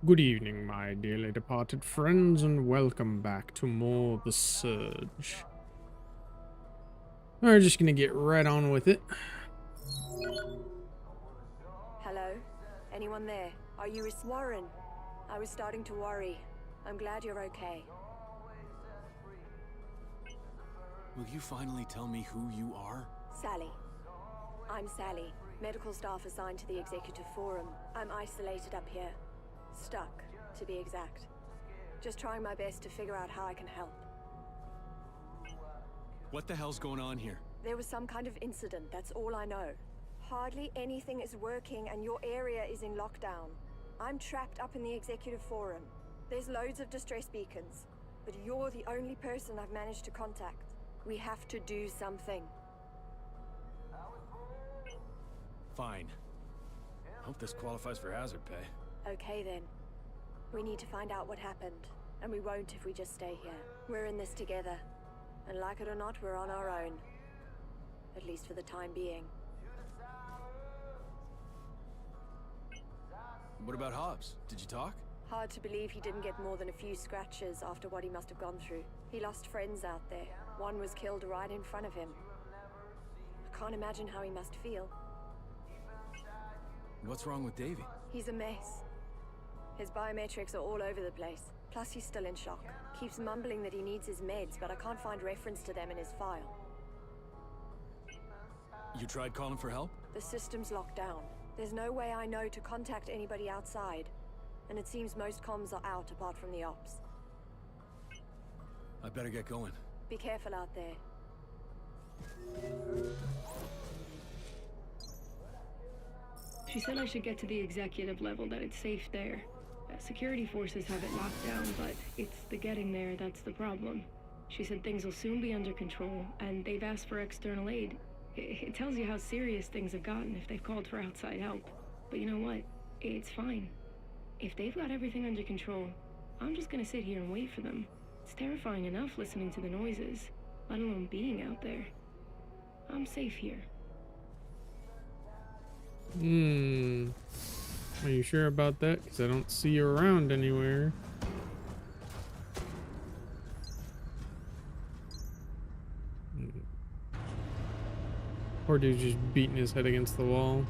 Good evening, my dearly departed friends, and welcome back to more The Surge. We're just gonna get right on with it. Hello? Anyone there? Are you Warren? I was starting to worry. I'm glad you're okay. Will you finally tell me who you are? Sally. I'm Sally, medical staff assigned to the Executive Forum. I'm isolated up here. Stuck, to be exact. Just trying my best to figure out how I can help. What the hell's going on here? There was some kind of incident, that's all I know. Hardly anything is working and your area is in lockdown. I'm trapped up in the Executive Forum. There's loads of distress beacons, but you're the only person I've managed to contact. We have to do something. Fine. Hope this qualifies for hazard pay. Okay then. We need to find out what happened, and we won't if we just stay here. We're in this together, and like it or not, we're on our own. At least for the time being. What about Hobbs? Did you talk? Hard to believe he didn't get more than a few scratches after what he must have gone through. He lost friends out there. One was killed right in front of him. I can't imagine how he must feel. What's wrong with Davey? He's a mess. His biometrics are all over the place. Plus he's still in shock. Keeps mumbling that he needs his meds, but I can't find reference to them in his file. You tried calling for help? The system's locked down. There's no way I know to contact anybody outside. And it seems most comms are out apart from the ops. I better get going. Be careful out there. She said I should get to the executive level, that it's safe there. Security forces have it locked down, but it's the getting there that's the problem. She said things will soon be under control, and they've asked for external aid. It tells you how serious things have gotten if they've called for outside help. But you know what? It's fine. If they've got everything under control, I'm just gonna sit here and wait for them. It's terrifying enough listening to the noises, let alone being out there. I'm safe here. Are you sure about that? Because I don't see you around anywhere. Poor dude's just beating his head against the wall.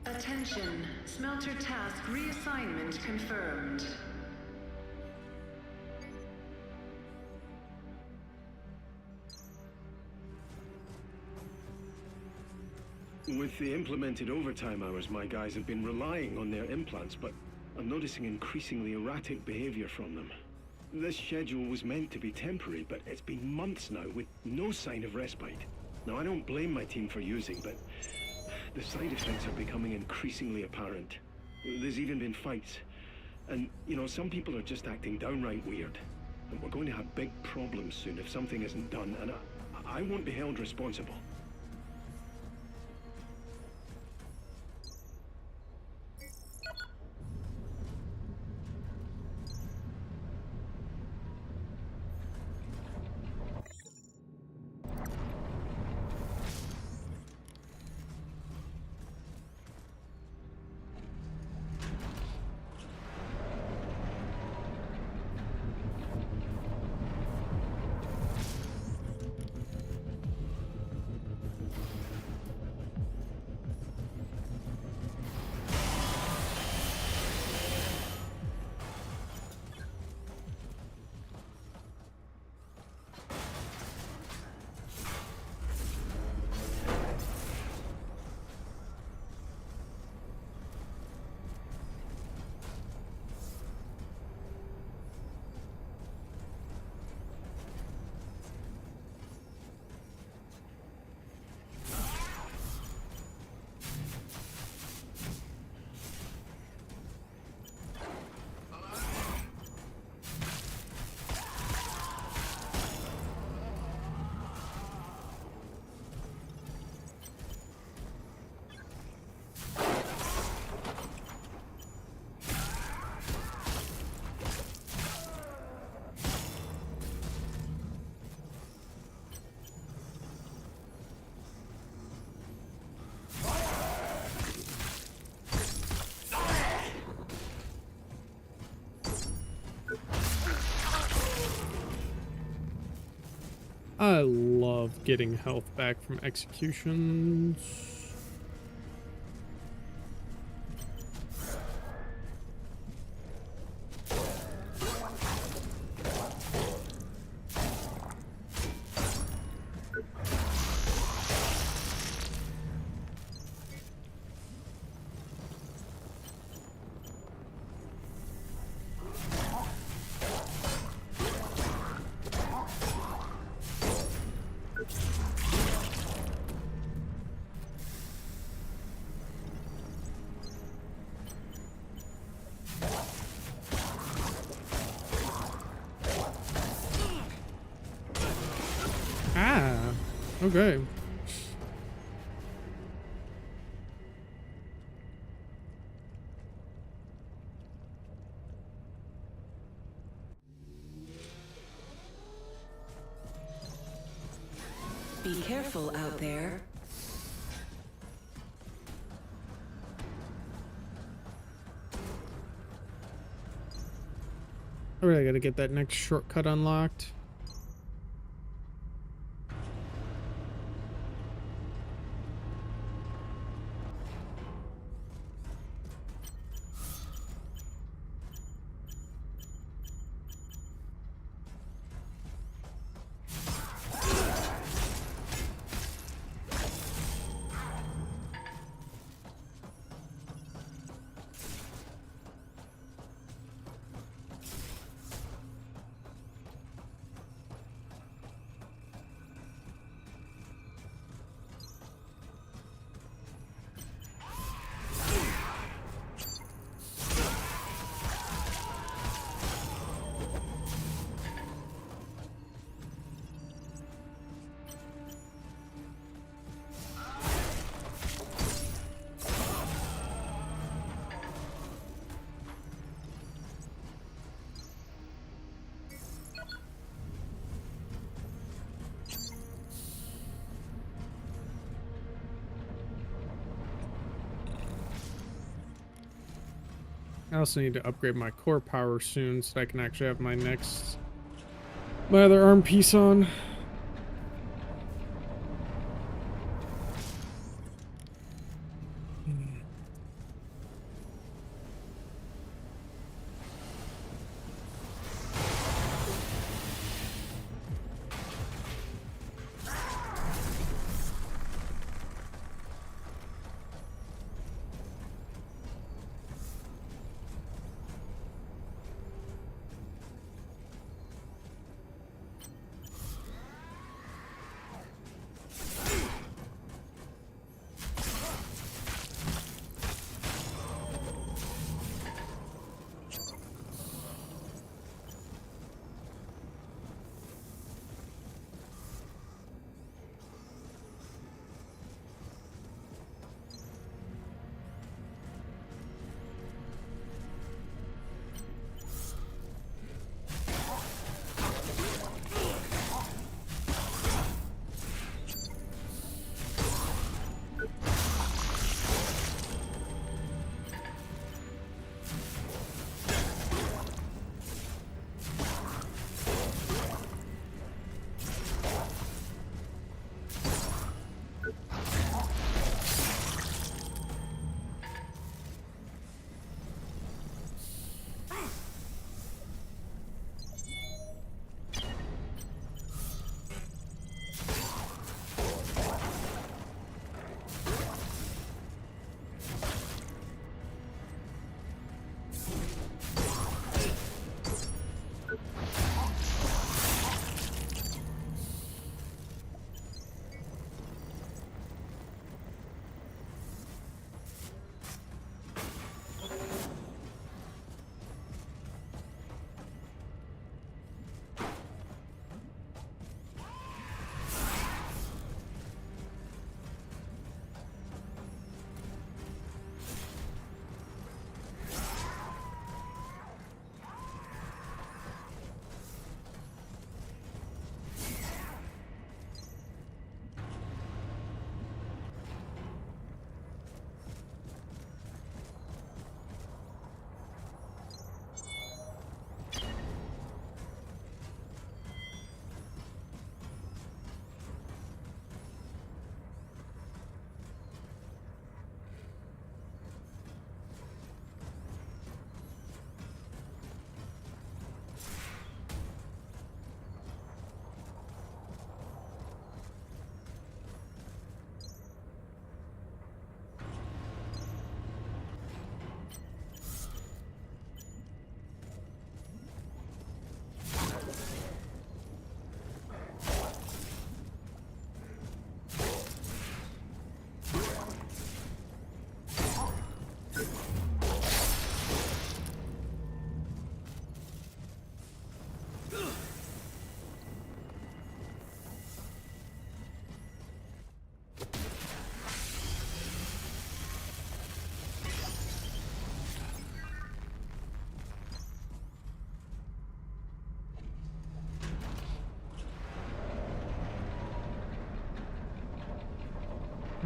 Attention, smelter task reassignment confirmed. With the implemented overtime hours, my guys have been relying on their implants, but I'm noticing increasingly erratic behavior from them. This schedule was meant to be temporary, but it's been months now with no sign of respite. Now, I don't blame my team for using, but the side effects are becoming increasingly apparent. There's even been fights. And, you know, some people are just acting downright weird. And we're going to have big problems soon if something isn't done, and I won't be held responsible. I love getting health back from executions. Ah, okay. Be careful out there. I really gotta get that next shortcut unlocked. I also need to upgrade my core power soon so I can actually have my other arm piece on.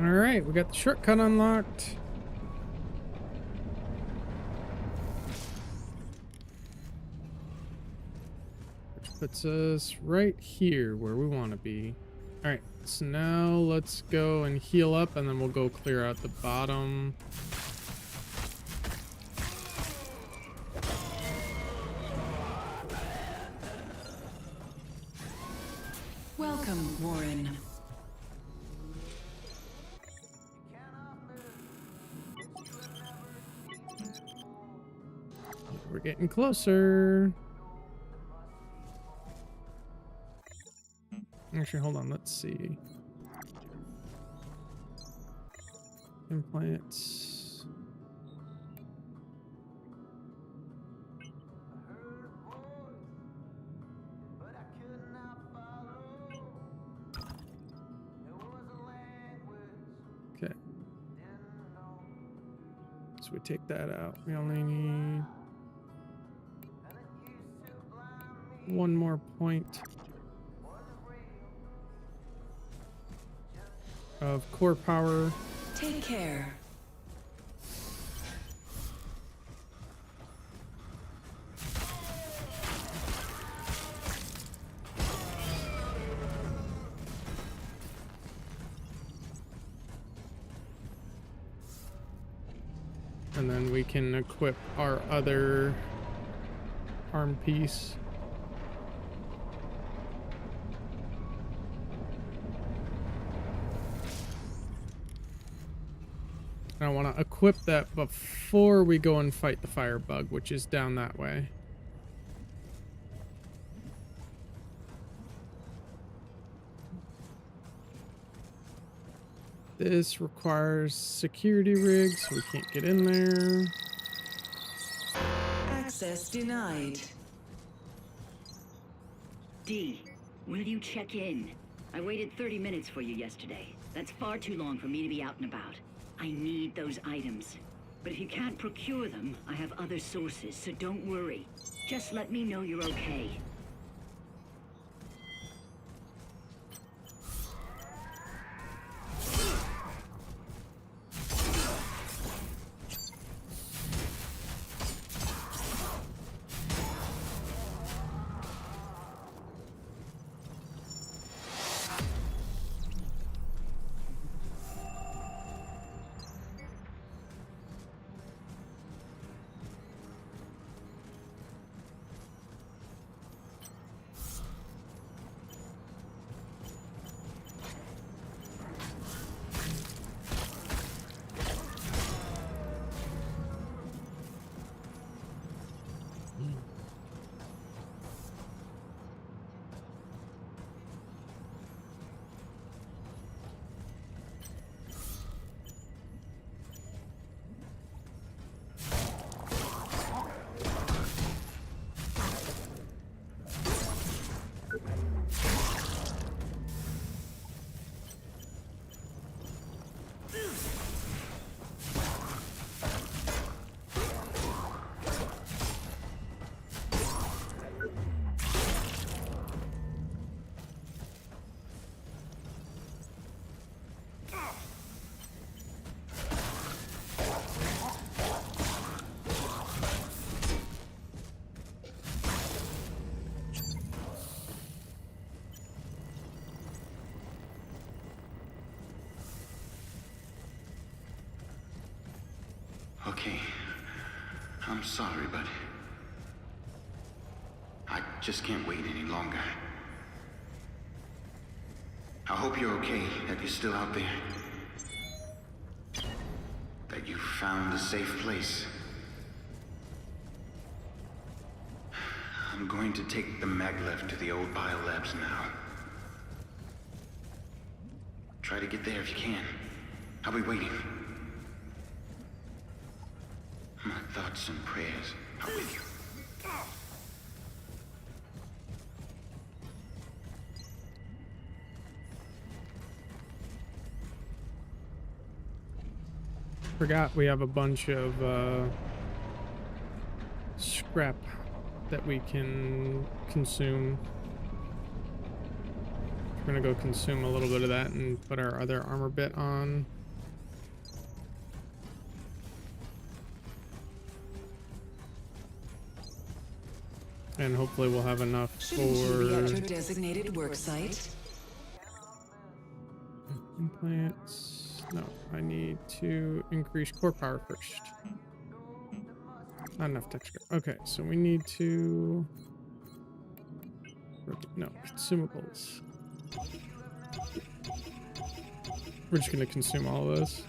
Alright, we got the shortcut unlocked. Which puts us right here where we want to be. Alright, so now let's go and heal up, and then we'll go clear out the bottom. Welcome, Warren. We're getting closer. Actually, hold on. Let's see. Implants. Okay. So we take that out. We only need one more point of core power. Take care. And then we can equip our other arm piece. And I want to equip that before we go and fight the firebug, which is down that way. This requires security rigs, so we can't get in there. Access denied. D, will you check in? I waited 30 minutes for you yesterday. That's far too long for me to be out and about. I need those items. But if you can't procure them, I have other sources, so don't worry. Just let me know you're okay. Okay. I'm sorry, but I just can't wait any longer. I hope you're okay, that you're still out there. That you found a safe place. I'm going to take the maglev to the old biolabs now. Try to get there if you can. I'll be waiting. My thoughts and prayers are with you. Forgot we have a bunch of scrap that we can consume. gonna go consume a little bit of that and put our other armor bit on. And hopefully we'll have enough Shouldn't you be at for your designated work site? implants. No, I need to increase core power first. Not enough texture. Okay, so we need to... No, consumables. We're just going to consume all of those.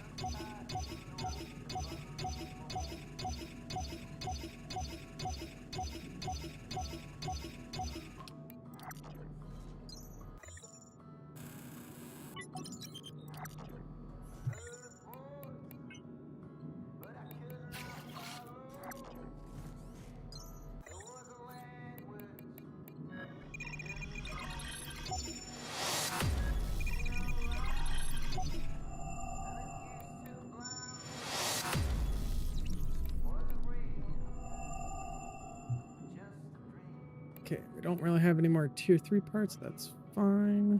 Okay, we don't really have any more tier 3 parts. That's fine.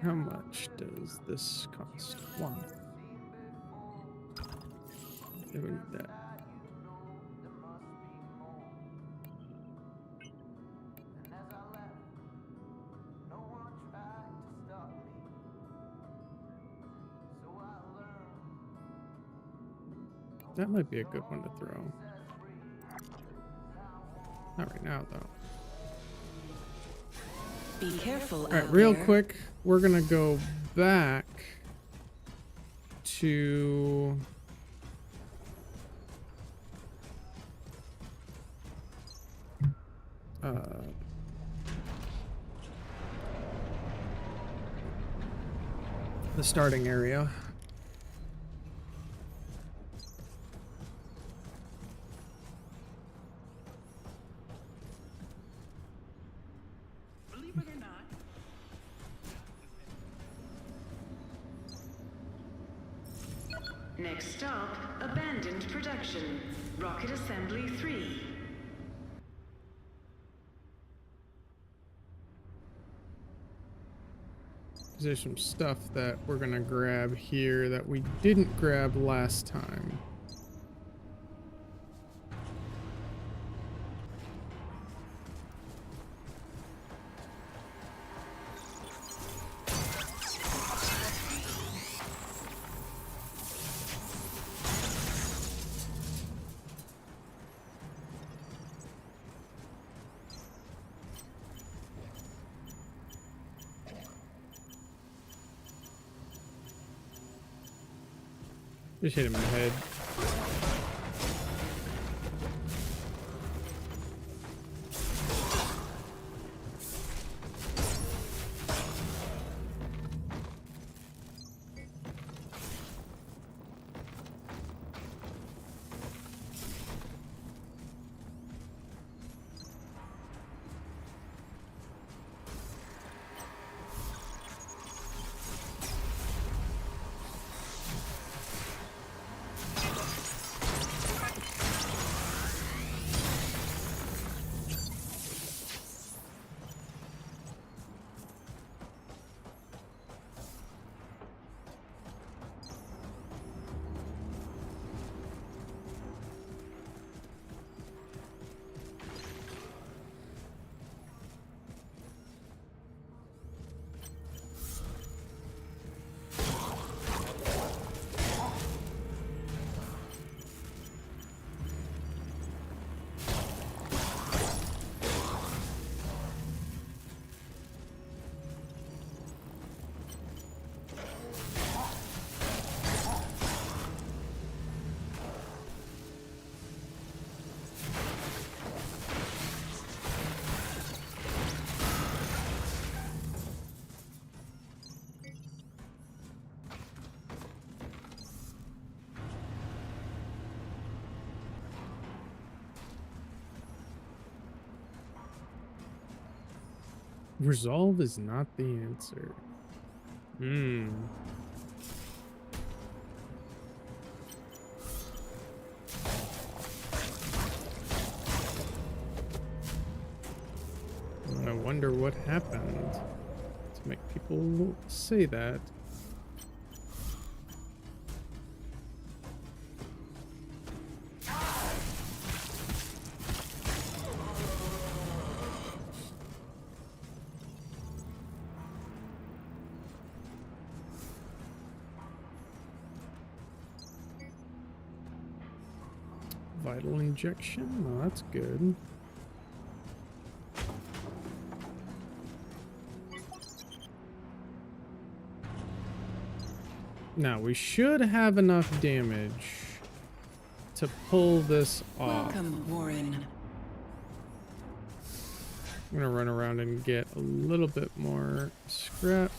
How much does this cost? 1. We need that. That might be a good one to throw. Not right now, though. Be careful. All right, out real there. quick, we're gonna go back to the starting area. Believe it or not. Next stop, abandoned production. Rocket assembly 3. There's some stuff that we're gonna grab here that we didn't grab last time. Just hit him in the head. Resolve is not the answer. wonder what happened to make people say that. Vital injection? Oh, that's good. Now, we should have enough damage to pull this off. Welcome, Warren. I'm gonna run around and get a little bit more scrap.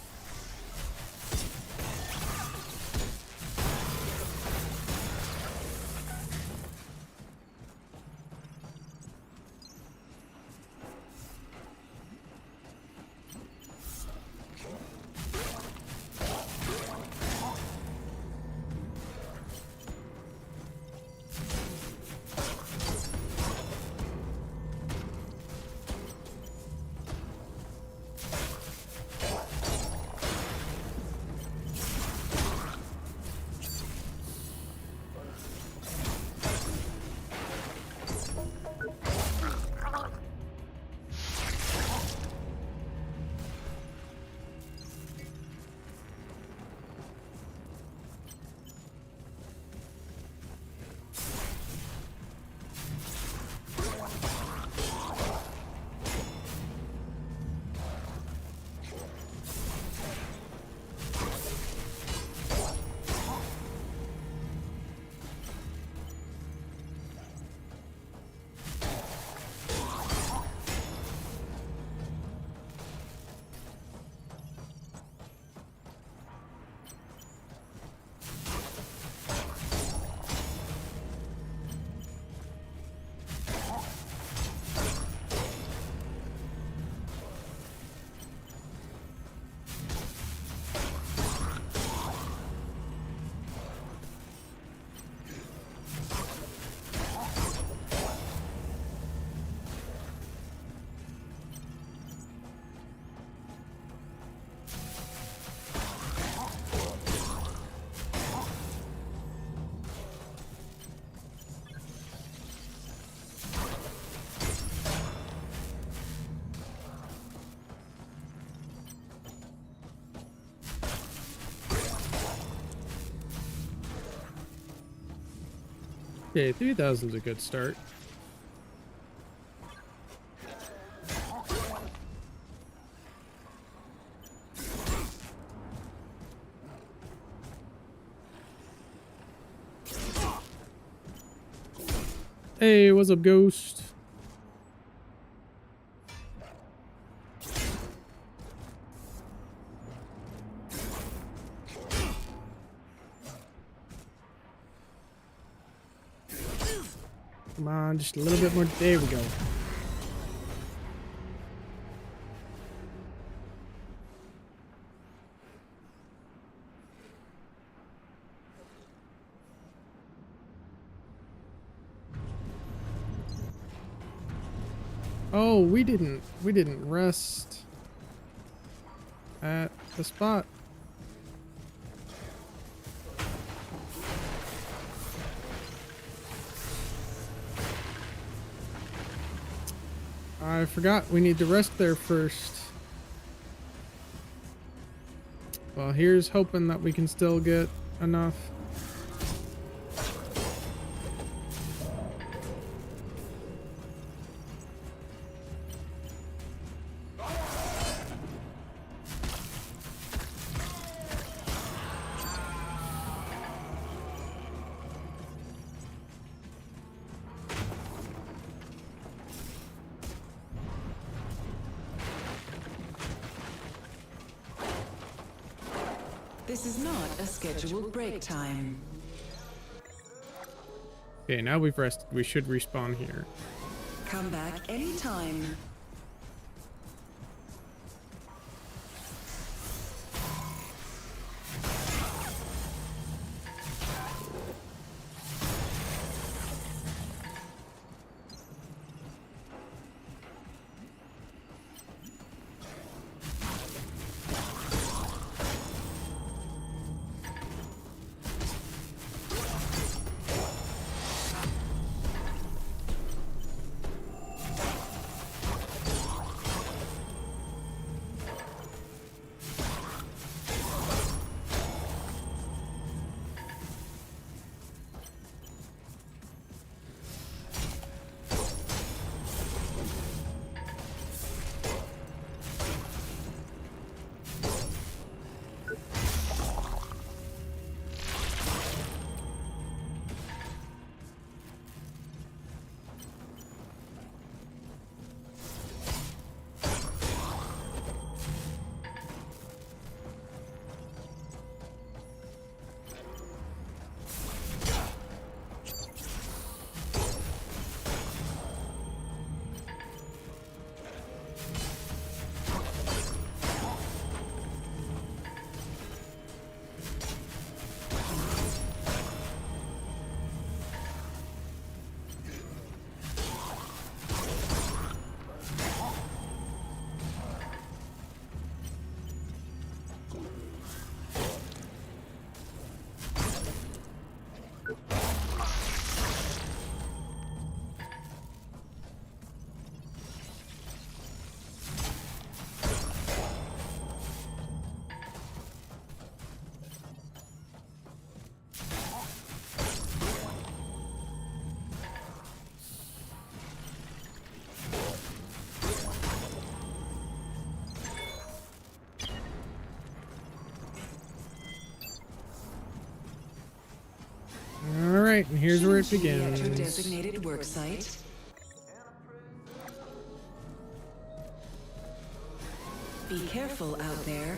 Okay, 3,000 is a good start. Hey, what's up, Ghost? Come on, just a little bit more. There we go. Oh, we didn't rest at the spot. I forgot we need to rest there first. Well, here's hoping that we can still get enough. This is not a scheduled break time. Okay, now we've rested. We should respawn here. Come back anytime. right, and here's where it Change the begins. designated work site. Be careful out there.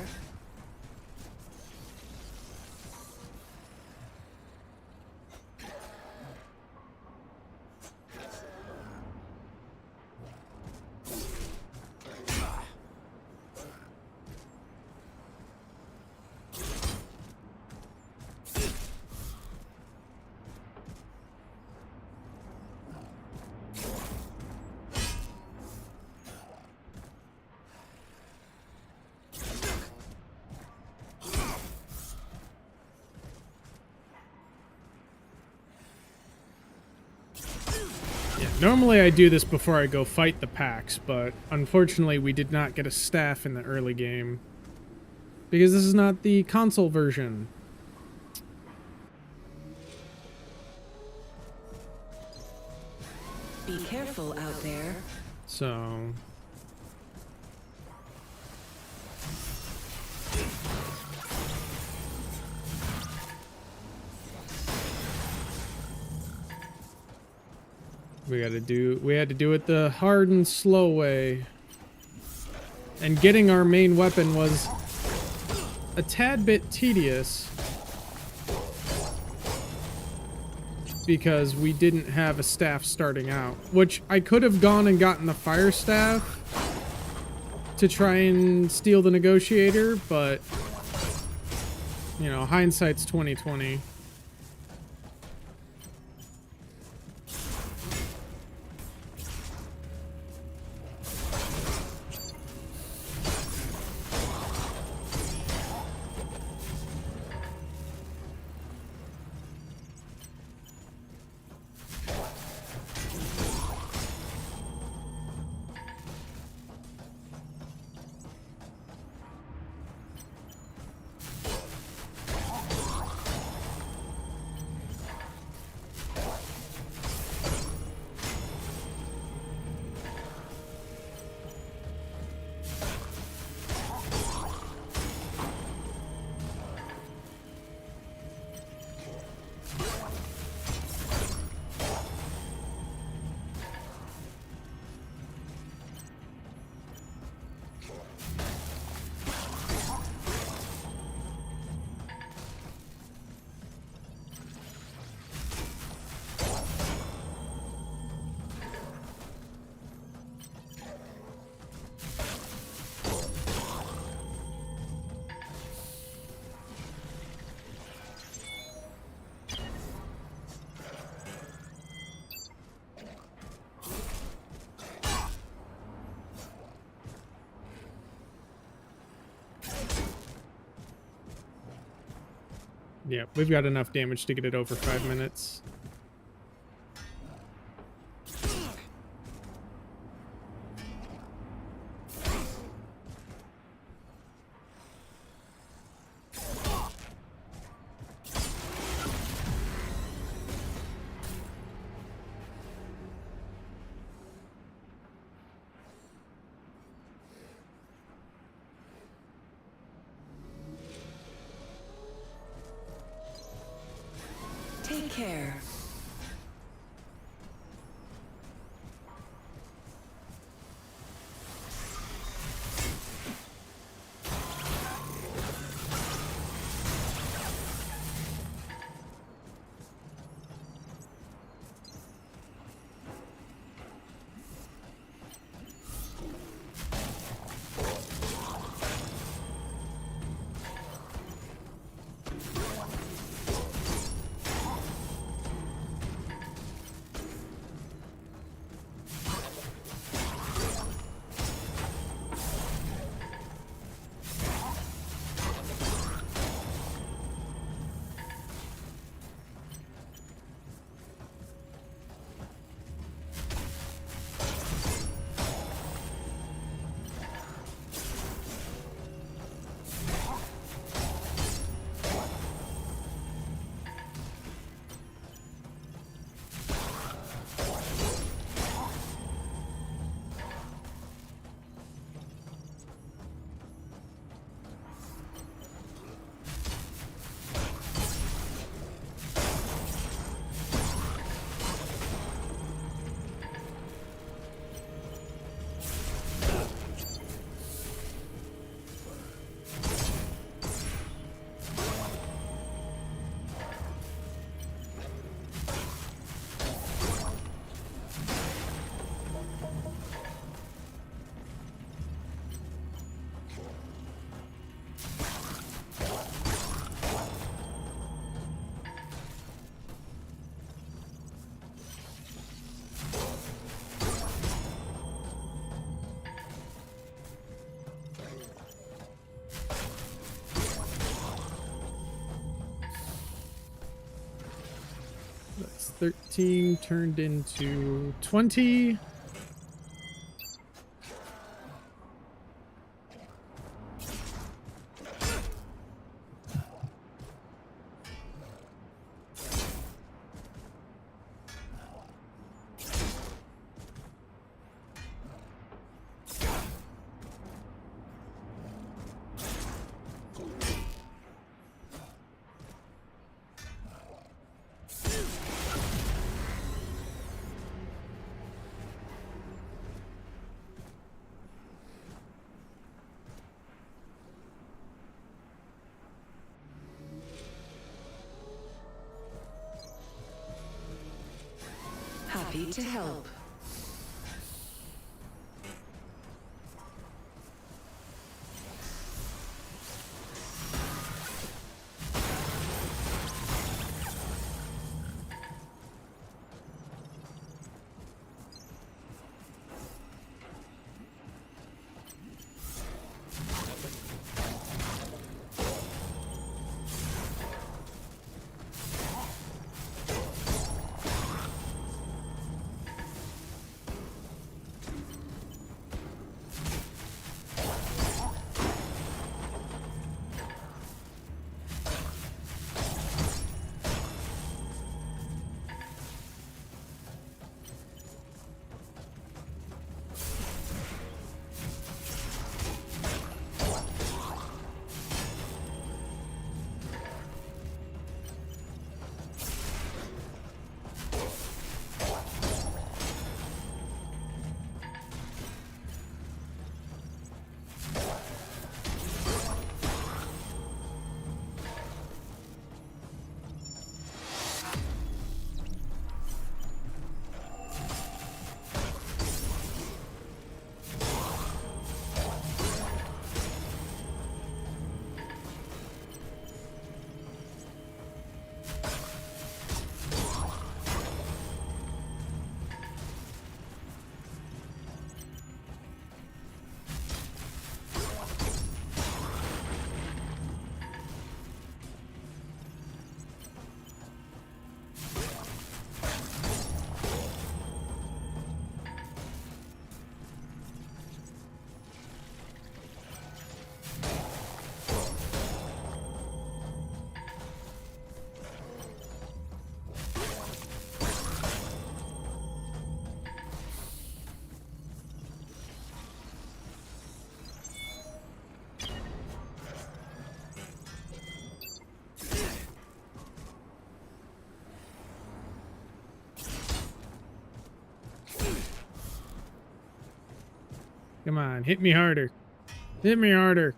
Normally I do this before I go fight the packs, but unfortunately we did not get a staff in the early game. Because this is not the console version. Be careful out there. So... we had to do it the hard and slow way. And getting our main weapon was a tad bit tedious because we didn't have a staff starting out, which I could have gone and gotten the fire staff to try and steal the negotiator, but you know, hindsight's 20/20. Yeah, we've got enough damage to get it over 5 minutes. Take care. That's 13 turned into 20. Happy to help. Come on, hit me harder. Hit me harder.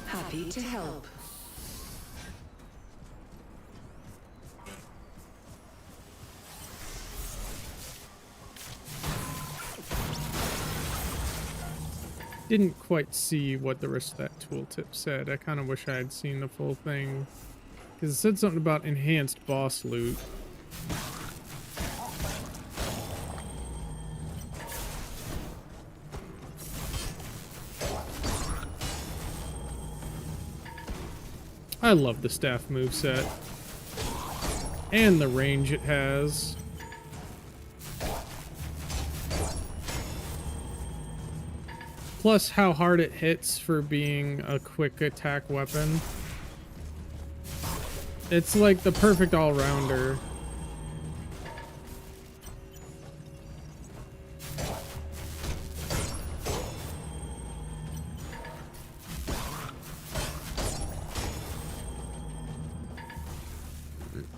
Happy to help. Didn't quite see what the rest of that tooltip said. I kind of wish I had seen the full thing. Because it said something about enhanced boss loot. I love the staff moveset. And the range it has. Plus how hard it hits for being a quick attack weapon. It's like the perfect all-rounder.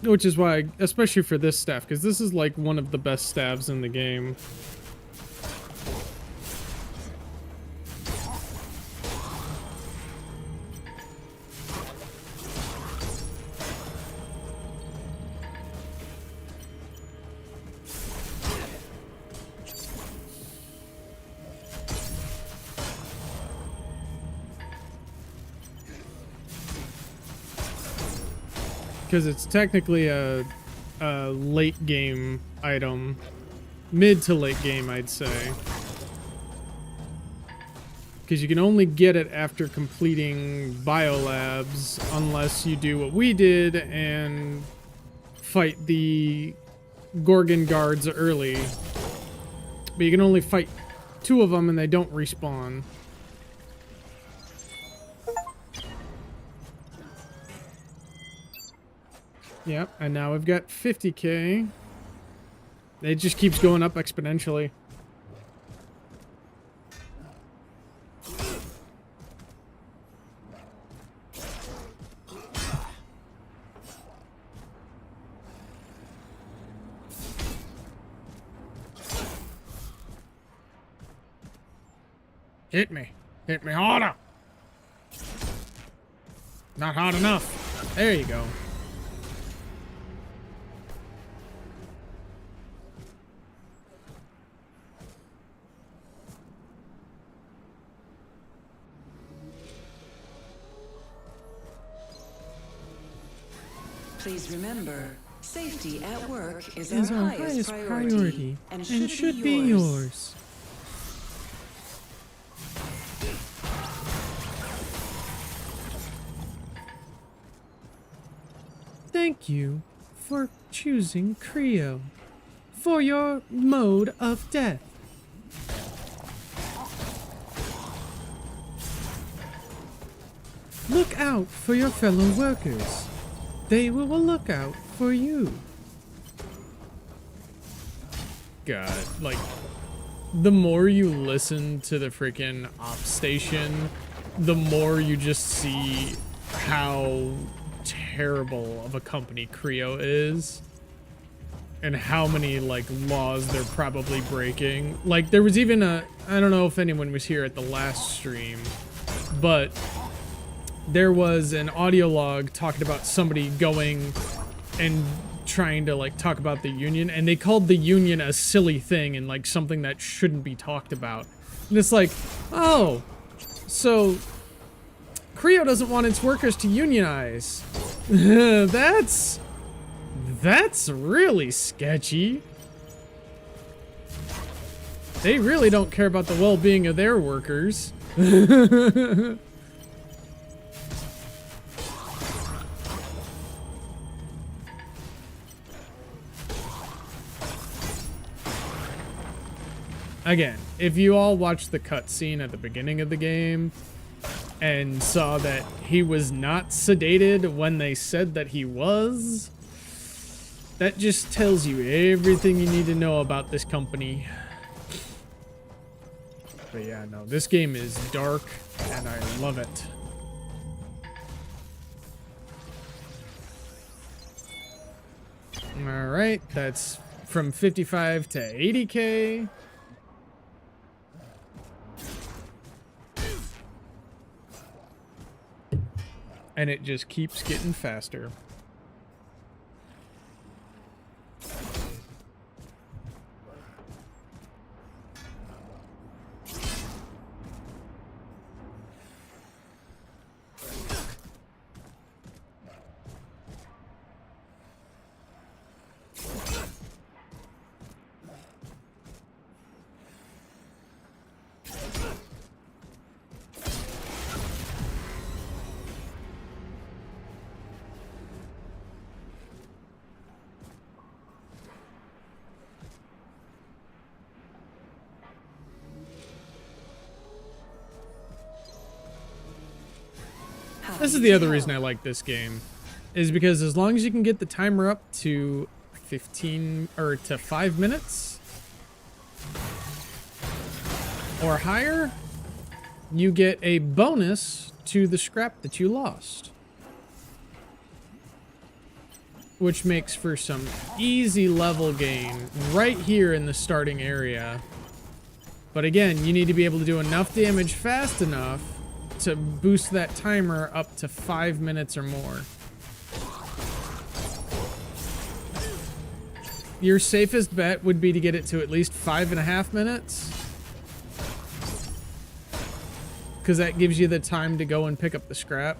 Which is why, especially for this staff, because this is like one of the best staves in the game. because it's technically a late game item. Mid to late game, I'd say. Because you can only get it after completing biolabs, unless you do what we did and fight the Gorgon guards early. But you can only fight 2 of them and they don't respawn. Yep, and now we've got 50k. It just keeps going up exponentially. Hit me. Hit me harder. Not hard enough. There you go. Please remember, safety at work is Is our highest priority and should be yours. Thank you for choosing Creo for your mode of death. Look out for your fellow workers. They will look out for you. God, like, the more you listen to the freaking op station, the more you just see how terrible of a company Creo is. And how many, like, laws they're probably breaking. Like, there was even I don't know if anyone was here at the last stream, but there was an audio log talking about somebody going and trying to, like, talk about the union, and they called the union a silly thing and, like, something that shouldn't be talked about. And it's like, oh, so Creo doesn't want its workers to unionize. That's really sketchy. They really don't care about the well-being of their workers. Again, if you all watched the cutscene at the beginning of the game and saw that he was not sedated when they said that he was, that just tells you everything you need to know about this company. But yeah, no, this game is dark and I love it. All right, that's from 55 to 80k. And it just keeps getting faster. This is the other reason I like this game, is because as long as you can get the timer up to 15 or to 5 minutes or higher, you get a bonus to the scrap that you lost, which makes for some easy level gain right here in the starting area. But again, you need to be able to do enough damage fast enough to boost that timer up to 5 minutes or more. Your safest bet would be to get it to at least 5.5 minutes, because that gives you the time to go and pick up the scrap.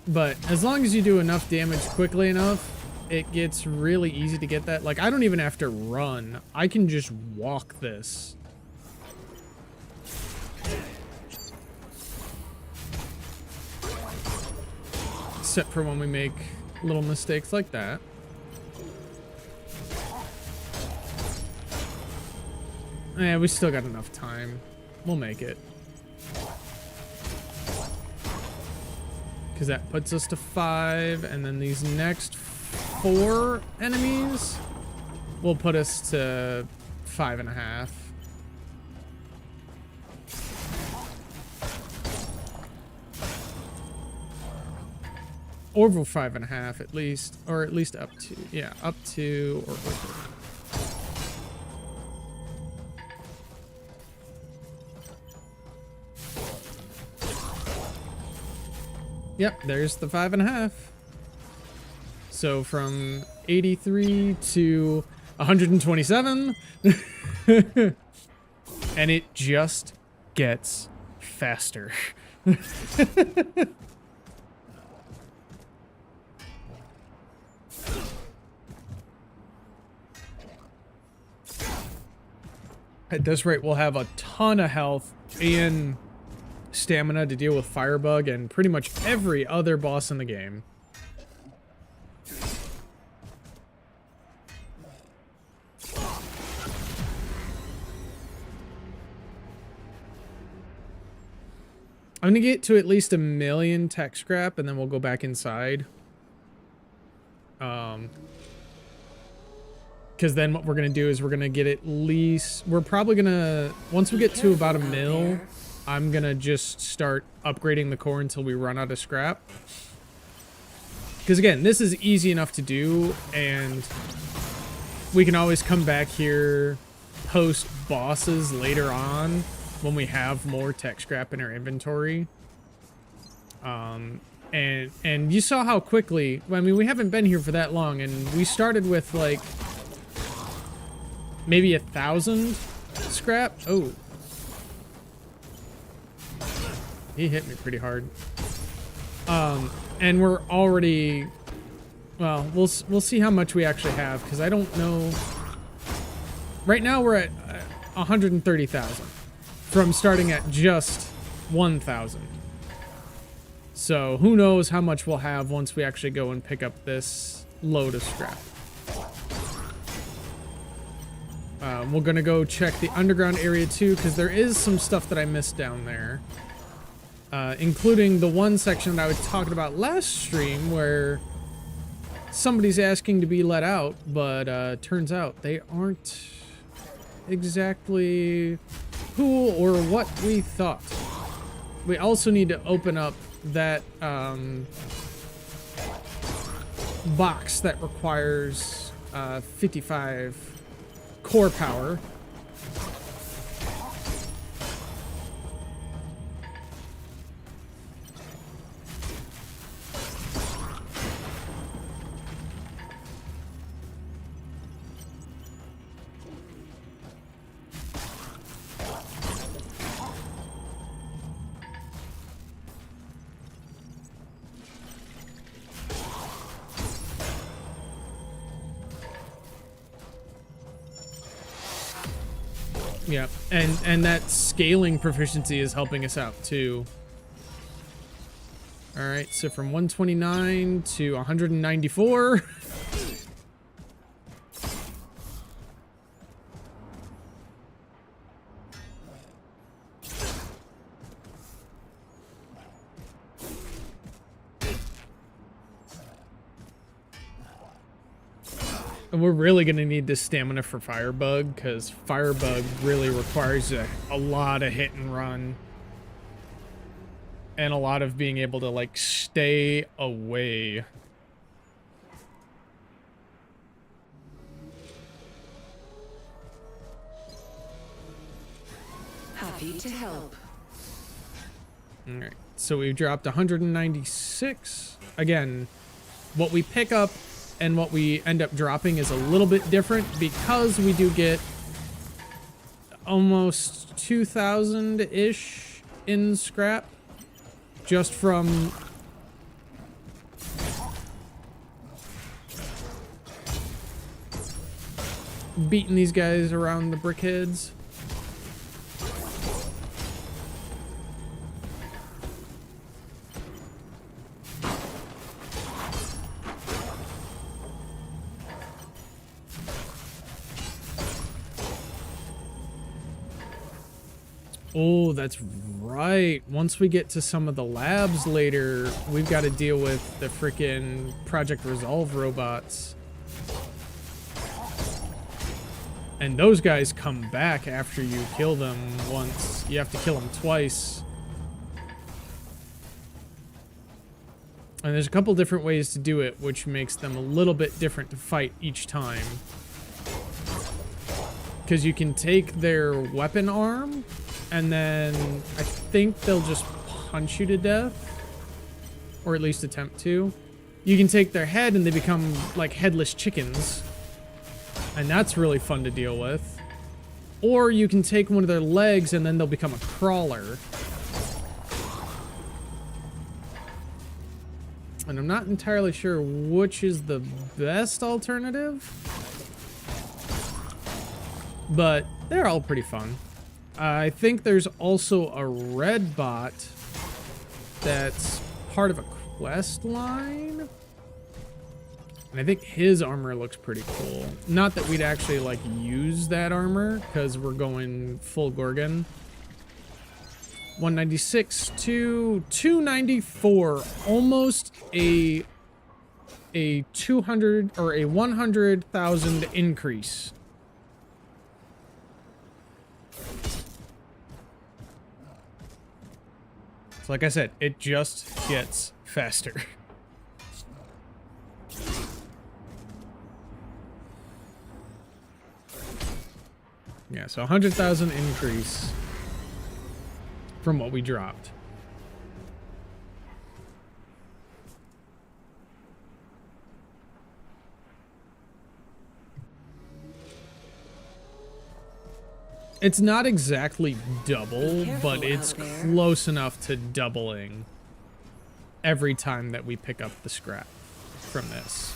But as long as you do enough damage quickly enough, it gets really easy to get that. Like, I don't even have to run. I can just walk this. Except for when we make little mistakes like that. Yeah, we still got enough time. We'll make it. Because that puts us to 5, and then these next 4 enemies will put us to 5.5. Over 5.5 at least, or at least up to, yeah, up to or over. Yep, there's the 5.5. So from 83 to 127. And it just gets faster. At this rate, we'll have a ton of health and stamina to deal with Firebug and pretty much every other boss in the game. I'm gonna get to at least 1 million tech scrap and then we'll go back inside. Because then what we're gonna do is we're gonna get at least, we're probably gonna, once we get to about 1 mil, I'm gonna just start upgrading the core until we run out of scrap. Because again, this is easy enough to do, and we can always come back here post bosses later on when we have more tech scrap in our inventory. And you saw how quickly, I mean, we haven't been here for that long, and we started with like maybe 1,000 scrap. Oh. He hit me pretty hard. And we're already, well, we'll see how much we actually have, because I don't know. Right now we're at 130,000 from starting at just 1,000. So who knows how much we'll have once we actually go and pick up this load of scrap. We're gonna go check the underground area too, because there is some stuff that I missed down there. Including the one section that I was talking about last stream where somebody's asking to be let out, but turns out they aren't exactly who or what we thought. We also need to open up that box that requires 55 core power. Yeah, and that scaling proficiency is helping us out too. All right, so from 129 to 194. And we're really going to need this stamina for Firebug, because Firebug really requires a lot of hit and run. And a lot of being able to, like, stay away. Happy to help. Alright, so we've dropped 196. Again, what we pick up and what we end up dropping is a little bit different, because we do get almost 2,000-ish in scrap just from beating these guys around the brickheads. Oh, that's right. Once we get to some of the labs later, we've got to deal with the freaking Project Resolve robots. And those guys come back after you kill them once. You have to kill them twice. And there's a couple different ways to do it, which makes them a little bit different to fight each time. Because you can take their weapon arm, and then I think they'll just punch you to death. Or at least attempt to. You can take their head and they become like headless chickens. And that's really fun to deal with. Or you can take one of their legs and then they'll become a crawler. And I'm not entirely sure which is the best alternative. But they're all pretty fun. I think there's also a red bot that's part of a quest line. And I think his armor looks pretty cool. Not that we'd actually, like, use that armor, because we're going full Gorgon. 196 to 294. Almost a 200 or a 100,000 increase. So like I said, it just gets faster. Yeah, so 100,000 increase from what we dropped. It's not exactly double, but it's close enough to doubling every time that we pick up the scrap from this.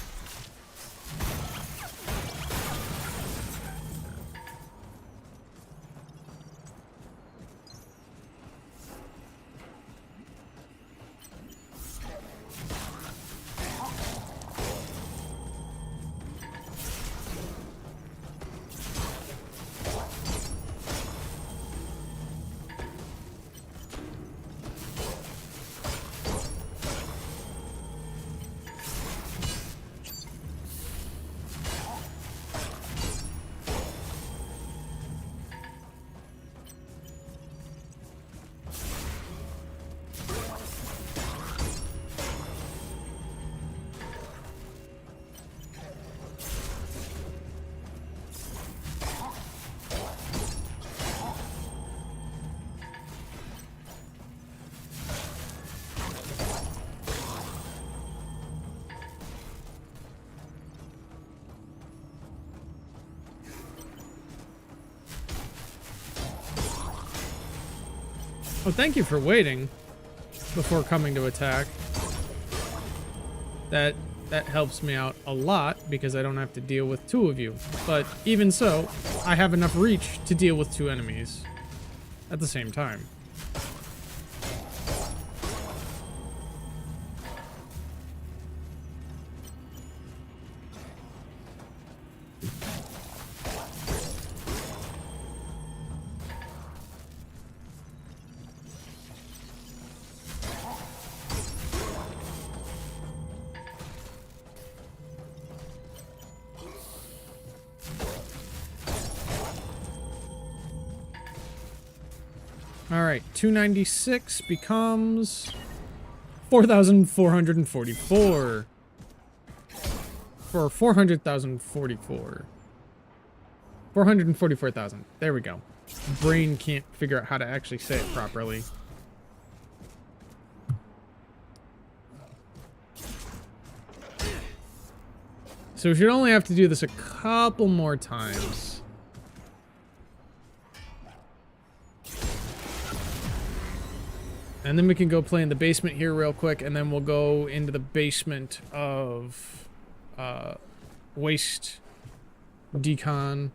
Oh, thank you for waiting before coming to attack. That helps me out a lot because I don't have to deal with two of you. But even so, I have enough reach to deal with two enemies at the same time. All right, 296 becomes 4,444. For 400,044. 444,000. There we go. Brain can't figure out how to actually say it properly. So we should only have to do this a couple more times. And then we can go play in the basement here real quick, and then we'll go into the basement of Waste decon,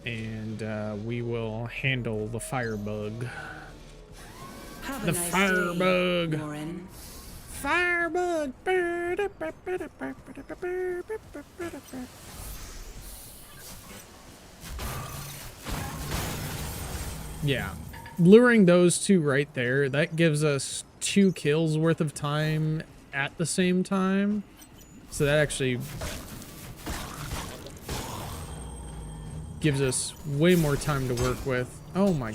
and we will handle the firebug. The firebug. Firebug. Yeah. Luring those two right there, that gives us 2 kills worth of time at the same time. So that actually gives us way more time to work with. Oh my,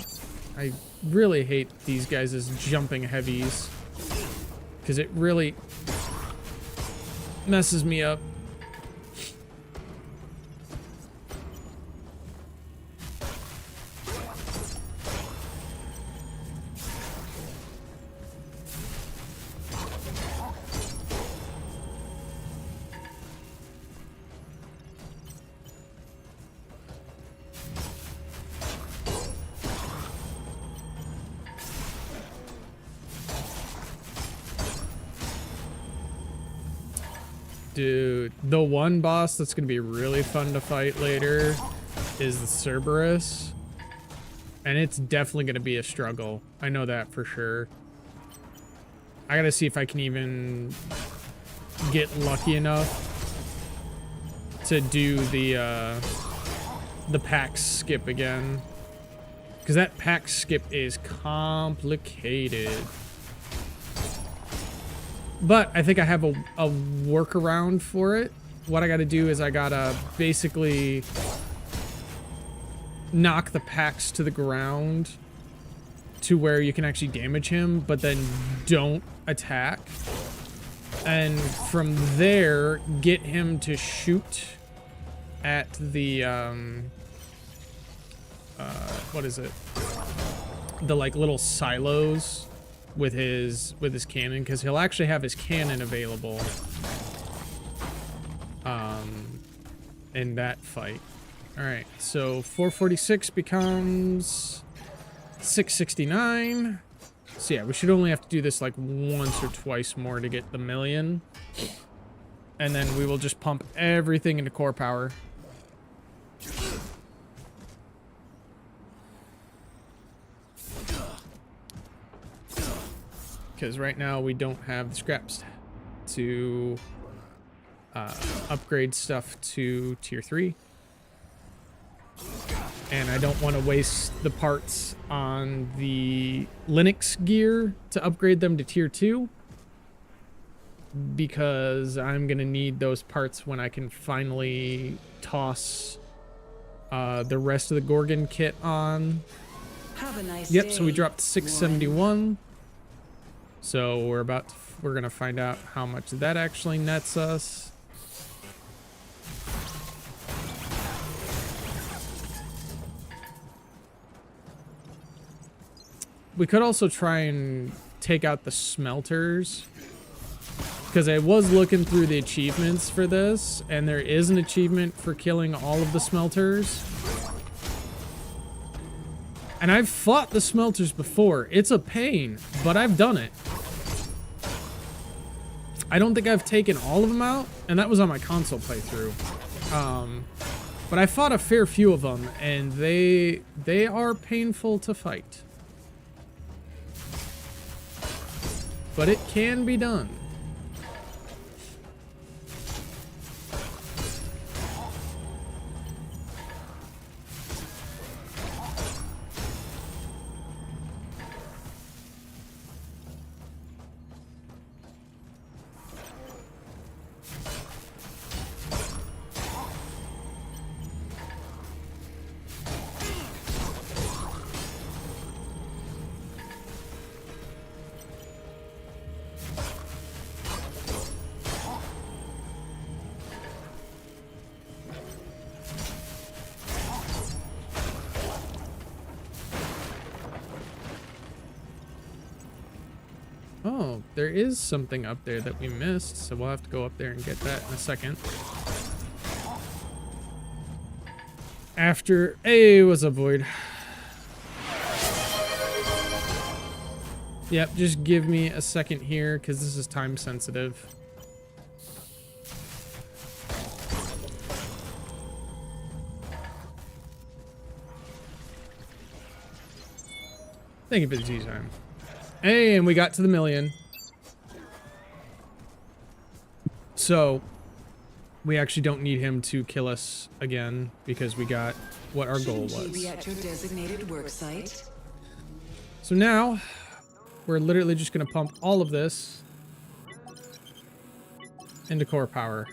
I really hate these guys as jumping heavies, because it really messes me up. Dude, the one boss that's gonna be really fun to fight later is the Cerberus. And it's definitely gonna be a struggle. I know that for sure. I gotta see if I can even get lucky enough to do the PAX skip again. Because that PAX skip is complicated. But I think I have a workaround for it. What I gotta do is I gotta basically knock the PAX to the ground to where you can actually damage him, but then don't attack. And from there, get him to shoot at the, what is it? The, like, little silos with his cannon, because he'll actually have his cannon available in that fight. All right, so 446 becomes 669. So yeah, we should only have to do this like once or twice more to get the 1,000,000, and then we will just pump everything into core power. Because right now we don't have the scraps to upgrade stuff to tier 3. And I don't want to waste the parts on the Linux gear to upgrade them to tier 2. Because I'm going to need those parts when I can finally toss the rest of the Gorgon kit on. Have a nice Yep, day, so we dropped 671. So we're gonna find out how much that actually nets us. We could also try and take out the smelters, because I was looking through the achievements for this, and there is an achievement for killing all of the smelters. And I've fought the smelters before. It's a pain, but I've done it. I don't think I've taken all of them out, and that was on my console playthrough. But I fought a fair few of them, and they are painful to fight. But it can be done. Oh, there is something up there that we missed, so we'll have to go up there and get that in a second. After... Hey, what's up, Void? Yep, just give me a second here, because this is time sensitive. Thank you for the tea time. Hey, and we got to the 1,000,000. So, we actually don't need him to kill us again because we got what our goal Shouldn't you was. be at your designated work site? So now, we're literally just going to pump all of this into core power.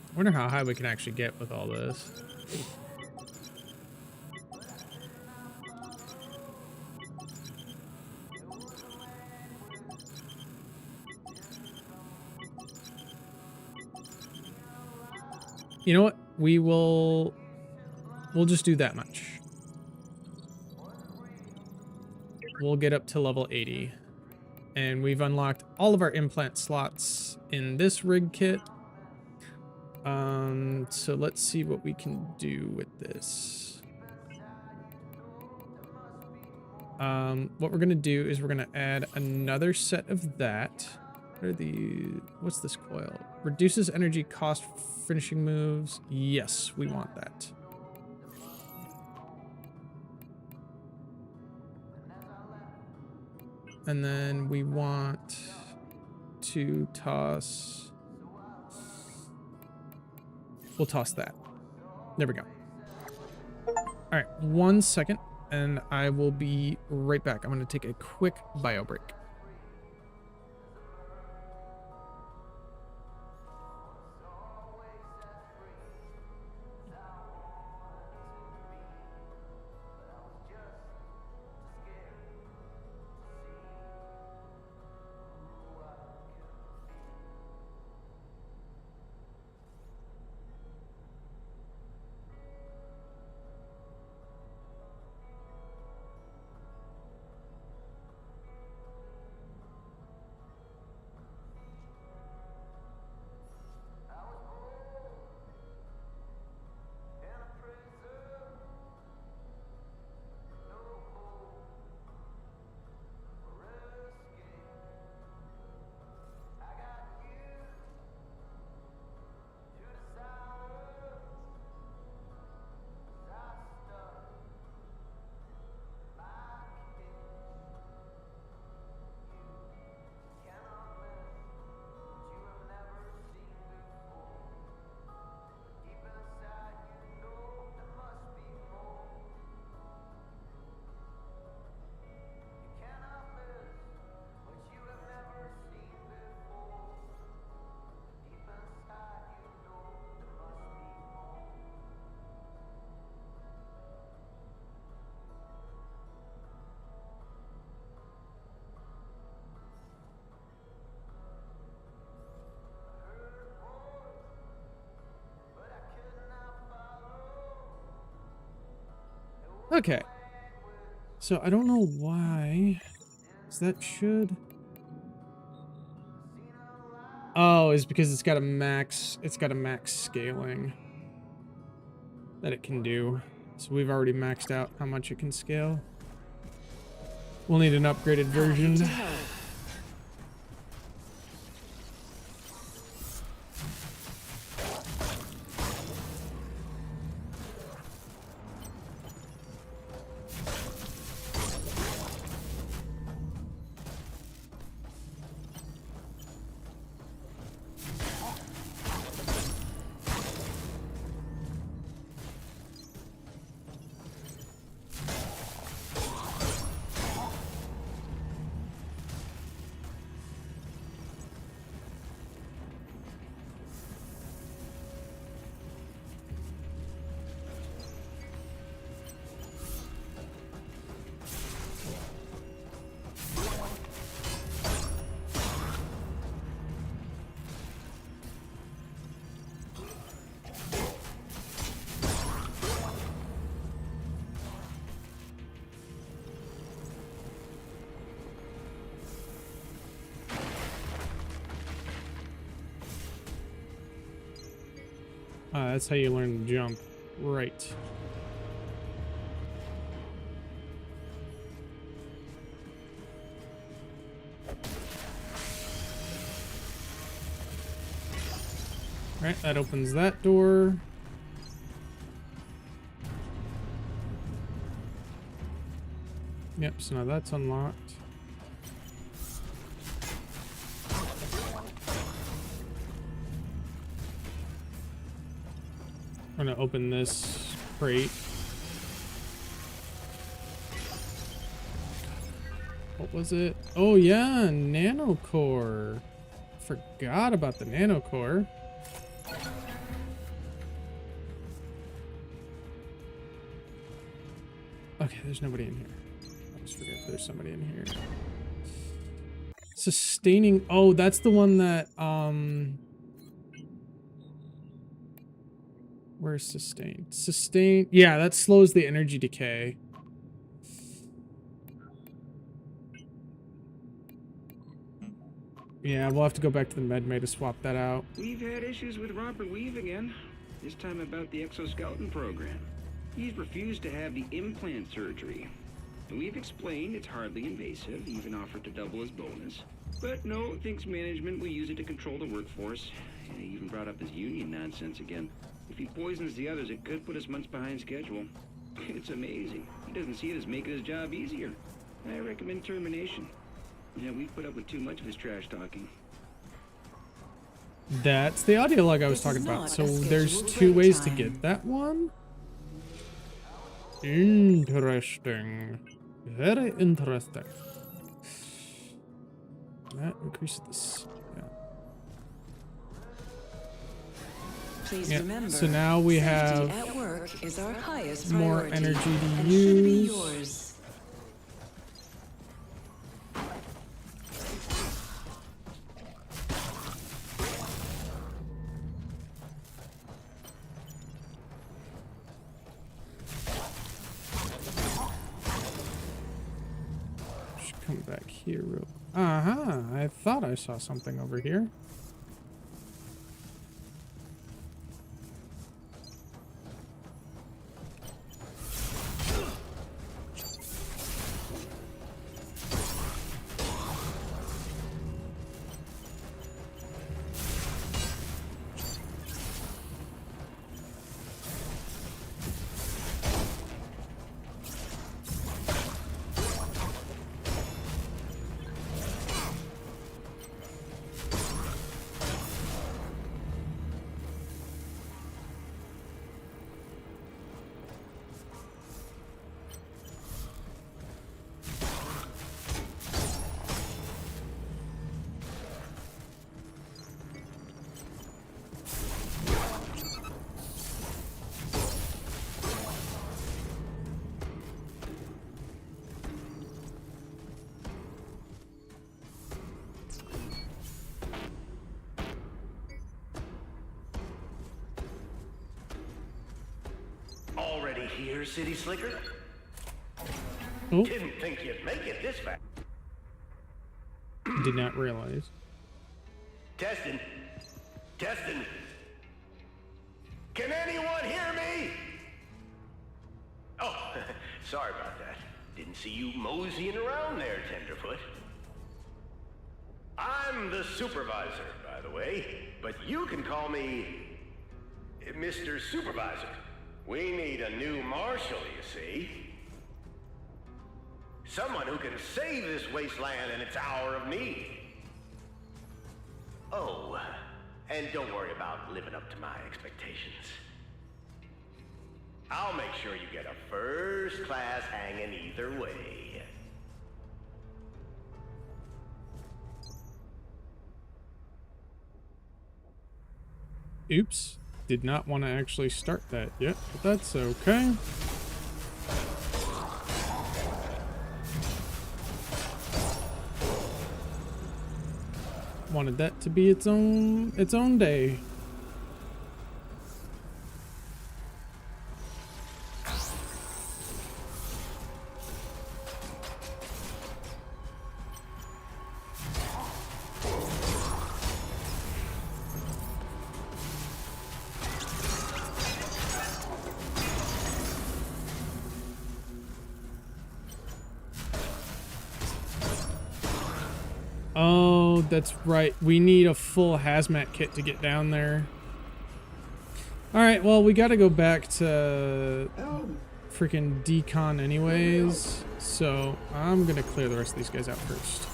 I wonder how high we can actually get with all this. You know what? We'll just do that much. We'll get up to level 80. And we've unlocked all of our implant slots in this rig kit. So let's see what we can do with this. What we're gonna do is we're gonna add another set of that. What are the, what's this coil? Reduces energy cost for finishing moves. Yes, we want that. And then we want to toss, we'll toss that. There we go. All right, 1 second, and I will be right back. I'm going to take a quick bio break. Okay. So I don't know why. That should... Oh, it's because it's got a max scaling that it can do. So we've already maxed out how much it can scale. We'll need an upgraded version. Ah, that's how you learn to jump. Right. Alright, that opens that door. Yep, so now that's unlocked. I'm gonna open this crate. What was it? Oh yeah, nanocore. Forgot about the nanocore. Okay, there's nobody in here. I always forget there's somebody in here. Sustaining. Oh, that's the one that where's sustain? Sustain. Yeah, that slows the energy decay. Yeah, we'll have to go back to the medbay to swap that out. We've had issues with Robert Weave again. This time about the exoskeleton program. He's refused to have the implant surgery. And we've explained it's hardly invasive, even offered to double his bonus. But no, thinks management will use it to control the workforce. And he even brought up his union nonsense again. If he poisons the others, it could put us months behind schedule. It's amazing. He doesn't see it as making his job easier. I recommend termination. Yeah, we've put up with too much of his trash talking. That's the audio log I was talking about. So there's two ways to get that one. Interesting. Very interesting. That increases this. Please Yeah. remember, So now we safety have at work is our highest more priority, energy to and should be use. yours. Should come back here real. I thought I saw something over here. Already here, City Slicker? Oh, Didn't think you'd make it this fast. did not realize. Testing. Testing. Can anyone hear me? Oh, sorry about that. Didn't see you moseying around there, Tenderfoot. I'm the supervisor, by the way, but you can call me Mr. Supervisor. We need a new marshal, you see. Someone who can save this wasteland in its hour of need. Oh, and don't worry about living up to my expectations. I'll make sure you get a first-class hanging either way. Oops. Did not want to actually start that yet, but that's okay. Wanted that to be its own day. Oh, that's right. We need a full hazmat kit to get down there. Alright, well, we gotta go back to freaking decon anyways. So, I'm gonna clear the rest of these guys out first.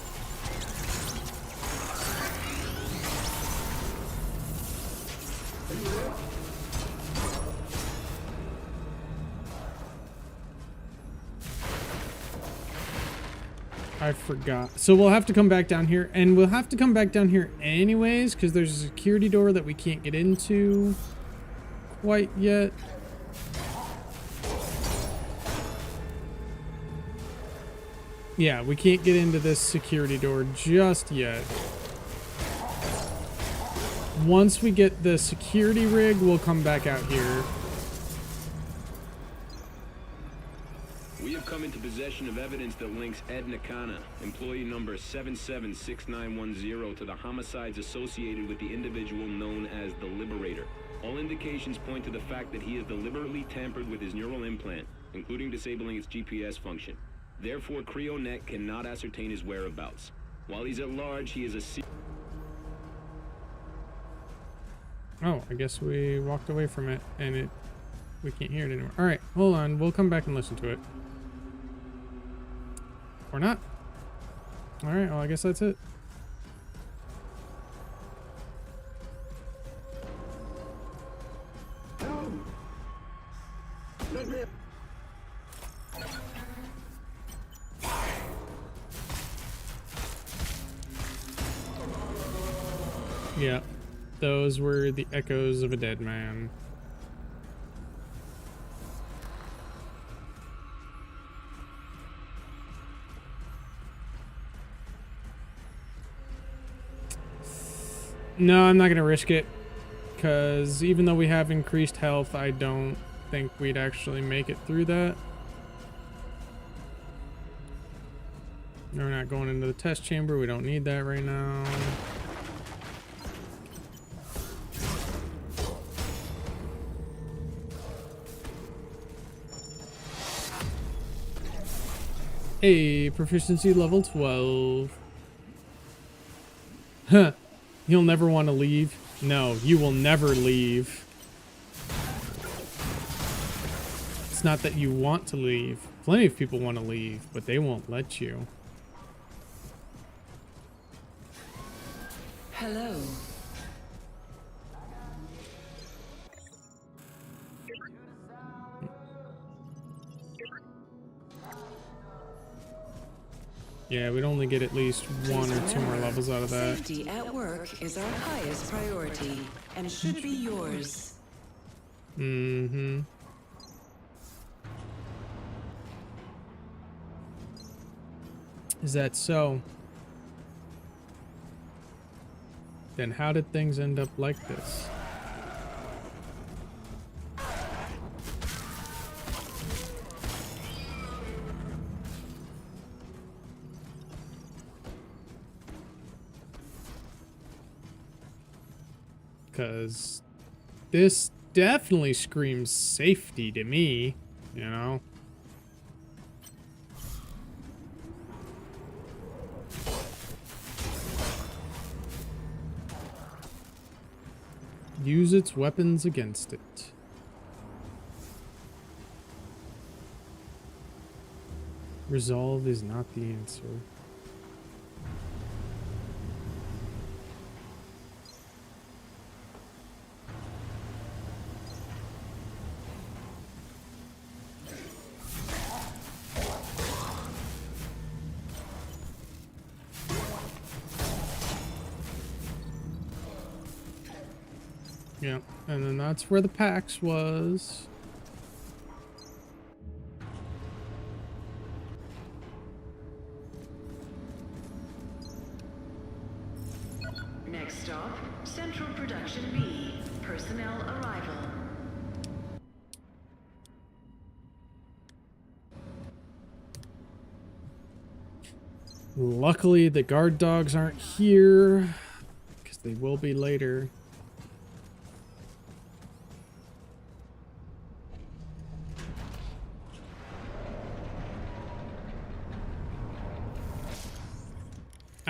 I forgot. So we'll have to come back down here, and we'll have to come back down here anyways, because there's a security door that we can't get into quite yet. Yeah, we can't get into this security door just yet. Once we get the security rig, we'll come back out here. We have come into possession of evidence that links Ed Nakana, employee number 776910, to the homicides associated with the individual known as the Liberator. All indications point to the fact that he has deliberately tampered with his neural implant, including disabling its GPS function. Therefore, CreoNet cannot ascertain his whereabouts. While he's at large, he is a... Oh, I guess we walked away from it, and we can't hear it anymore. All right, hold on. We'll come back and listen to it. Or not. All right, well, I guess that's it. Yeah, those were the echoes of a dead man. No, I'm not gonna risk it, because even though we have increased health, I don't think we'd actually make it through that. We're not going into the test chamber. We don't need that right now. Hey, proficiency level 12. Huh. You'll never want to leave? No, you will never leave. It's not that you want to leave. Plenty of people want to leave, but they won't let you. Hello. Yeah, we'd only get at least one or two more levels out of that. Safety at work is our highest priority and should be yours. Mm-hmm. Is that so? Then how did things end up like this? Because this definitely screams safety to me, you know? Use its weapons against it. Resolve is not the answer. Yeah, and then that's where the PAX was. Next stop, Central Production B. Personnel arrival. Luckily, the guard dogs aren't here, because they will be later.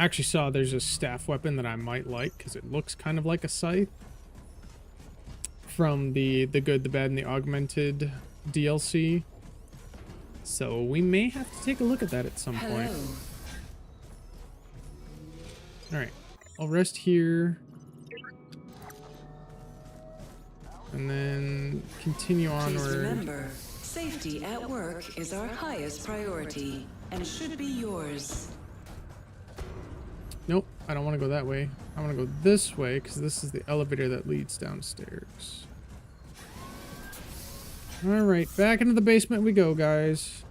I actually saw there's a staff weapon that I might like because it looks kind of like a scythe from the Good, the Bad, and the Augmented DLC. So we may have to take a look at that at some point. Alright, I'll rest here. And then continue onward. Please remember, safety at work is our highest priority and should be yours. Nope, I don't want to go that way. I want to go this way because this is the elevator that leads downstairs. Alright, back into the basement we go, guys.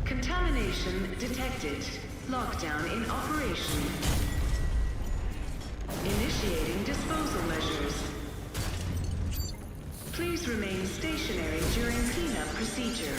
Contamination detected. Lockdown in operation. Initiating disposal measures. Please remain stationary during cleanup procedure.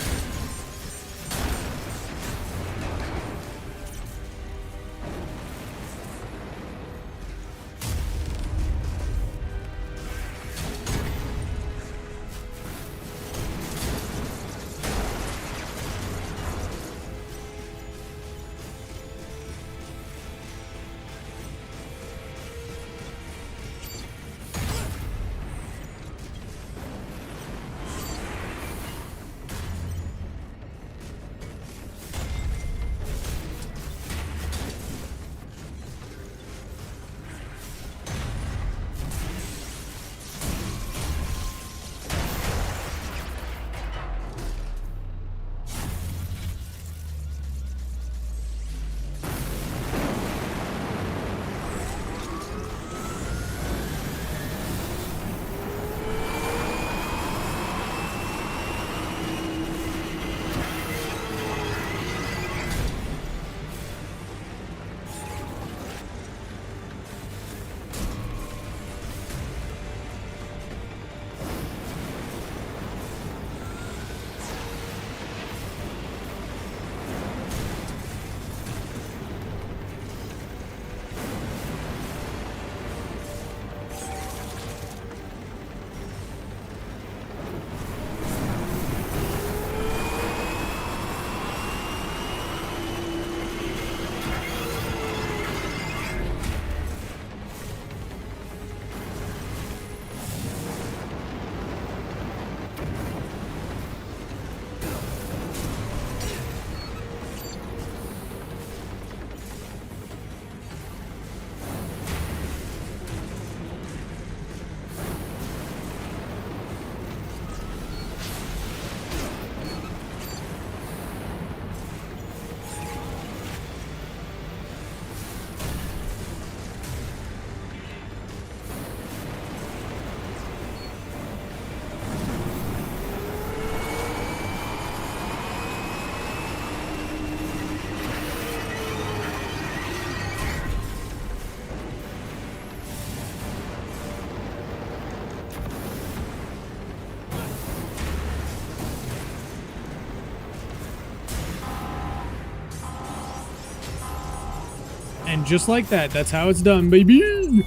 And just like that, that's how it's done, baby!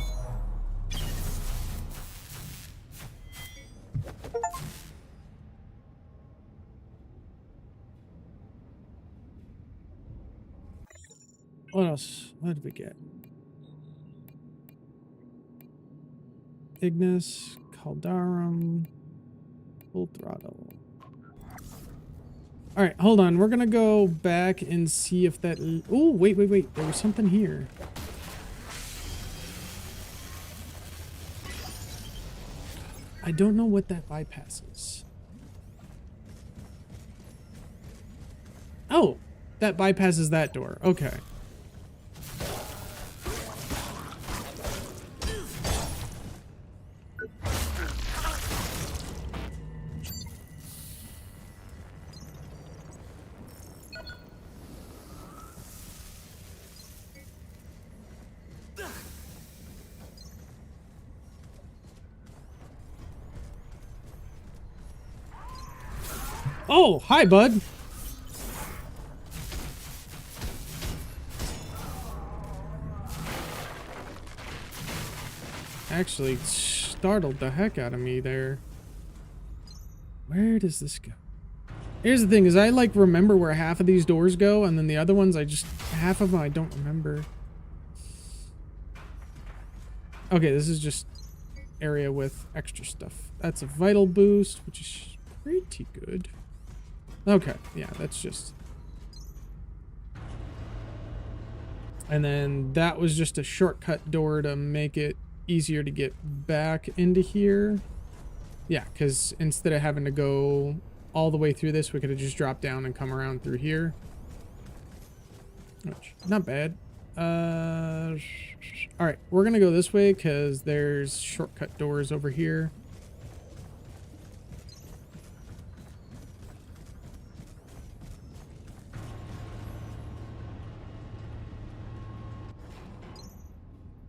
What else? What did we get? Ignis, Caldarum, full throttle. All right, hold on. We're gonna go back and see if that. Oh, wait. There was something here. I don't know what that bypasses. Oh, That bypasses that door. Okay. Oh, hi, bud. Actually startled the heck out of me there. Where does this go? Here's the thing is I like remember where half of these doors go, and then the other ones half of them I don't remember. Okay, this is just area with extra stuff. That's a vital boost, which is pretty good. Okay, yeah, that's just... And then that was just a shortcut door to make it easier to get back into here. Yeah, because instead of having to go all the way through this, we could have just dropped down and come around through here. Which, not bad. Alright, we're going to go this way because there's shortcut doors over here.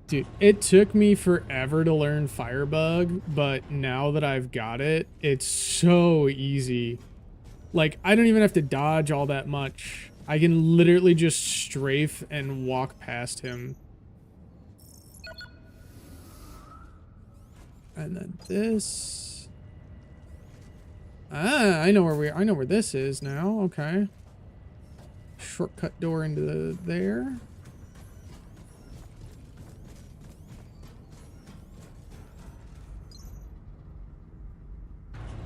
Dude, it took me forever to learn Firebug, but now that I've got it, it's so easy. Like, I don't even have to dodge all that much. I can literally just strafe and walk past him. And then this. Ah, I know where this is now. Okay. Shortcut door into there.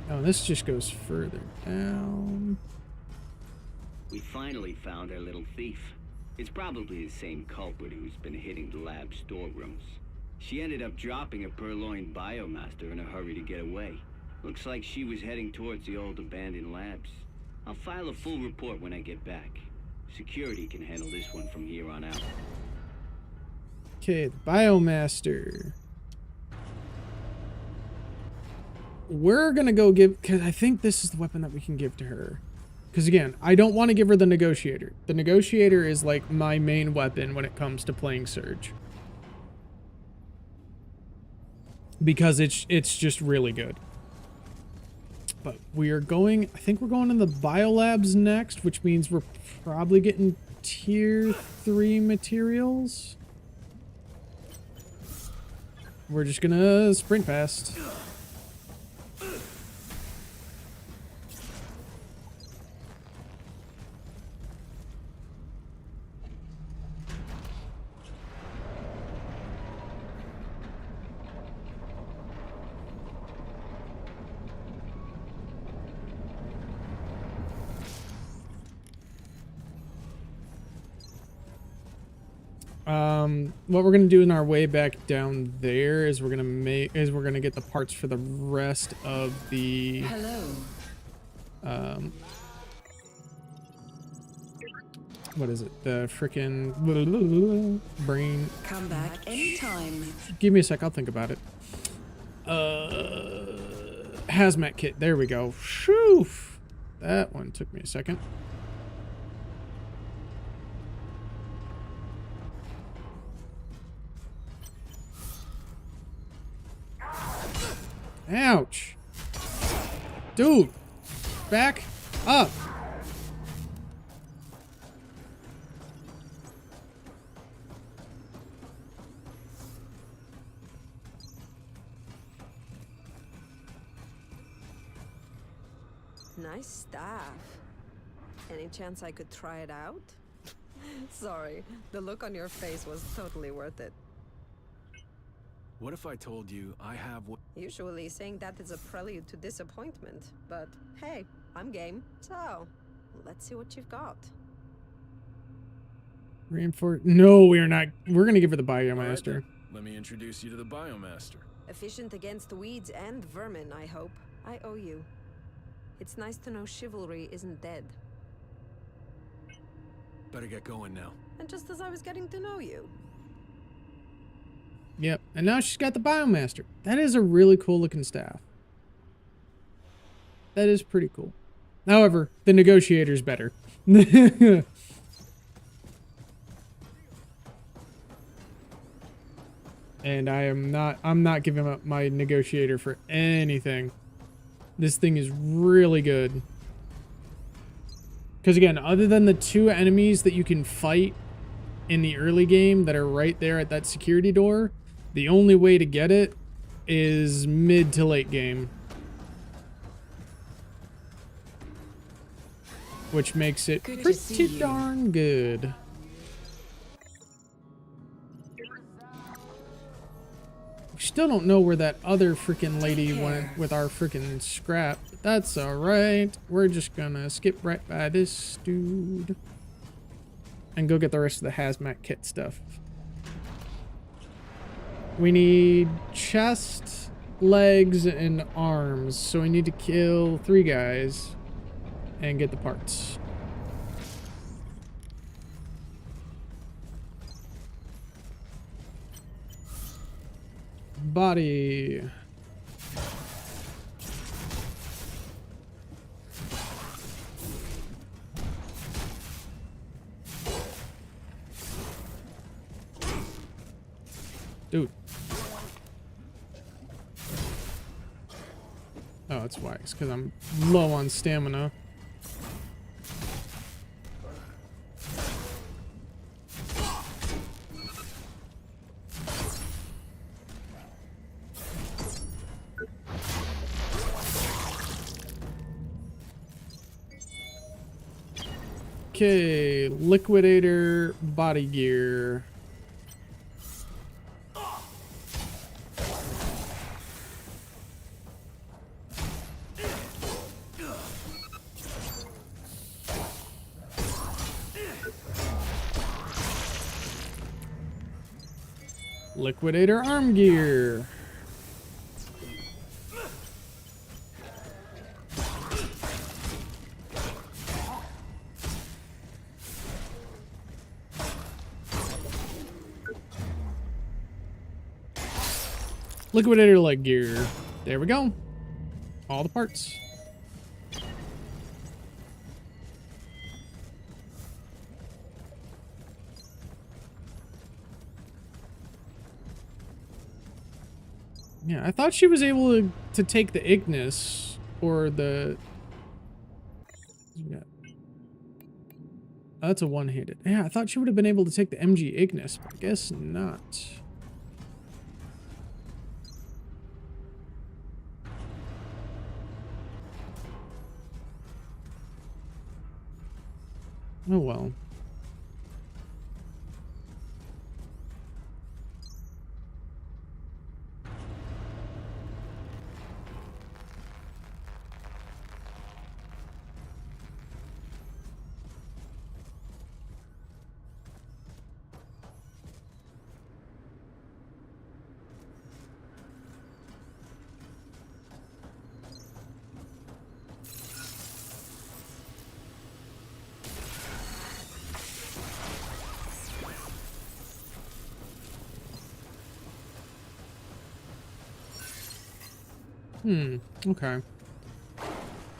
Oh, this just goes further down. We finally found our little thief. It's probably the same culprit who's been hitting the lab storerooms. She ended up dropping a purloined biomaster in a hurry to get away. Looks like she was heading towards the old abandoned labs. I'll file a full report when I get back. Security can handle this one from here on out. Okay, the biomaster. We're gonna go give, because I think this is the weapon that we can give to her. Because again, I don't want to give her the negotiator. The negotiator is like my main weapon when it comes to playing Surge. Because it's just really good. But we are going, I think we're going in the biolabs next, which means we're probably getting tier 3 materials. We're just gonna sprint past. What we're gonna do in our way back down there is we're gonna get the parts for the rest of the what is it? The frickin' brain. Come back anytime. Give me a sec, I'll think about it. Hazmat kit, there we go. Shoo! That one took me a second. Ouch. Dude, back up. Nice staff. Any chance I could try it out? Sorry, the look on your face was totally worth it. What if I told you I have what... Usually saying that is a prelude to disappointment, but hey, I'm game. So, let's see what you've got. Reinforce... No, we are not. We're going to give her the Biomaster. Right, then. Let me introduce you to the Biomaster. Efficient against weeds and vermin, I hope. I owe you. It's nice to know chivalry isn't dead. Better get going now. And just as I was getting to know you. Yep, and now she's got the Biomaster. That is a really cool looking staff. That is pretty cool. However, the Negotiator's better. And I'm not giving up my Negotiator for anything. This thing is really good. Because again, other than the 2 enemies that you can fight in the early game that are right there at that security door, the only way to get it is mid to late game. Which makes it pretty darn good. We still don't know where that other freaking lady went with our freaking scrap. But that's alright. We're just gonna skip right by this dude. And go get the rest of the hazmat kit stuff. We need chest, legs, and arms. So we need to kill 3 guys. And get the parts. Body. Dude. Oh, it's why. It's because I'm low on stamina. Okay, Liquidator body gear. Liquidator arm gear. Liquidator leg gear. There we go. All the parts. Yeah, I thought she was able to take the Ignis or the... Yeah. Oh, that's a one-handed. Yeah, I thought she would have been able to take the MG Ignis, but I guess not. Oh well. Okay.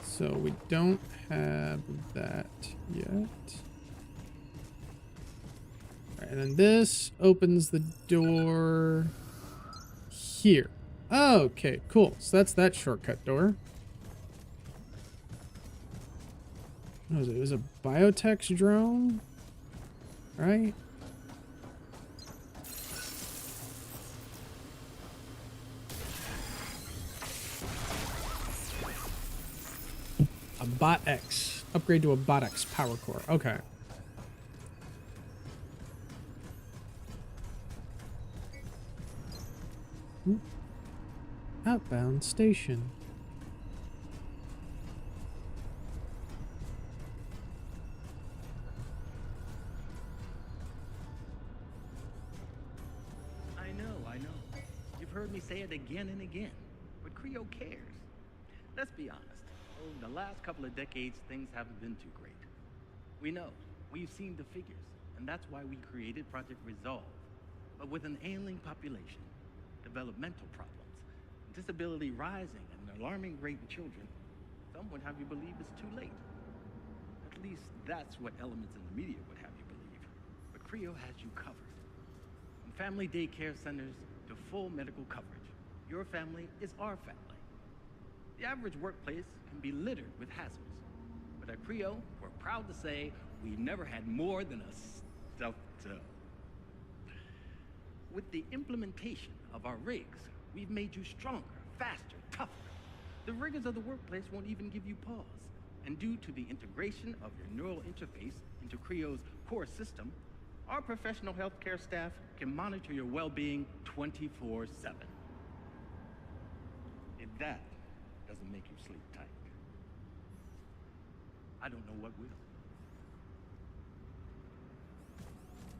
So we don't have that yet. Alright, and then this opens the door here. Okay, cool. So that's that shortcut door. What was it? It was a biotech drone? Right? A Bot X. Upgrade to a Bot X power core. Okay. Outbound station. I know. You've heard me say it again and again. But Creo cares. Let's be honest. Over the last couple of decades, things haven't been too great. We know. We've seen the figures, and that's why we created Project Resolve. But with an ailing population, developmental problems, disability rising at an alarming rate in children, some would have you believe it's too late. At least that's what elements in the media would have you believe. But Creo has you covered. From family daycare centers to full medical coverage, your family is our family. The average workplace can be littered with hazards. But at Creo, we're proud to say we've never had more than a stuffed toe. With the implementation of our rigs, we've made you stronger, faster, tougher. The rigors of the workplace won't even give you pause. And due to the integration of your neural interface into Creo's core system, our professional healthcare staff can monitor your well-being 24/7. If that doesn't make you sleep tight, I don't know what will.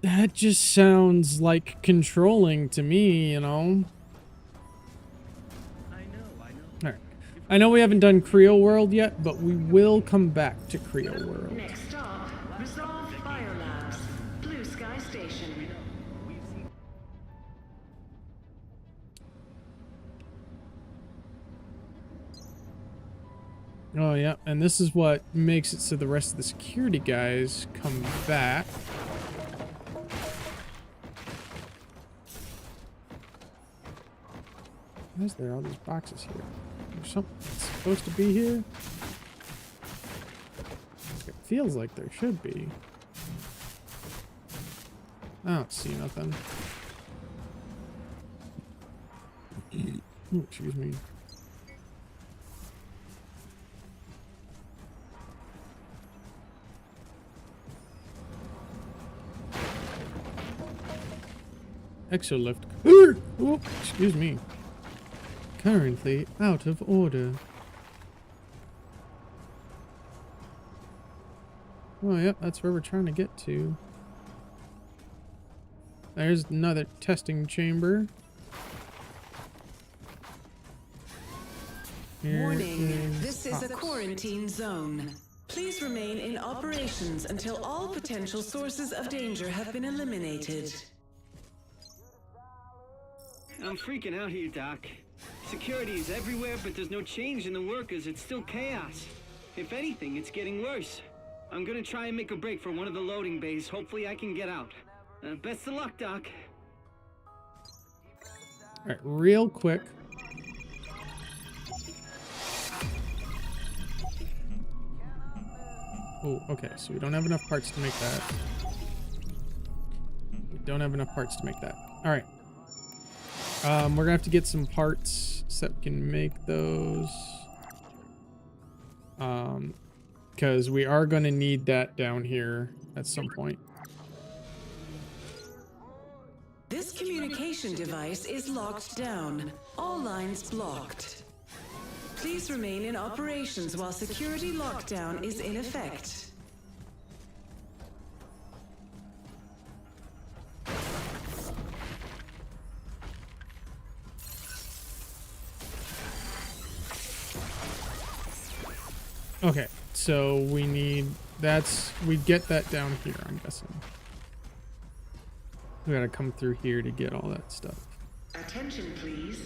That just sounds like controlling to me, you know? Alright. I know we haven't done Creo World yet, but we will come back to Creo World. Next stop, Resolve Biolabs, Blue Sky Station. Oh, yeah, and this is what makes it so the rest of the security guys come back. Why is there all these boxes here? There's something that's supposed to be here? It feels like there should be. I don't see nothing. Oh, excuse me. Exolift. Oh, excuse me. Currently out of order. Oh, yep, that's where we're trying to get to. There's another testing chamber. Warning, this is a quarantine zone. Please remain in operations until all potential sources of danger have been eliminated. I'm freaking out here, Doc. Security is everywhere, but there's no change in the workers. It's still chaos. If anything, it's getting worse. I'm gonna try and make a break for one of the loading bays. Hopefully I can get out. Best of luck, Doc. Alright, real quick. Oh, okay, so we don't have enough parts to make that. We don't have enough parts to make that. Alright. We're gonna have to get some parts so that we can make those. Because we are gonna need that down here at some point. This communication device is locked down. All lines blocked. Please remain in operations while security lockdown is in effect. Okay, so we need we get that down here, I'm guessing. We gotta come through here to get all that stuff. Attention, please.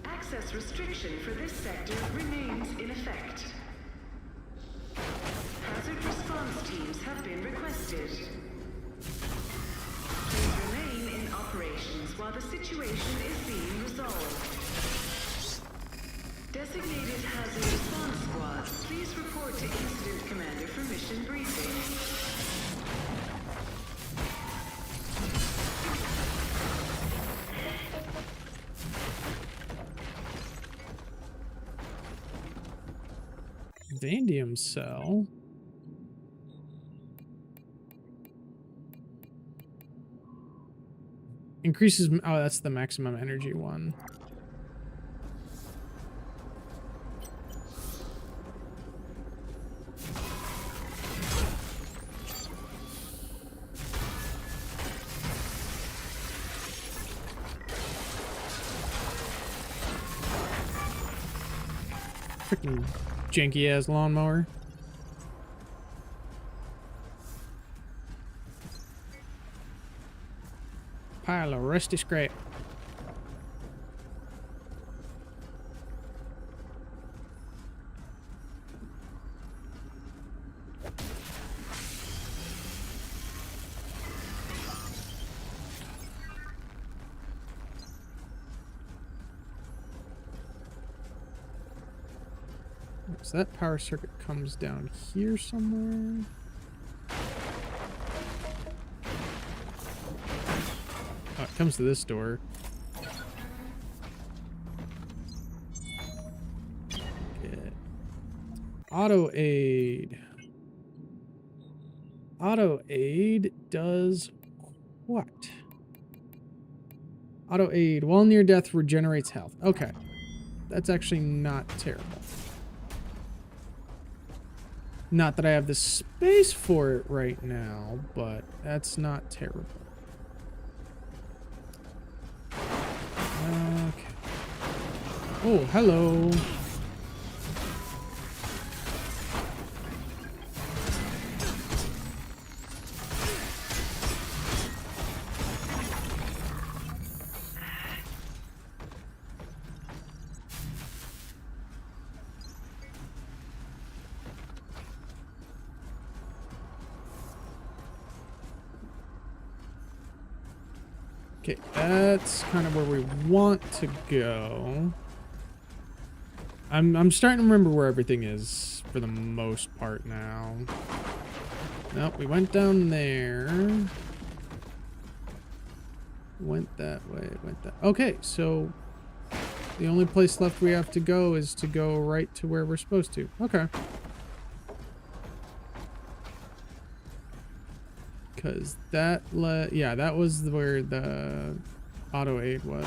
Access restriction for this sector remains in effect. Hazard response teams have been requested. Please remain in operations while the situation is being resolved. Designated hazard response squads, please report to Incident Commander for mission briefing. Vanadium cell. Increases. Oh, that's the maximum energy one. Freaking janky ass lawnmower. Pile of rusty scrap. So that power circuit comes down here somewhere. Oh, it comes to this door. Okay. Auto aid. Auto aid does what? Auto aid, while near death, regenerates health. Okay. That's actually not terrible. Not that I have the space for it right now, but that's not terrible. Okay. Oh, hello. Okay, that's kind of where we want to go. I'm starting to remember where everything is for the most part now. Nope, we went down there. Went that way, went that. Okay, so the only place left we have to go is to go right to where we're supposed to. Okay. Because that yeah, that was where the auto aid was.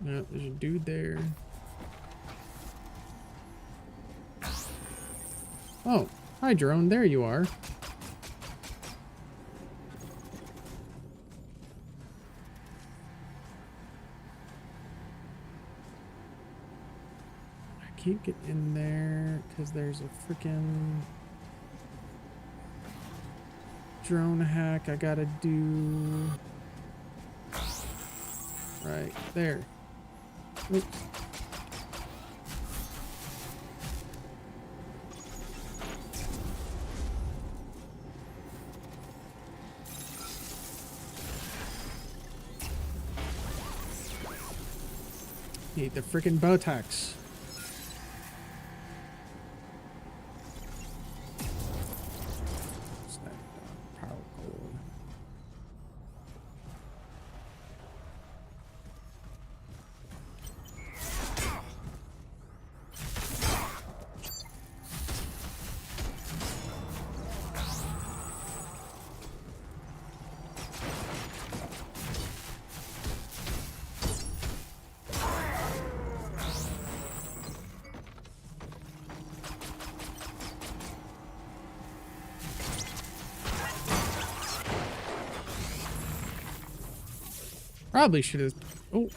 No, there's a dude there. Oh, hi drone, there you are. I can't get in there because there's a freaking drone hack I gotta do. Right there. Oops. Need the freaking Botox. What's that? Power cord. Probably should have. Oh.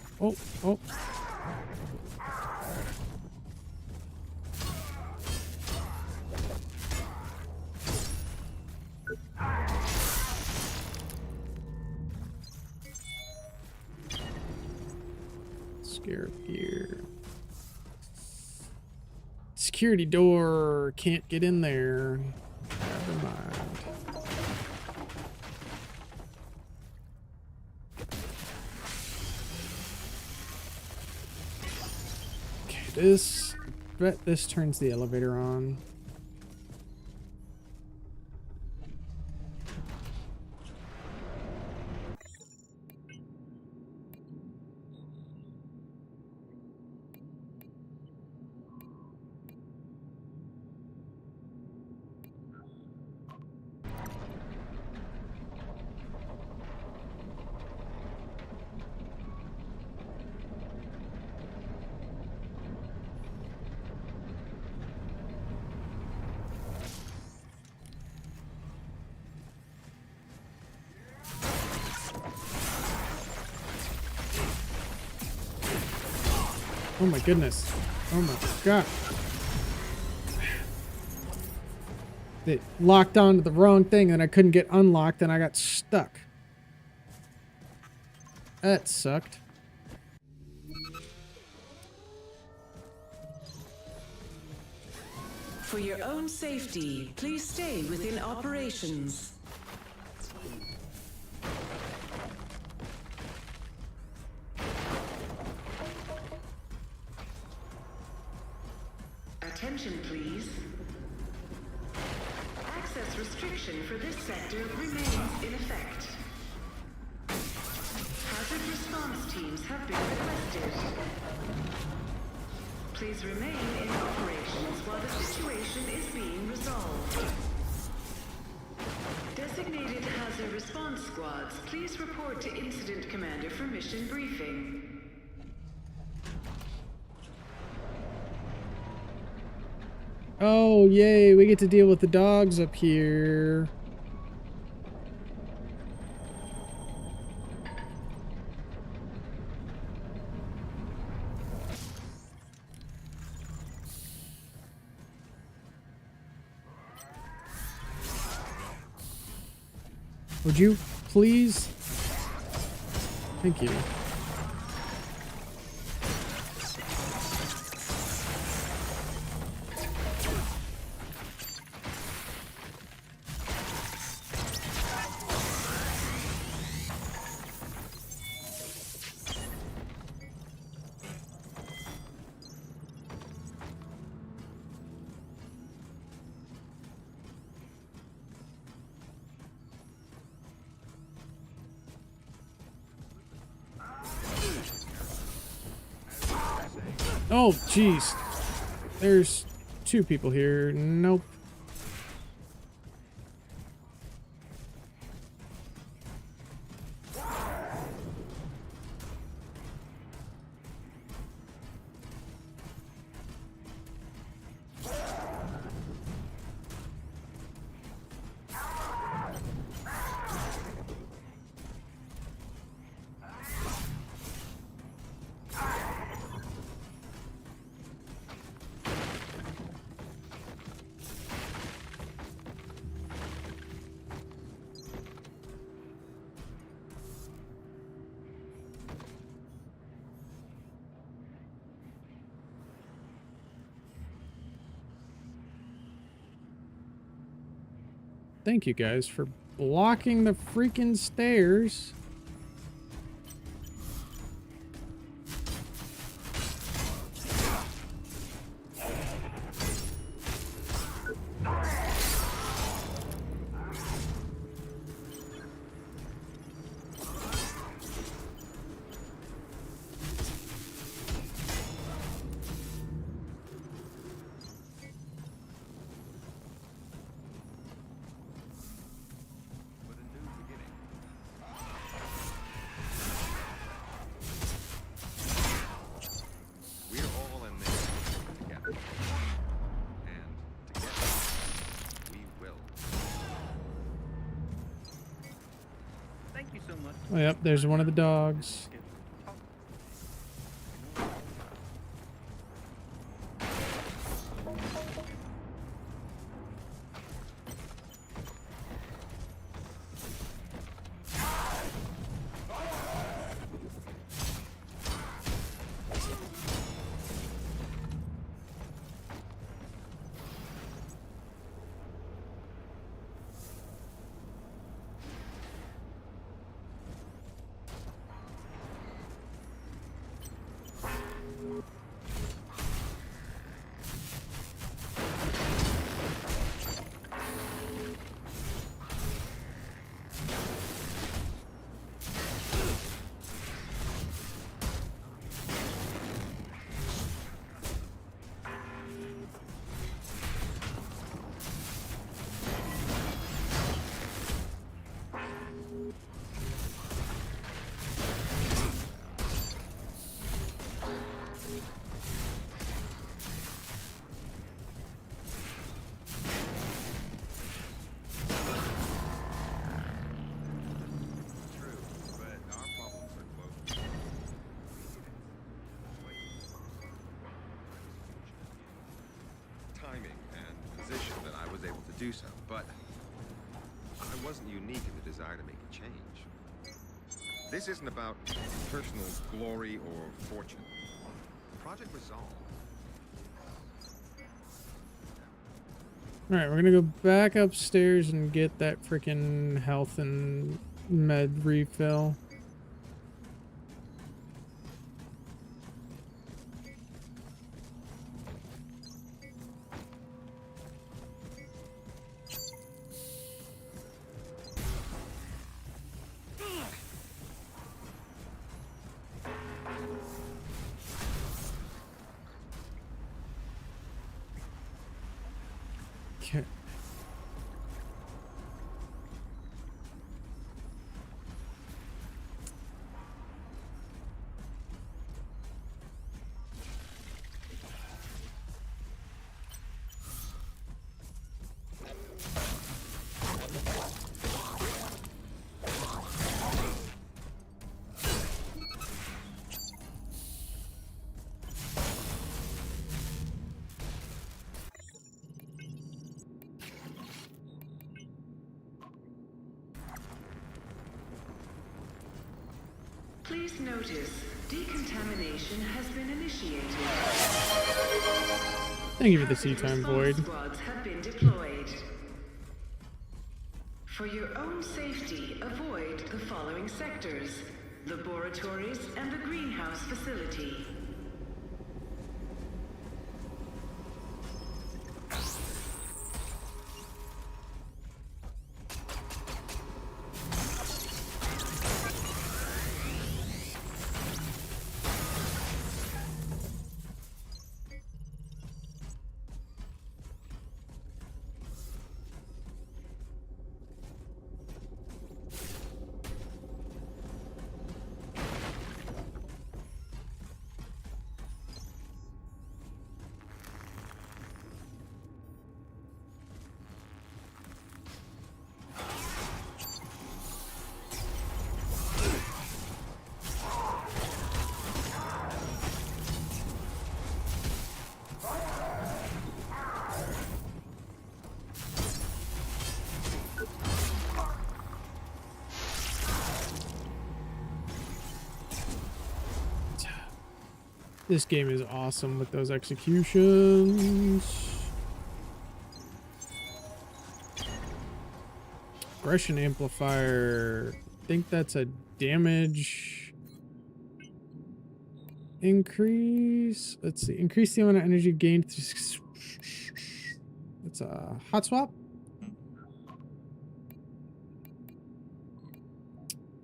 Scarab gear. Security door. Can't get in there. Never mind. This, bet this turns the elevator on. Oh my goodness. Oh my god. It locked onto the wrong thing and I couldn't get unlocked and I got stuck. That sucked. For your own safety, please stay within operations. Attention, please. Access restriction for this sector remains in effect. Hazard response teams have been requested. Please remain in operations while the situation is being resolved. Designated hazard response squads, please report to Incident Commander for mission briefing. Oh, yay, we get to deal with the dogs up here. Would you please? Thank you. Oh, jeez. There's two people here. Nope. Thank you guys for blocking the freaking stairs. Oh, yep, there's one of the dogs. do so, but I wasn't unique in the desire to make a change. This isn't about personal glory or fortune. Project Resolve. Alright, we're gonna go back upstairs and get that freaking health and med refill. Okay. Please notice, decontamination has been initiated. Thank you for the sea time, Void. Squads have been deployed. For your own safety, avoid the following sectors: laboratories and the greenhouse facility. This game is awesome with those executions. Aggression amplifier. I think that's a damage increase. Let's see. Increase the amount of energy gained. It's a hot swap.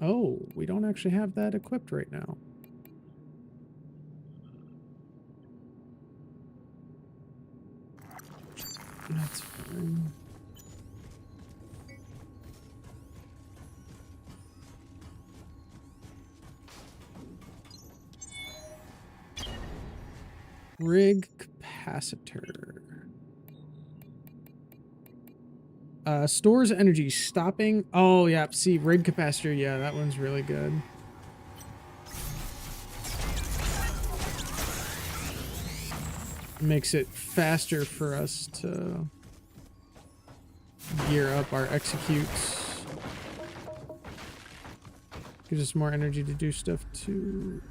Oh, we don't actually have that equipped right now. That's fine. Rig capacitor. Stores energy stopping. Oh, yeah. See, rig capacitor. Yeah, that one's really good. Makes it faster for us to gear up our executes. Gives us more energy to do stuff too.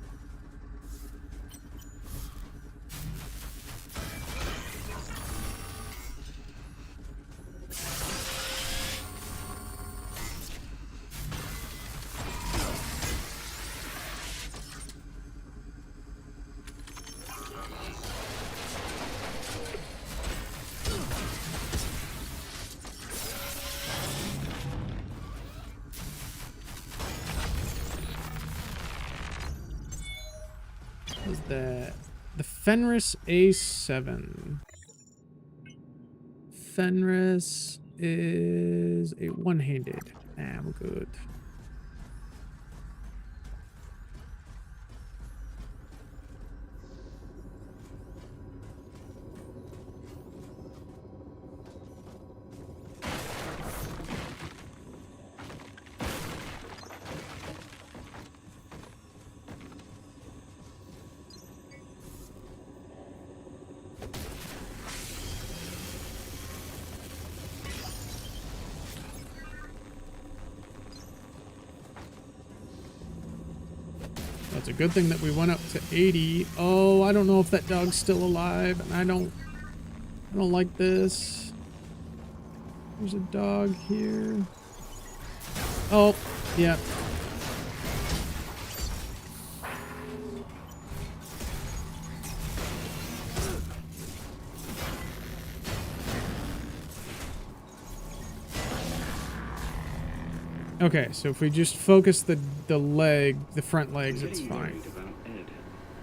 Is that the Fenris A7? Fenris is a one-handed. I'm good. It's a good thing that we went up to 80. Oh, I don't know if that dog's still alive, and I don't like this. There's a dog here. Oh, yeah. Okay, so if we just focus the front legs, it's fine. About Ed.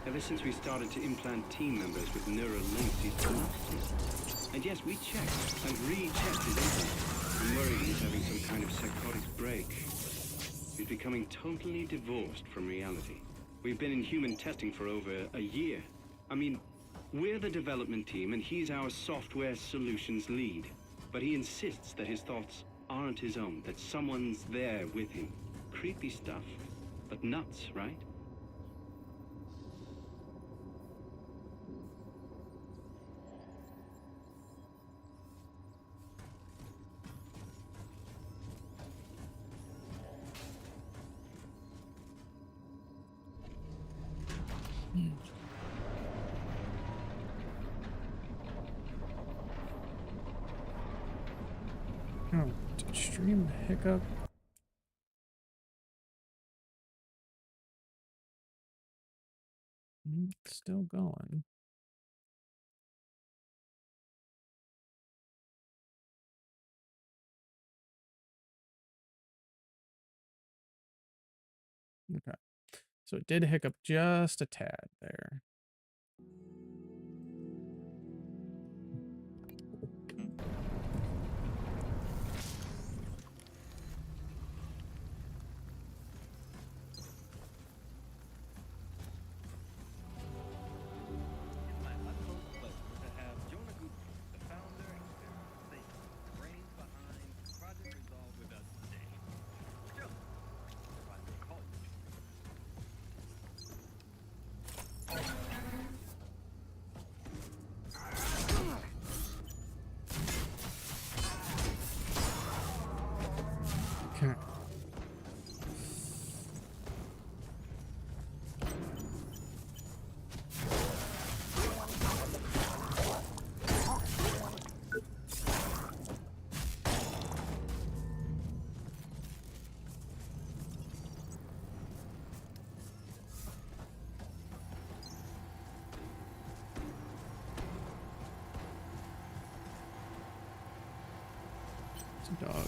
Ever since we started to implant team members with neural links, he's collapsed. And yes, we checked and rechecked his implant. I'm worried he's having some kind of psychotic break. He's becoming totally divorced from reality. We've been in human testing for over a year. I mean, we're the development team and he's our software solutions lead. But he insists that his thoughts aren't his own, that someone's there with him. Creepy stuff, but nuts, right? Oh, extreme hiccup. It's still going. Okay. So it did hiccup just a tad there. Okay. It's a dog.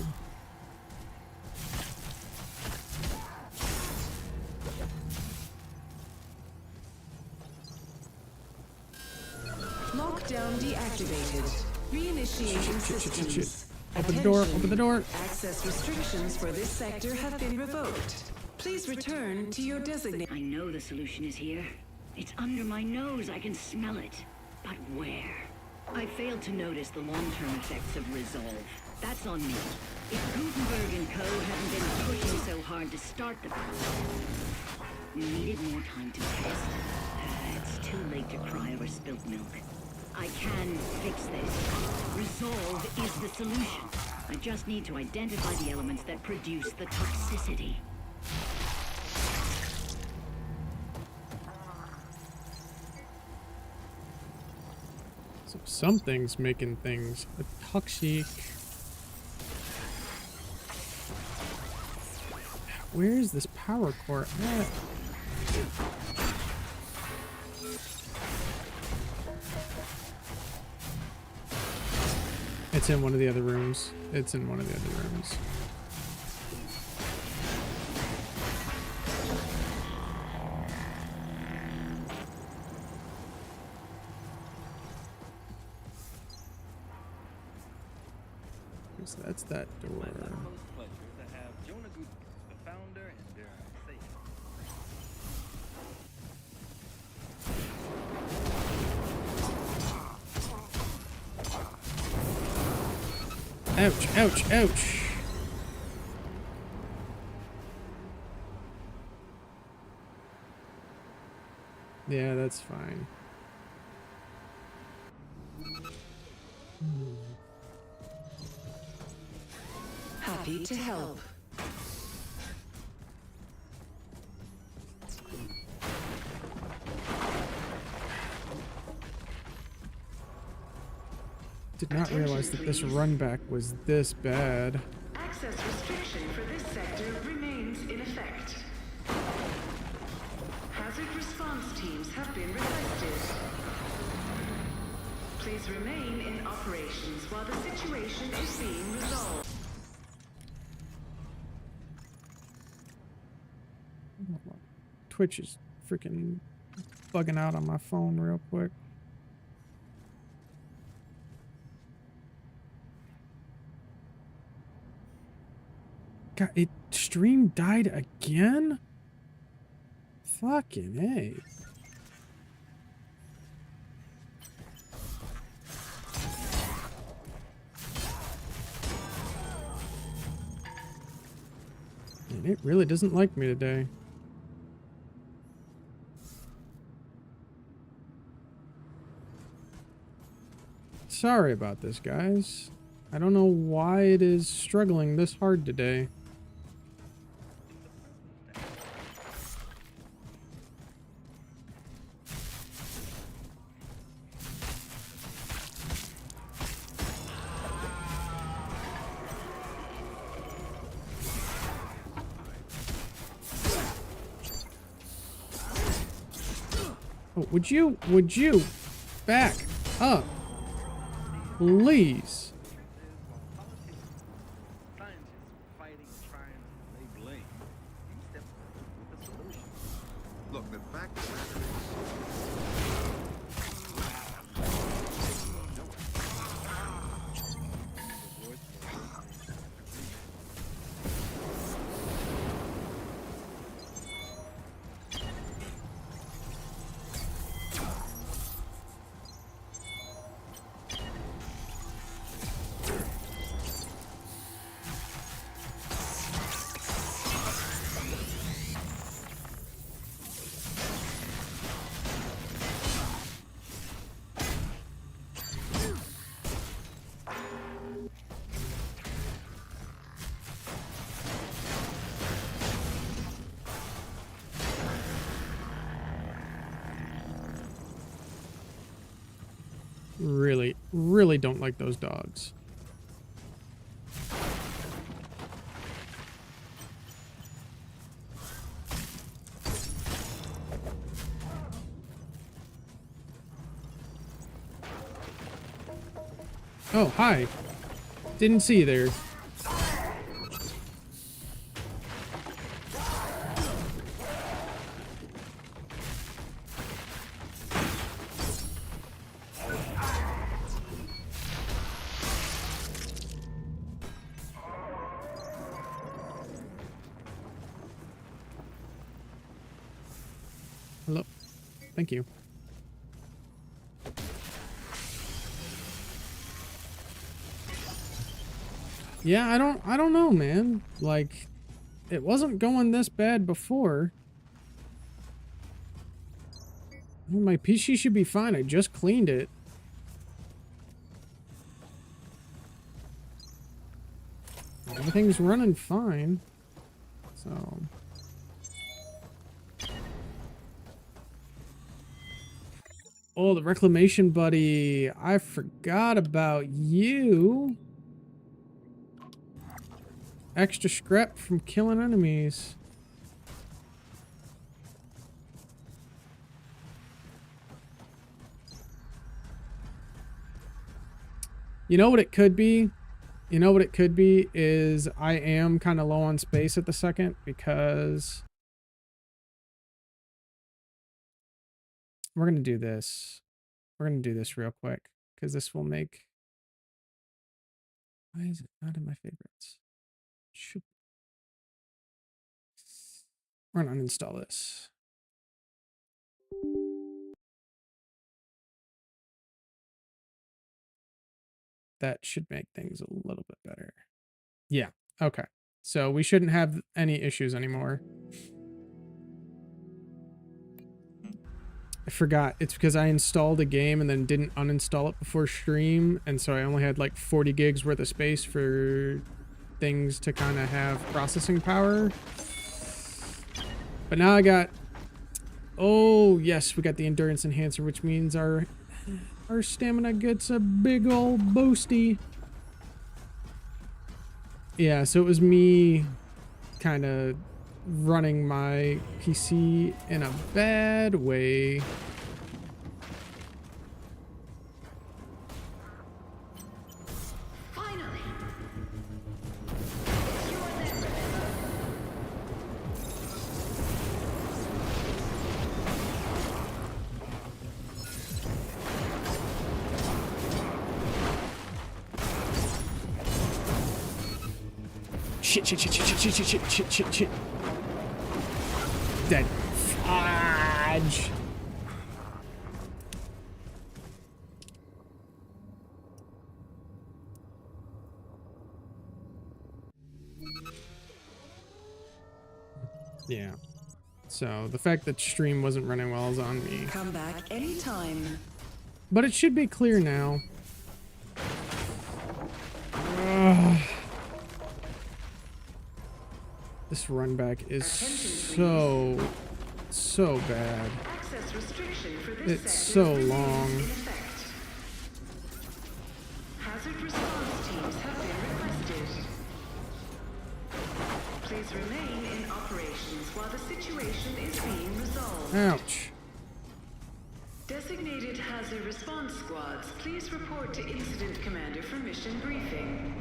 Lockdown deactivated. Reinitiating systems. Open the door, open the door. Access restrictions for this sector have been revoked. Please return to your designated. I know the solution is here. It's under my nose. I can smell it. But where? I failed to notice the long-term effects of Resolve. That's on me. If Gutenberg and Co. hadn't been pushing so hard to start the process, we needed more time to test. It's too late to cry over spilt milk. I can fix this. Resolve is the solution. I just need to identify the elements that produce the toxicity. So something's making things toxic. Where is this power core at? It's in one of the other rooms. It's in one of the other rooms. So that's that door. Ouch, ouch, ouch. Yeah, that's fine. Happy to help. Did not realize that this run back was this bad. Access restriction for this sector remains in effect. Hazard response teams have been requested. Please remain in operations while the situation is being resolved. Twitch is freaking bugging out on my phone real quick. God, it stream died again? Fucking A. Man, it really doesn't like me today. Sorry about this, guys. I don't know why it is struggling this hard today. Oh, would you back up? Please. Look, the fact of the matter Really don't like those dogs. Oh, hi. Didn't see you there. Hello. Thank you. Yeah, I don't know, man. Like, it wasn't going this bad before. Well, my PC should be fine. I just cleaned it. Everything's running fine. So... Oh, the reclamation buddy. I forgot about you. Extra scrap from killing enemies. You know what it could be? You know what it could be is I am kind of low on space at the second because we're going to do this. We're going to do this real quick because this will make... Why is it not in my favorites? Shoot. We're going to uninstall this. That should make things a little bit better. Yeah, okay. So we shouldn't have any issues anymore. I forgot. It's because I installed a game and then didn't uninstall it before stream, and so I only had like 40 gigs worth of space for things to kind of have processing power. But now I got... Oh, yes, we got the endurance enhancer, which means our our stamina gets a big old boosty. Yeah, so it was me kind of running my PC in a bad way. Shit. Dead. Fudge. Yeah. So the fact that stream wasn't running well is on me. Come back anytime. But it should be clear now. Ugh. This run back is so bad. It's so long. Hazard response teams have been requested. Please remain in operations while the situation is being resolved. Ouch. Designated hazard response squads, please report to Incident Commander for mission briefing.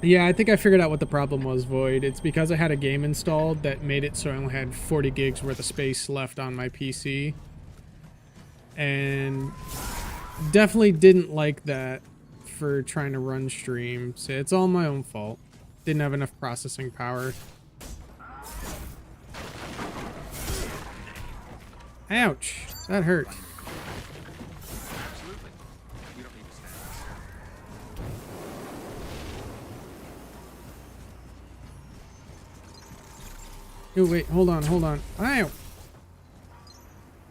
Yeah, I think I figured out what the problem was, Void. It's because I had a game installed that made it so I only had 40 gigs worth of space left on my PC. And definitely didn't like that for trying to run stream. So it's all my own fault. Didn't have enough processing power. Ouch. That hurt. Oh, wait, hold on. Ow!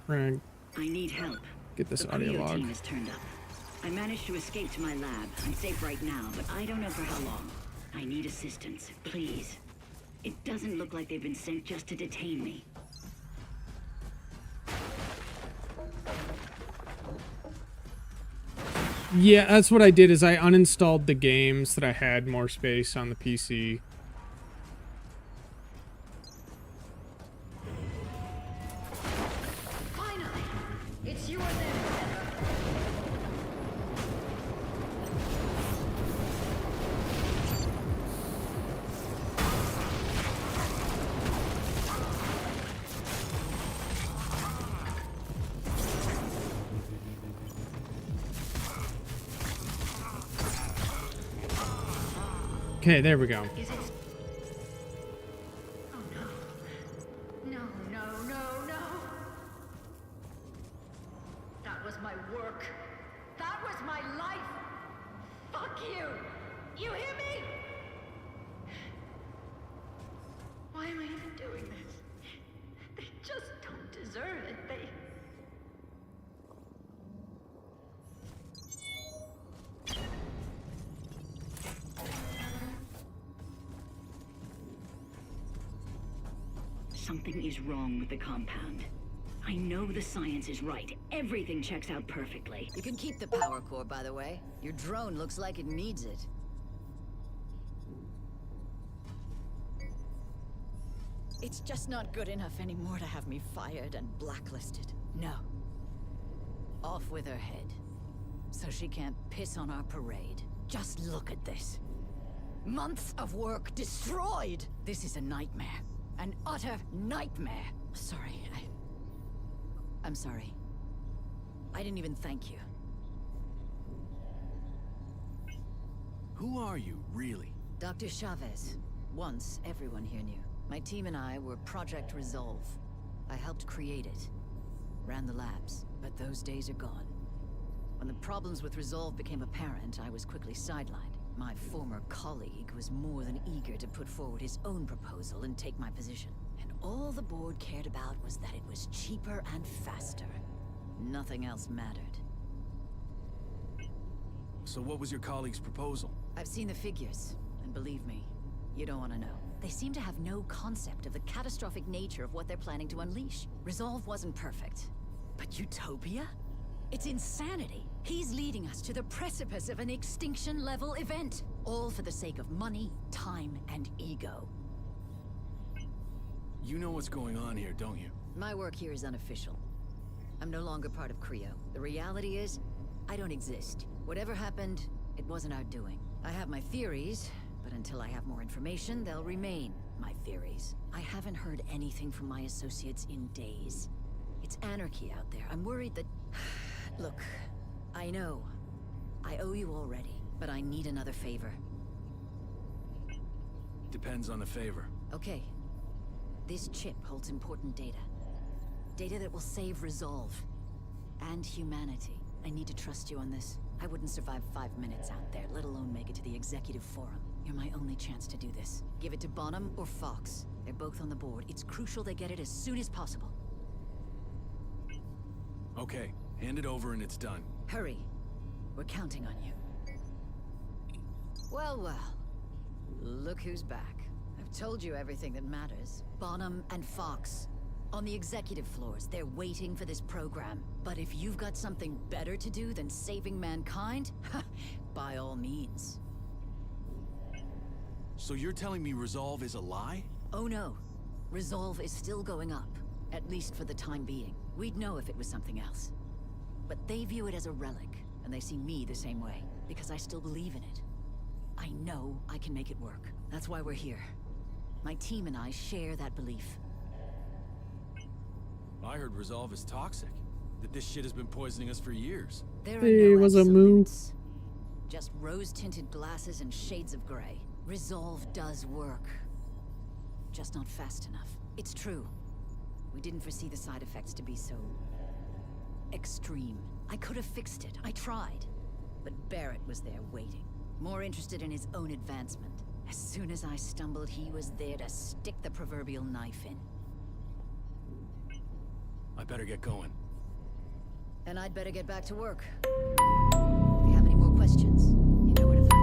We're gonna I need help. get this the audio Creo log. team has turned up. I managed to escape to my lab. I'm safe right now, but I don't know for how long. I need assistance, please. It doesn't look like they've been sent just to detain me. Yeah, that's what I did is I uninstalled the games so that I had more space on the PC. Finally! It's you or them. Okay, there we go. Is it? Oh no. No. That was my work. That was my life. Fuck you. You hear me? Why am I even doing this? They just don't deserve it. Something is wrong with the compound. I know the science is right. Everything checks out perfectly. You can keep the power core, by the way. Your drone looks like it needs it. It's just not good enough anymore to have me fired and blacklisted. No. Off with her head. So she can't piss on our parade. Just look at this. Months of work destroyed! This is a nightmare. An utter nightmare. Sorry, I'm sorry. I didn't even thank you. Who are you, really? Dr. Chavez. Once, everyone here knew. My team and I were Project Resolve. I helped create it. Ran the labs, but those days are gone. When the problems with Resolve became apparent, I was quickly sidelined. My former colleague was more than eager to put forward his own proposal and take my position. And all the board cared about was that it was cheaper and faster. Nothing else mattered. So what was your colleague's proposal? I've seen the figures, and believe me, you don't want to know. They seem to have no concept of the catastrophic nature of what they're planning to unleash. Resolve wasn't perfect. But Utopia? It's insanity. He's leading us to the precipice of an extinction-level event. All for the sake of money, time, and ego. You know what's going on here, don't you? My work here is unofficial. I'm no longer part of Creo. The reality is, I don't exist. Whatever happened, it wasn't our doing. I have my theories, but until I have more information, they'll remain my theories. I haven't heard anything from my associates in days. It's anarchy out there. I'm worried that... Look, I know. I owe you already, but I need another favor. Depends on the favor. Okay. This chip holds important data. Data that will save Resolve. And humanity. I need to trust you on this. I wouldn't survive 5 minutes out there, let alone make it to the Executive Forum. You're my only chance to do this. Give it to Bonham or Fox. They're both on the board. It's crucial they get it as soon as possible. Okay, hand it over and it's done. Hurry. We're counting on you. Well, well. Look who's back. I've told you everything that matters. Bonham and Fox. On the executive floors, they're waiting for this program. But if you've got something better to do than saving mankind, by all means. So you're telling me Resolve is a lie? Oh no. Resolve is still going up. At least for the time being. We'd know if it was something else. But they view it as a relic, and they see me the same way, because I still believe in it. I know I can make it work. That's why we're here. My team and I share that belief. I heard Resolve is toxic. That this shit has been poisoning us for years. There are Hey, no was a absolutes. Just rose-tinted glasses and shades of gray. Resolve does work. Just not fast enough. It's true. We didn't foresee the side effects to be so... extreme. I could have fixed it. I tried. But Barrett was there waiting. More interested in his own advancement. As soon as I stumbled, he was there to stick the proverbial knife in. I better get going. And I'd better get back to work. If you have any more questions, you know where to find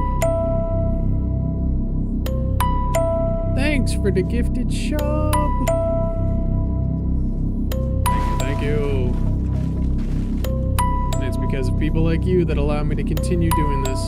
me. Thanks for the gifted shop. Thank you. And it's because of people like you that allow me to continue doing this.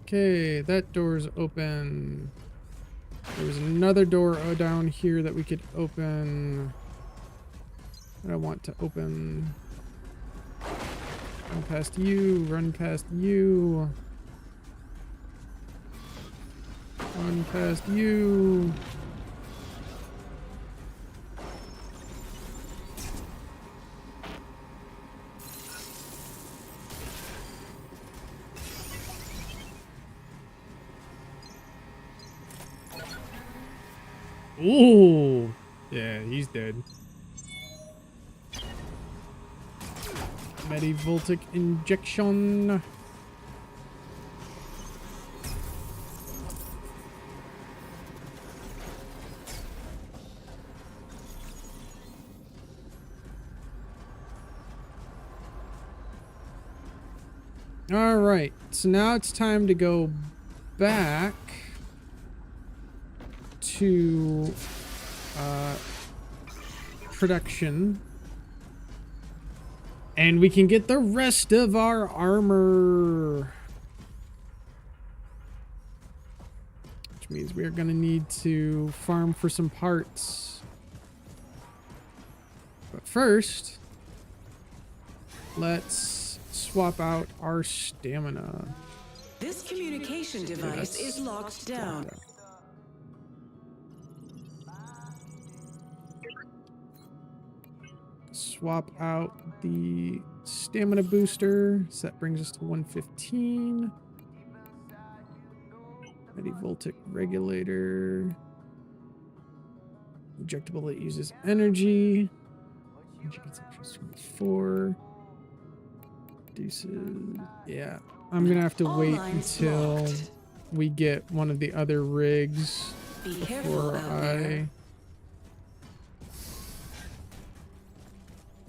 Okay, that door's open. There was another door down here that we could open. That I want to open. Run past you, run past you. Run past you. Ooh, yeah, he's dead. Medivoltic injection. All right, so now it's time to go back to production, and we can get the rest of our armor, which means we are going to need to farm for some parts. But first, let's swap out our stamina. This communication device is locked down. Swap out the stamina booster, so that brings us to 115. Medivoltic regulator. Injectable that uses energy. Energy consumption 24. Deuces. Yeah, I'm gonna have to wait until we get one of the other rigs Be careful Before out there.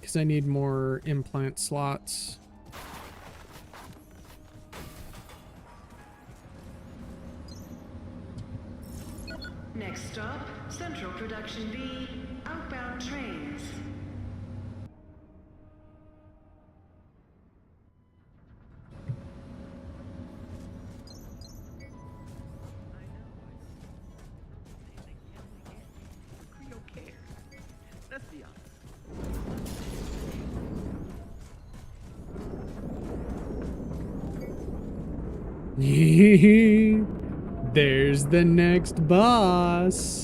Because I need more implant slots. Next stop, Central Production B, outbound trains. Let's be honest. There's the next boss.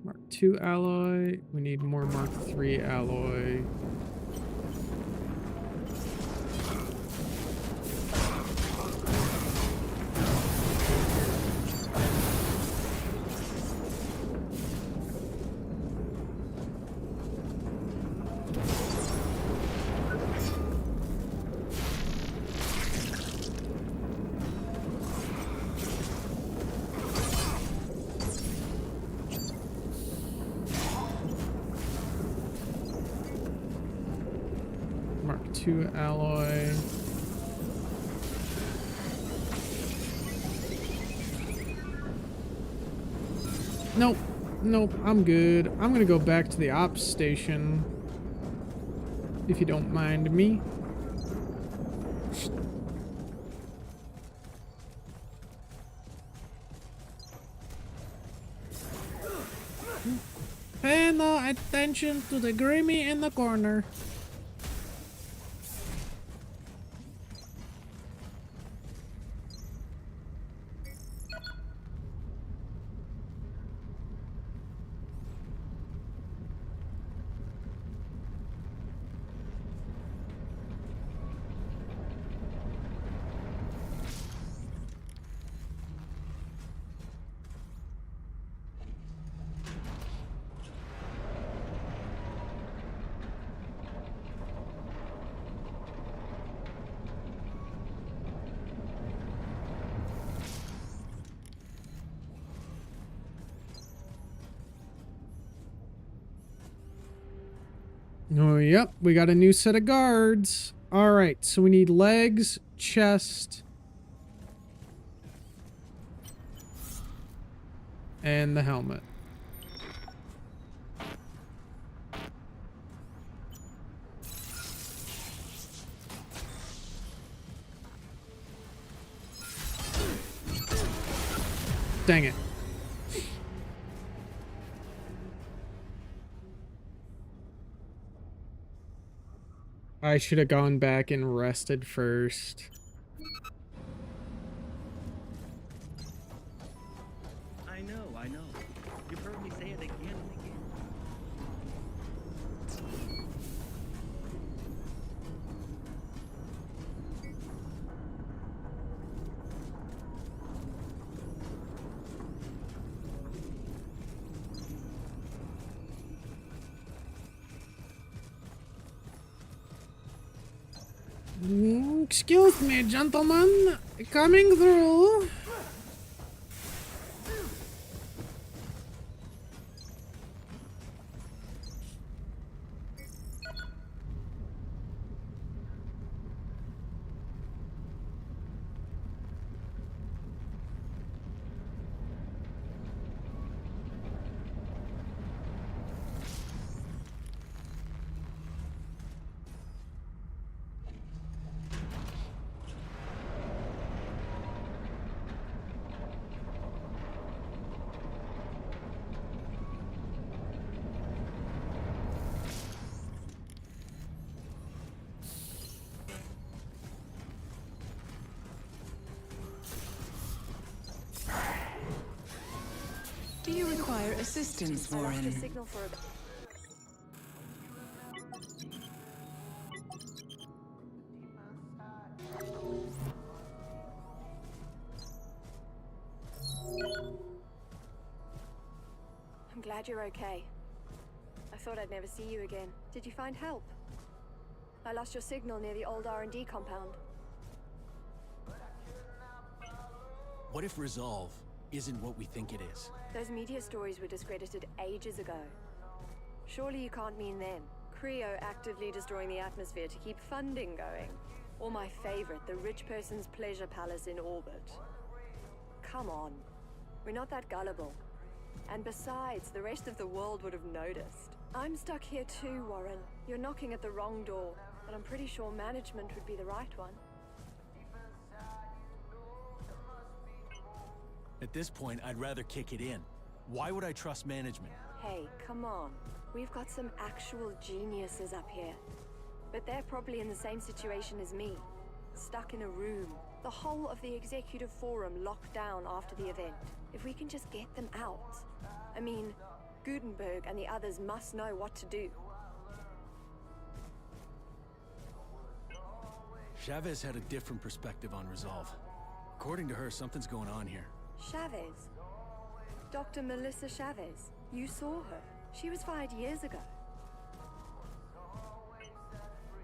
Mark II alloy. We need more Mark III alloy. II alloy. Nope. Nope, I'm good. I'm gonna go back to the ops station. If you don't mind me. Pay no attention to the Grimmy in the corner. Oh, yep. We got a new set of guards. All right. So we need legs, chest, and the helmet. Dang it. I should have gone back and rested first. I know. You've heard me say it again and again. Excuse me, gentlemen. Coming through. Do you require assistance, I lost your Warren? signal for a bit. I'm glad you're okay. I thought I'd never see you again. Did you find help? I lost your signal near the old R&D compound. What if Resolve isn't what we think it is? Those media stories were discredited ages ago. Surely you can't mean them. Creo actively destroying the atmosphere to keep funding going. Or my favorite, the rich person's pleasure palace in orbit. Come on. We're not that gullible. And besides, the rest of the world would have noticed. I'm stuck here too, Warren. You're knocking at the wrong door, but I'm pretty sure management would be the right one. At this point, I'd rather kick it in. Why would I trust management? Hey, come on. We've got some actual geniuses up here. But they're probably in the same situation as me. Stuck in a room. The whole of the executive forum locked down after the event. If we can just get them out. I mean, Gutenberg and the others must know what to do. Chavez had a different perspective on Resolve. According to her, something's going on here. Chavez? Dr. Melissa Chavez. You saw her. She was fired years ago.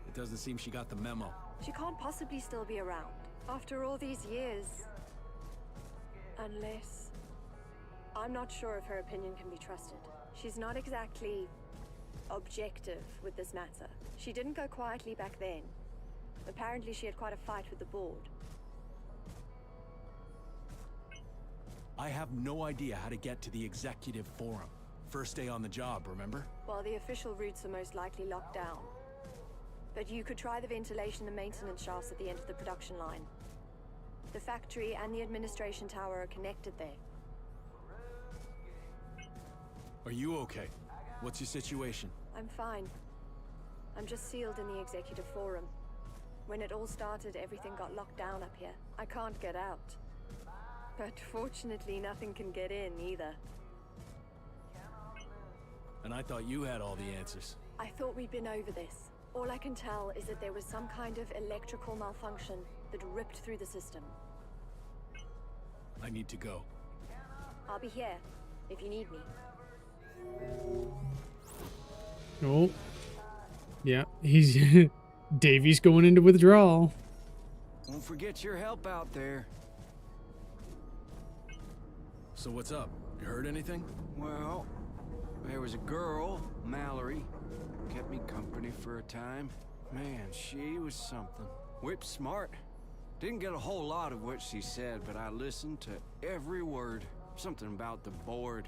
It doesn't seem she got the memo. She can't possibly still be around. After all these years. Unless... I'm not sure if her opinion can be trusted. She's not exactly objective with this matter. She didn't go quietly back then. Apparently she had quite a fight with the board. I have no idea how to get to the executive forum. First day on the job, remember? Well, the official routes are most likely locked down. But you could try the ventilation and maintenance shafts at the end of the production line. The factory and the administration tower are connected there. Are you okay? What's your situation? I'm fine. I'm just sealed in the executive forum. When it all started, everything got locked down up here. I can't get out. But fortunately, nothing can get in either. And I thought you had all the answers. I thought we'd been over this. All I can tell is that there was some kind of electrical malfunction that ripped through the system. I need to go. I'll be here, if you need me. Oh. Yeah, he's... Davy's going into withdrawal. Don't forget your help out there. So what's up? You heard anything? Well, there was a girl, Mallory, kept me company for a time. Man, she was something. Whip smart. Didn't get a whole lot of what she said, but I listened to every word. Something about the board.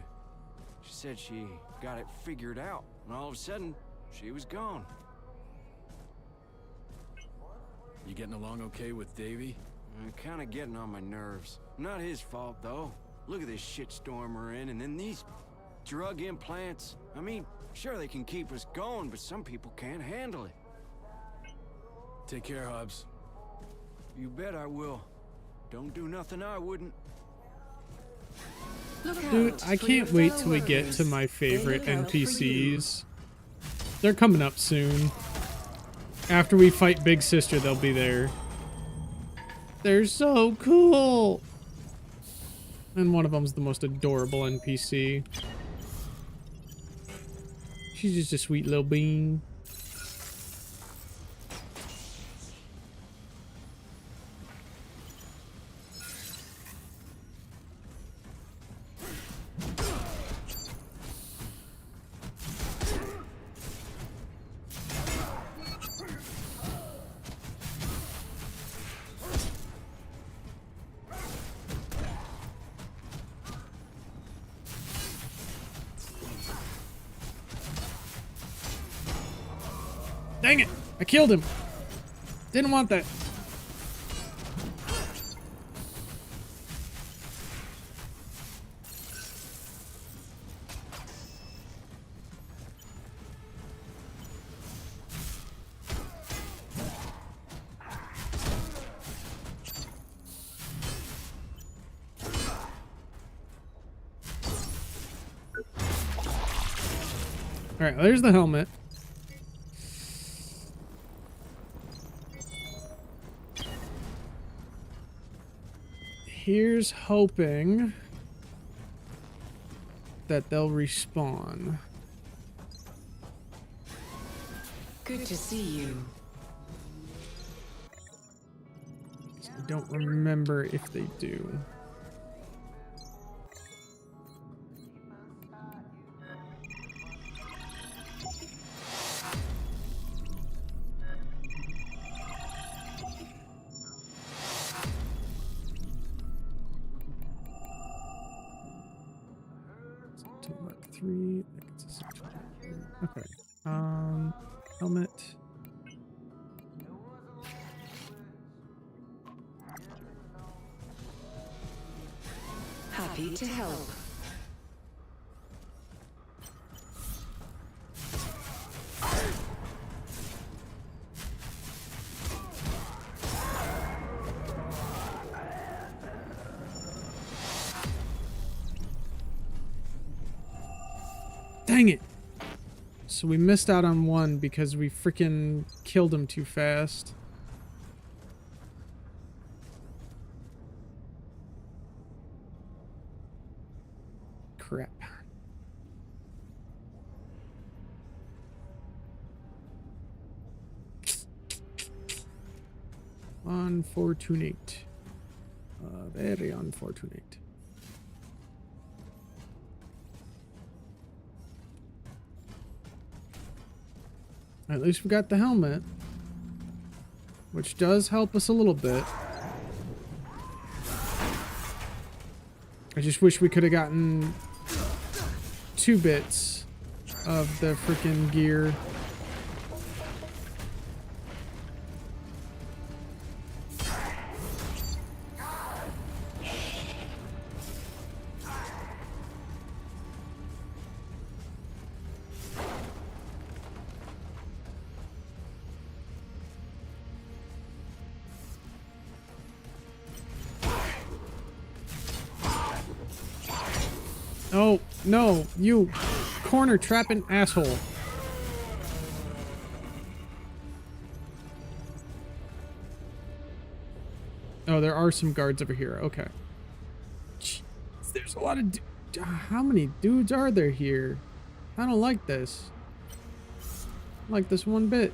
She said she got it figured out, and all of a sudden, she was gone. You getting along okay with Davy? Kinda getting on my nerves. Not his fault, though. Look at this shitstorm we're in, and then these drug implants. I mean, sure they can keep us going, but some people can't handle it. Take care, Hobbs. You bet I will. Don't do nothing I wouldn't. Dude, I can't wait till we get to my favorite NPCs. They're coming up soon. After we fight Big Sister, they'll be there. They're so cool! And one of them's the most adorable NPC. She's just a sweet little bean. Dang it! I killed him. Didn't want that. All right, well, there's the helmet. Here's hoping that they'll respawn. Good to see you. I don't remember if they do. Mark 3. Okay. Helmet. Happy to help. Dang it! So we missed out on one because we freaking killed him too fast. Crap. Unfortunate. Very unfortunate. At least we got the helmet, which does help us a little bit. I just wish we could have gotten 2 bits of the freaking gear. Oh, no, you corner trapping asshole. Oh, there are some guards over here. Okay. Jeez, there's a lot of... How many dudes are there here? I don't like this. I don't like this one bit.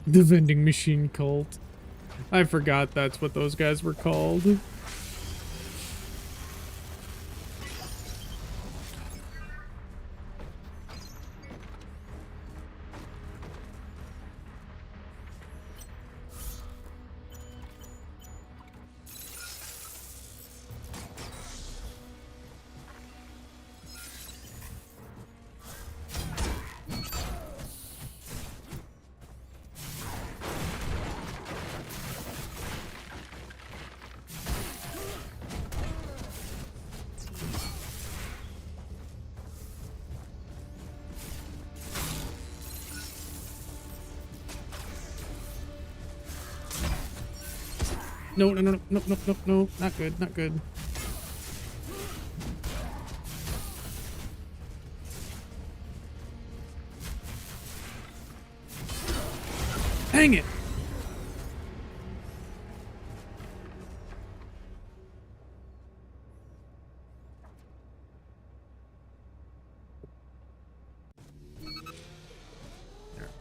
The vending machine cult. I forgot that's what those guys were called. No, no, no, no, no, no, no. Not good, not good. Dang it!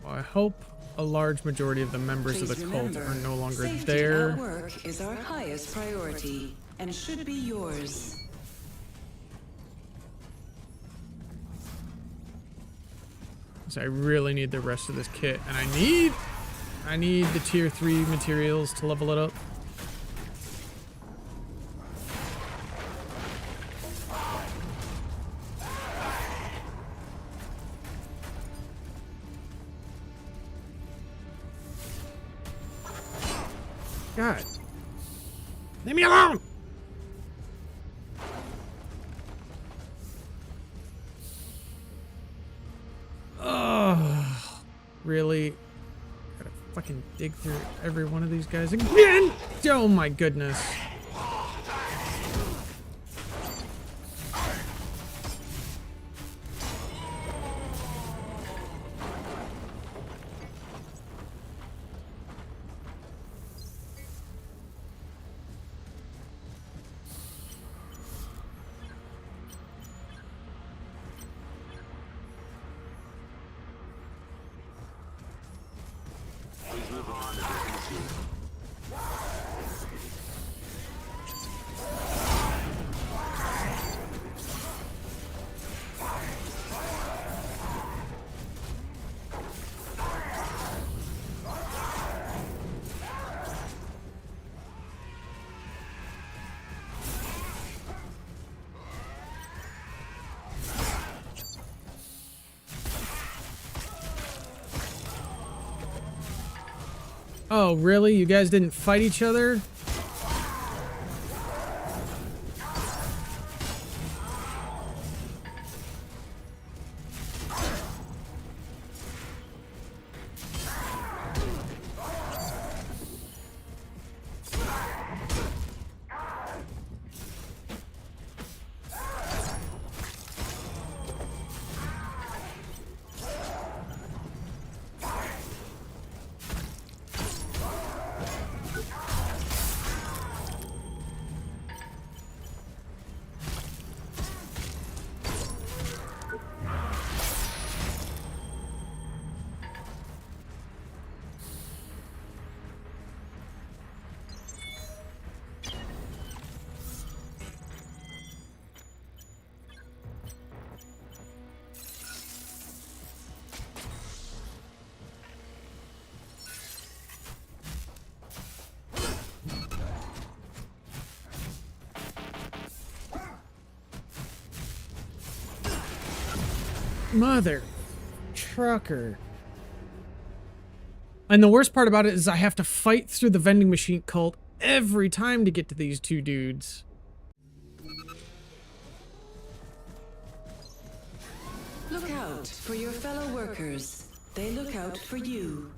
Well, I hope a large majority of the members of the cult are no longer there. Safety at work is our highest priority and should be yours. So I really need the rest of this kit, and I need the tier 3 materials to level it up. God. Leave me alone! Oh, really? Gotta fucking dig through every one of these guys again? Oh my goodness. Oh, really? You guys didn't fight each other? Mother trucker. And the worst part about it is I have to fight through the vending machine cult every time to get to these two dudes. Look out for your fellow workers. They look out for you.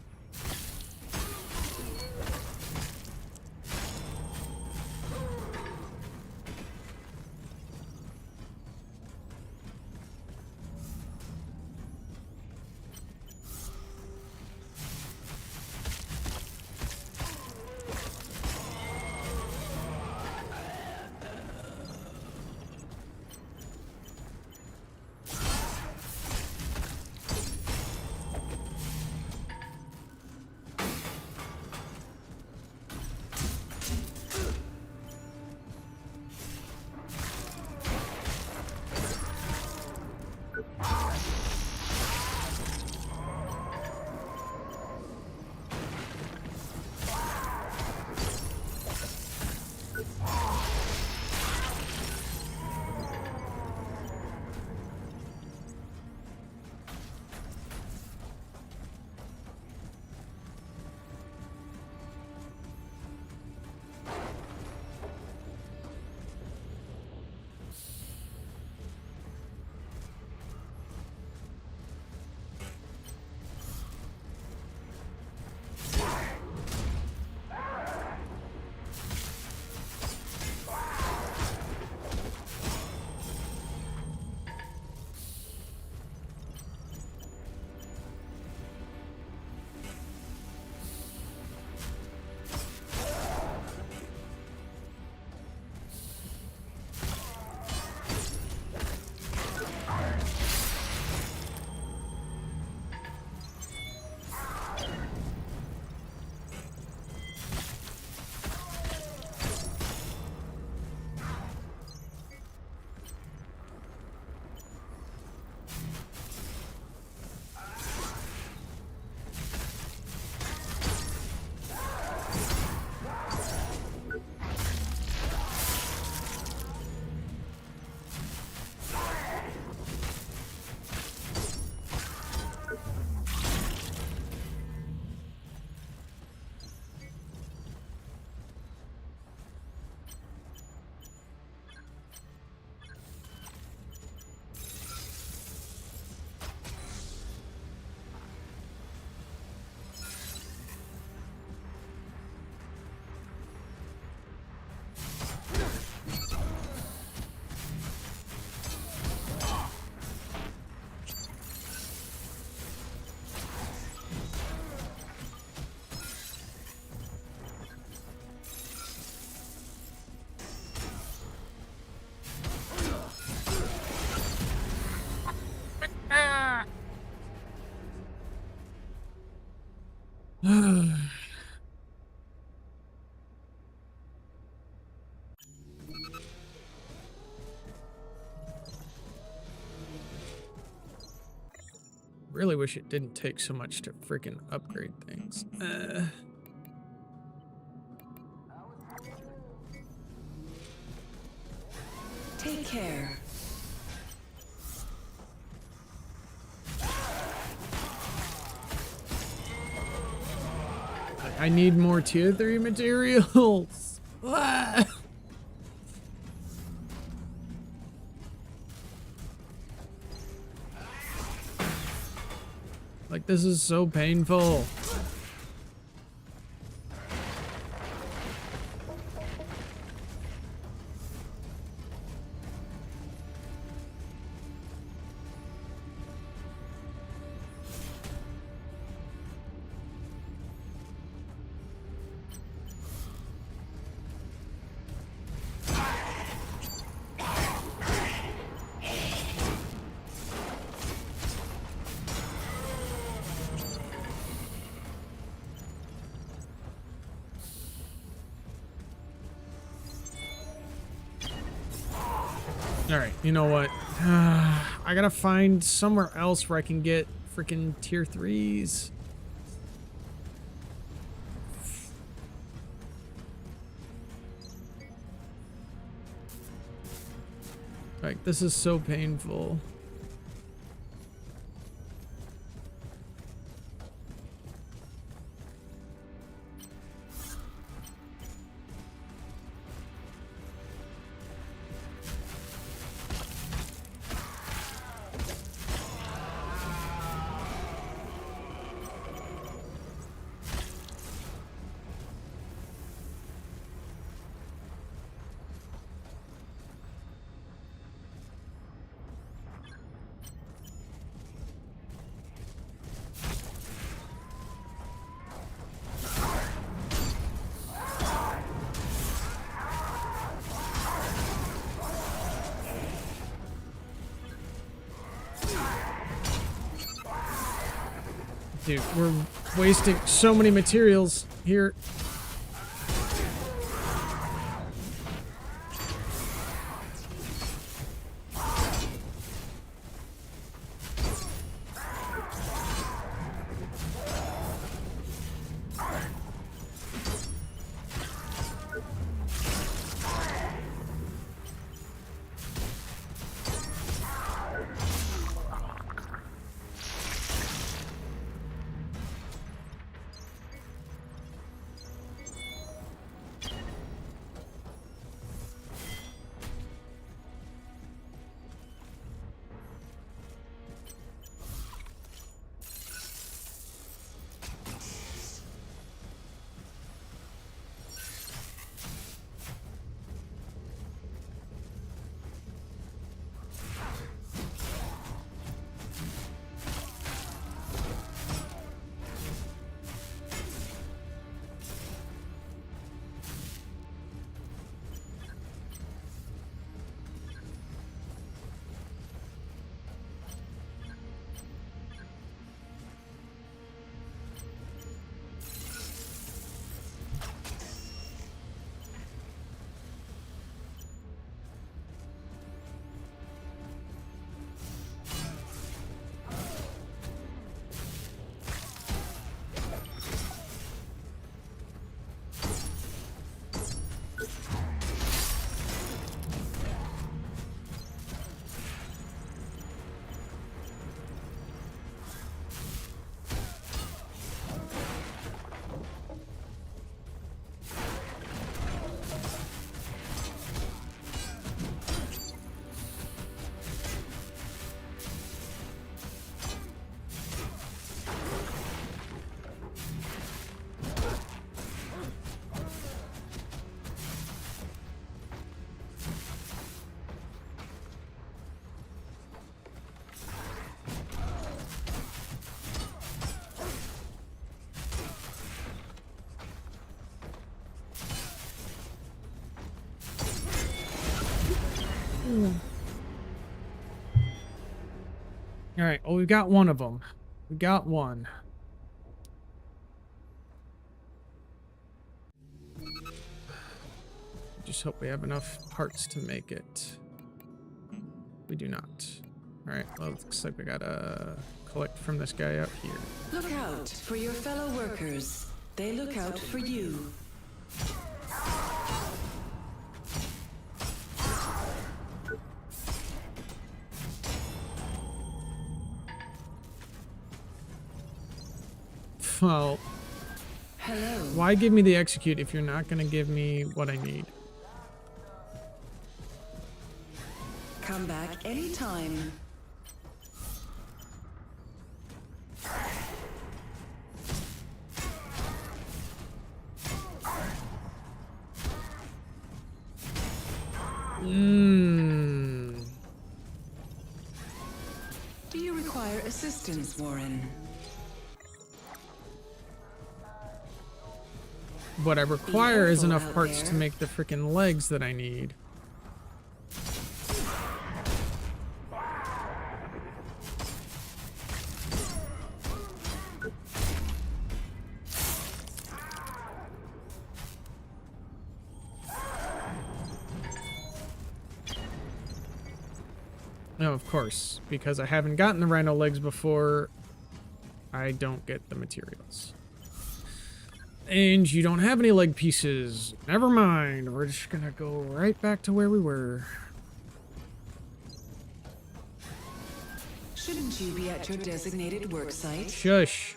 Really wish it didn't take so much to freaking upgrade things. Take care. I need more tier 3 materials. Like, this is so painful. Alright, you know what? I gotta find somewhere else where I can get freaking tier 3s. Like, this is so painful. Dude, we're wasting so many materials here. All right, well, we've got one of them. We got one. just hope we have enough parts to make it. We do not. Alright, well, looks like we gotta collect from this guy out here. Look out for your fellow workers. They look out for you. Well, hello. Why give me the execute if you're not gonna give me what I need? Come back anytime. Do you require assistance, Warren? What I require is enough out parts there. to make the freaking legs that I need. No, of course, because I haven't gotten the rhino legs before, I don't get the materials. And you don't have any leg pieces. Never mind. We're just gonna go right back to where we were. Shouldn't you be at your designated work site? Shush.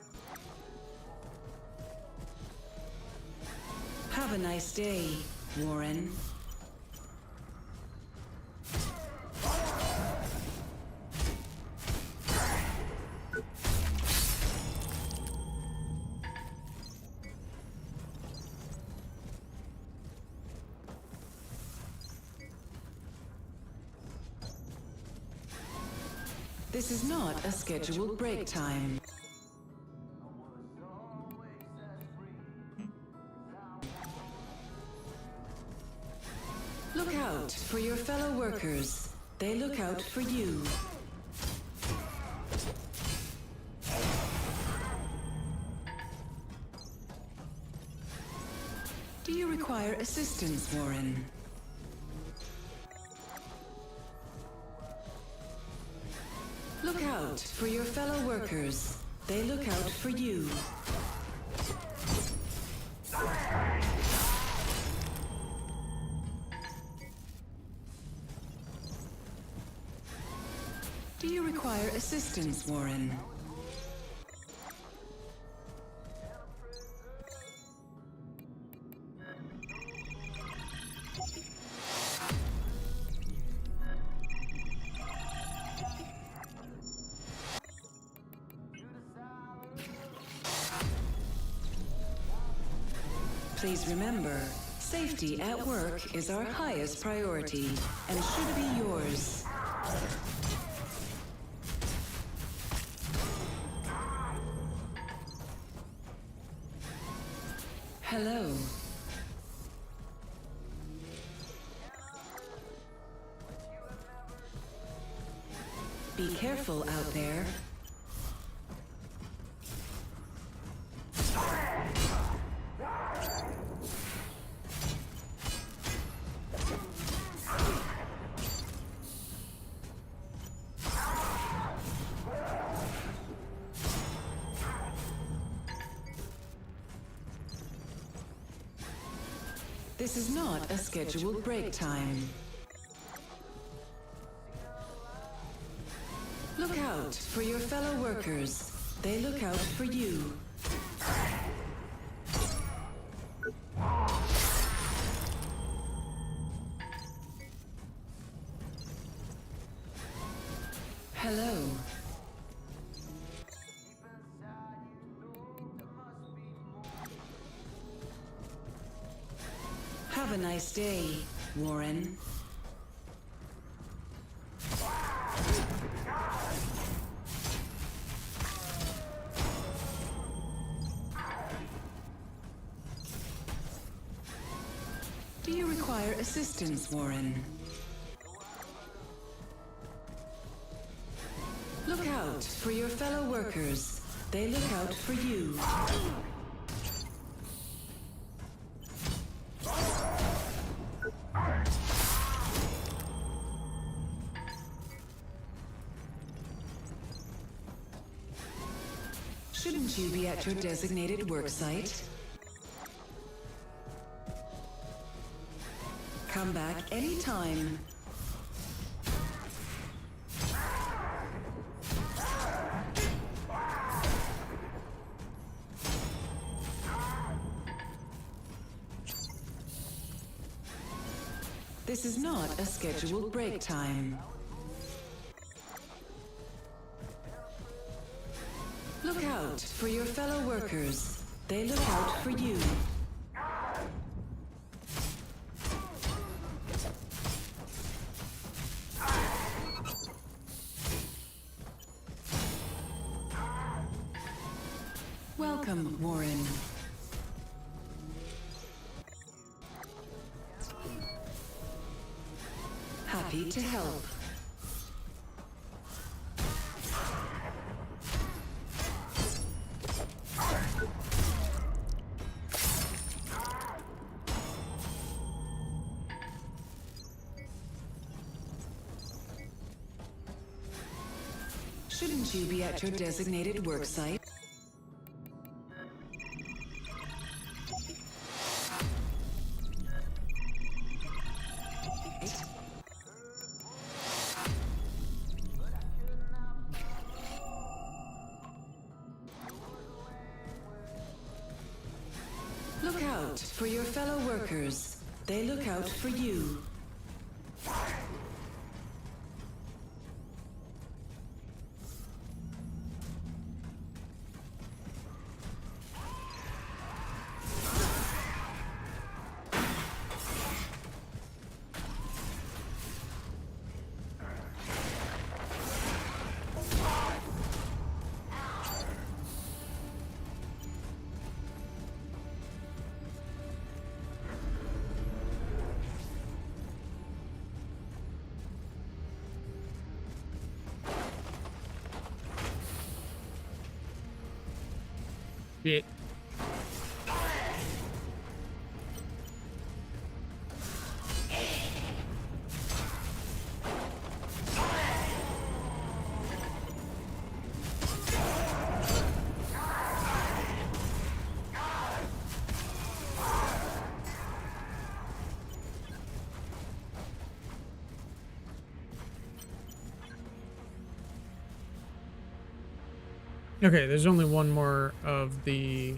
Have a nice day, Warren. This is not a scheduled break time. Look out for your fellow workers. They look out for you. Do you require assistance, Warren? Look out for your fellow workers. They look out for you. Do you require assistance, Warren? Please remember, safety at work is our highest priority and should be yours. Hello. Be careful out there. This is not a scheduled break time. Look out for your fellow workers. They look out for you. Hello. Have a nice day, Warren. Do you require assistance, Warren? Look out for your fellow workers. They look out for you. Shouldn't you be at your designated worksite? Come back anytime. This is not a scheduled break time. Look out for your fellow workers. They look out for you. Welcome, Warren. Happy to help. Shouldn't you be at your designated worksite? Look out for your fellow workers. They look out for you. Shit. Okay, there's only one more of the...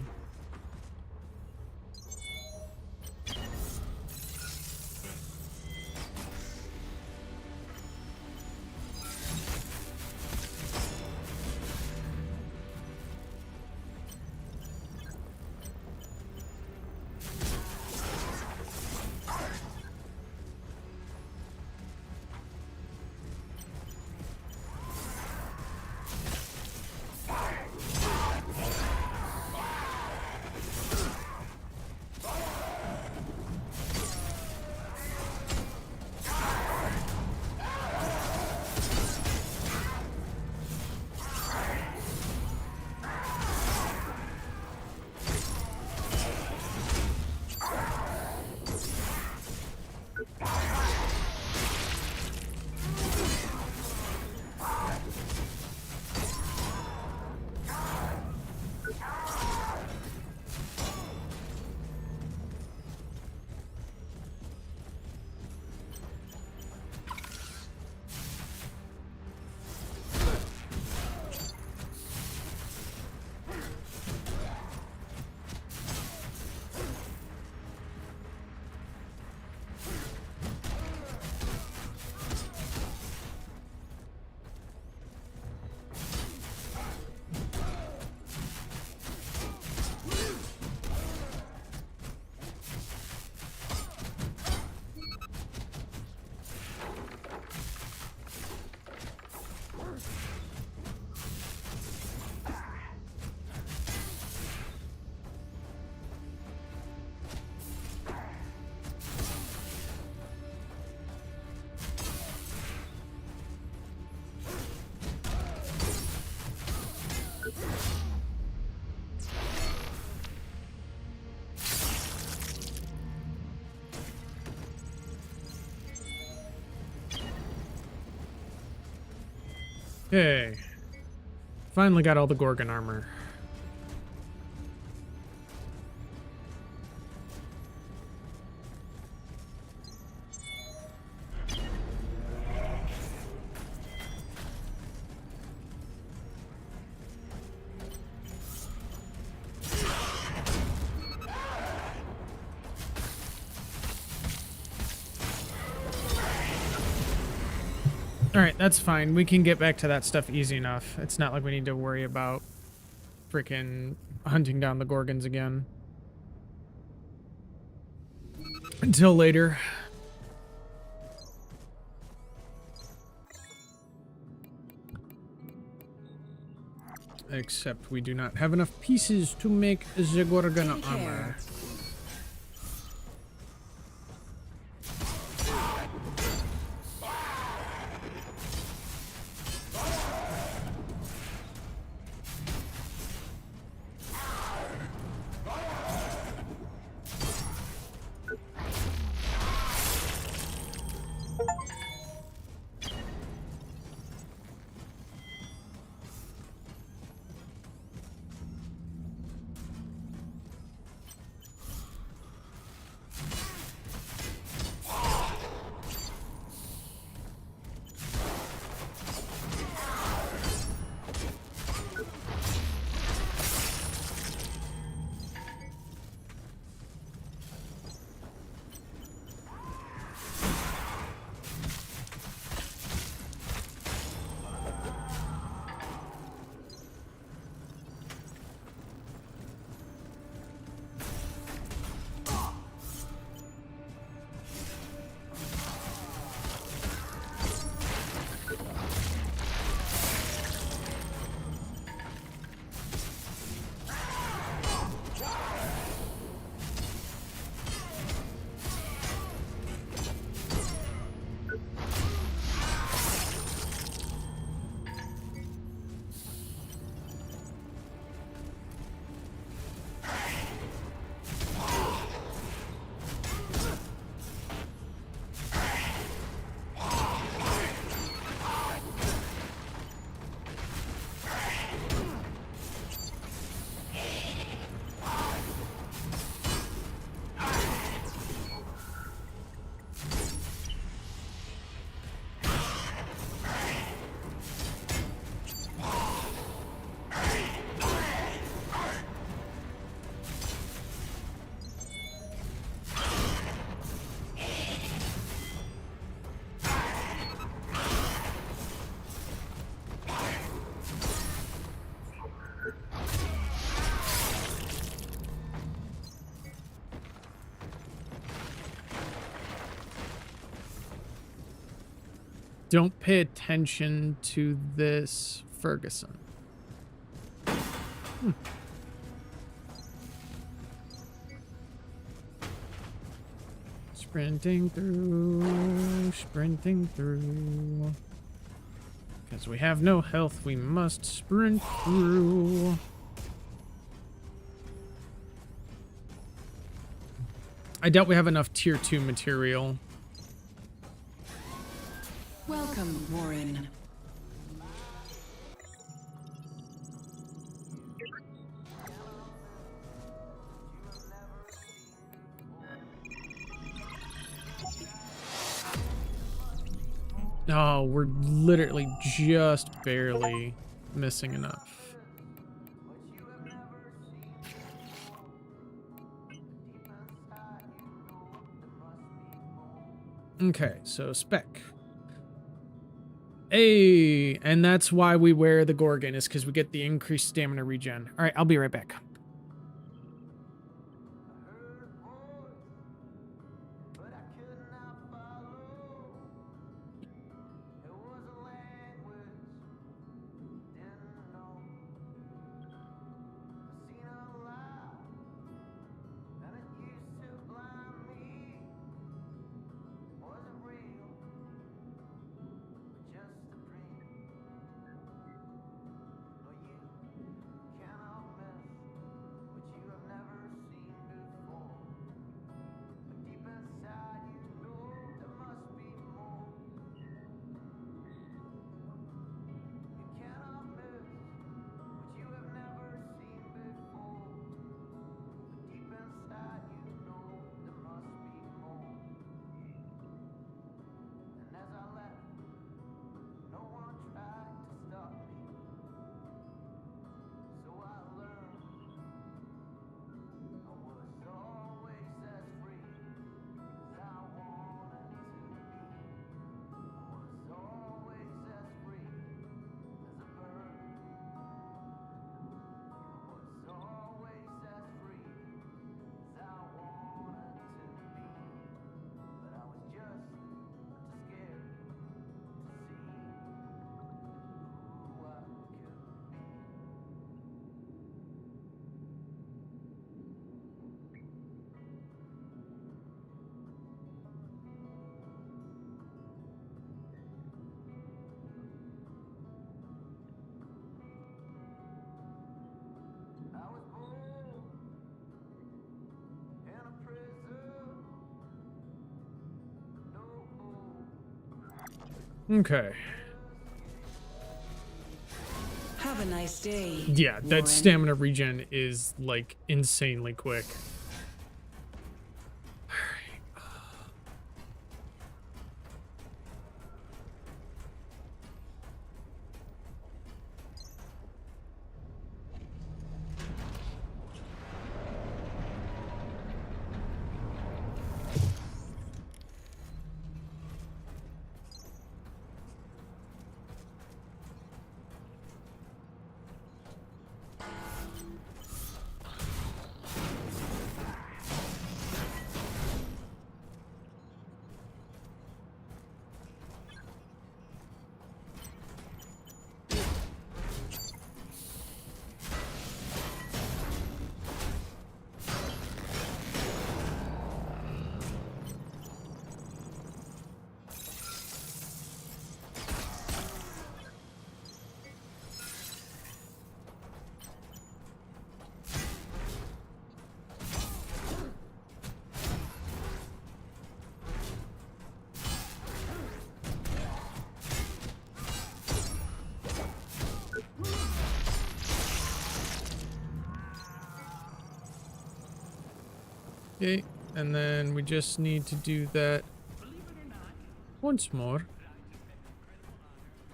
Okay. Finally got all the Gorgon armor. Alright, that's fine. We can get back to that stuff easy enough. It's not like we need to worry about freaking hunting down the Gorgons again. Until later. Except we do not have enough pieces to make the Gorgon armor. Don't pay attention to this, Ferguson. Sprinting through. Because we have no health, we must sprint through. I doubt we have enough tier 2 material. Welcome, Warren. Oh, we're literally just barely missing enough. Okay, so spec. Hey, and that's why we wear the Gorgon, is because we get the increased stamina regen. All right, I'll be right back. Okay. Have a nice day. Yeah, that Warren. stamina regen is like insanely quick. Okay, and then we just need to do that once more.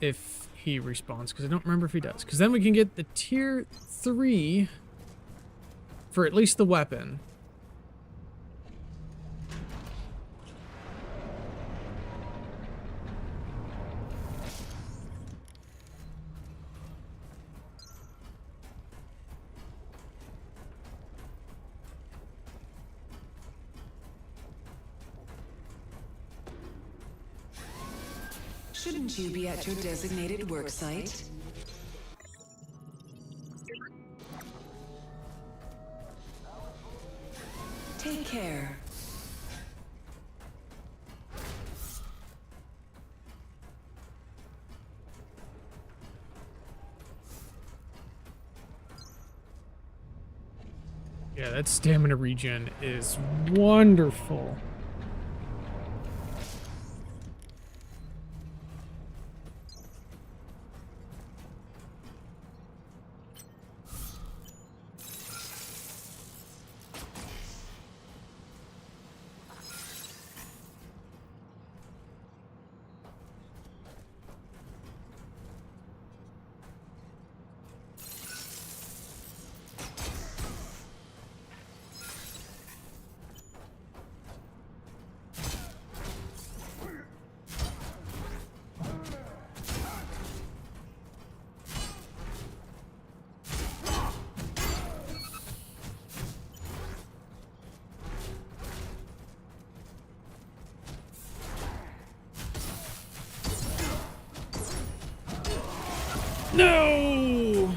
If he respawns, because I don't remember if he does. Because then we can get the tier 3 for at least the weapon. Shouldn't you be at your designated work site? Take care. Yeah, that stamina regen is wonderful. No!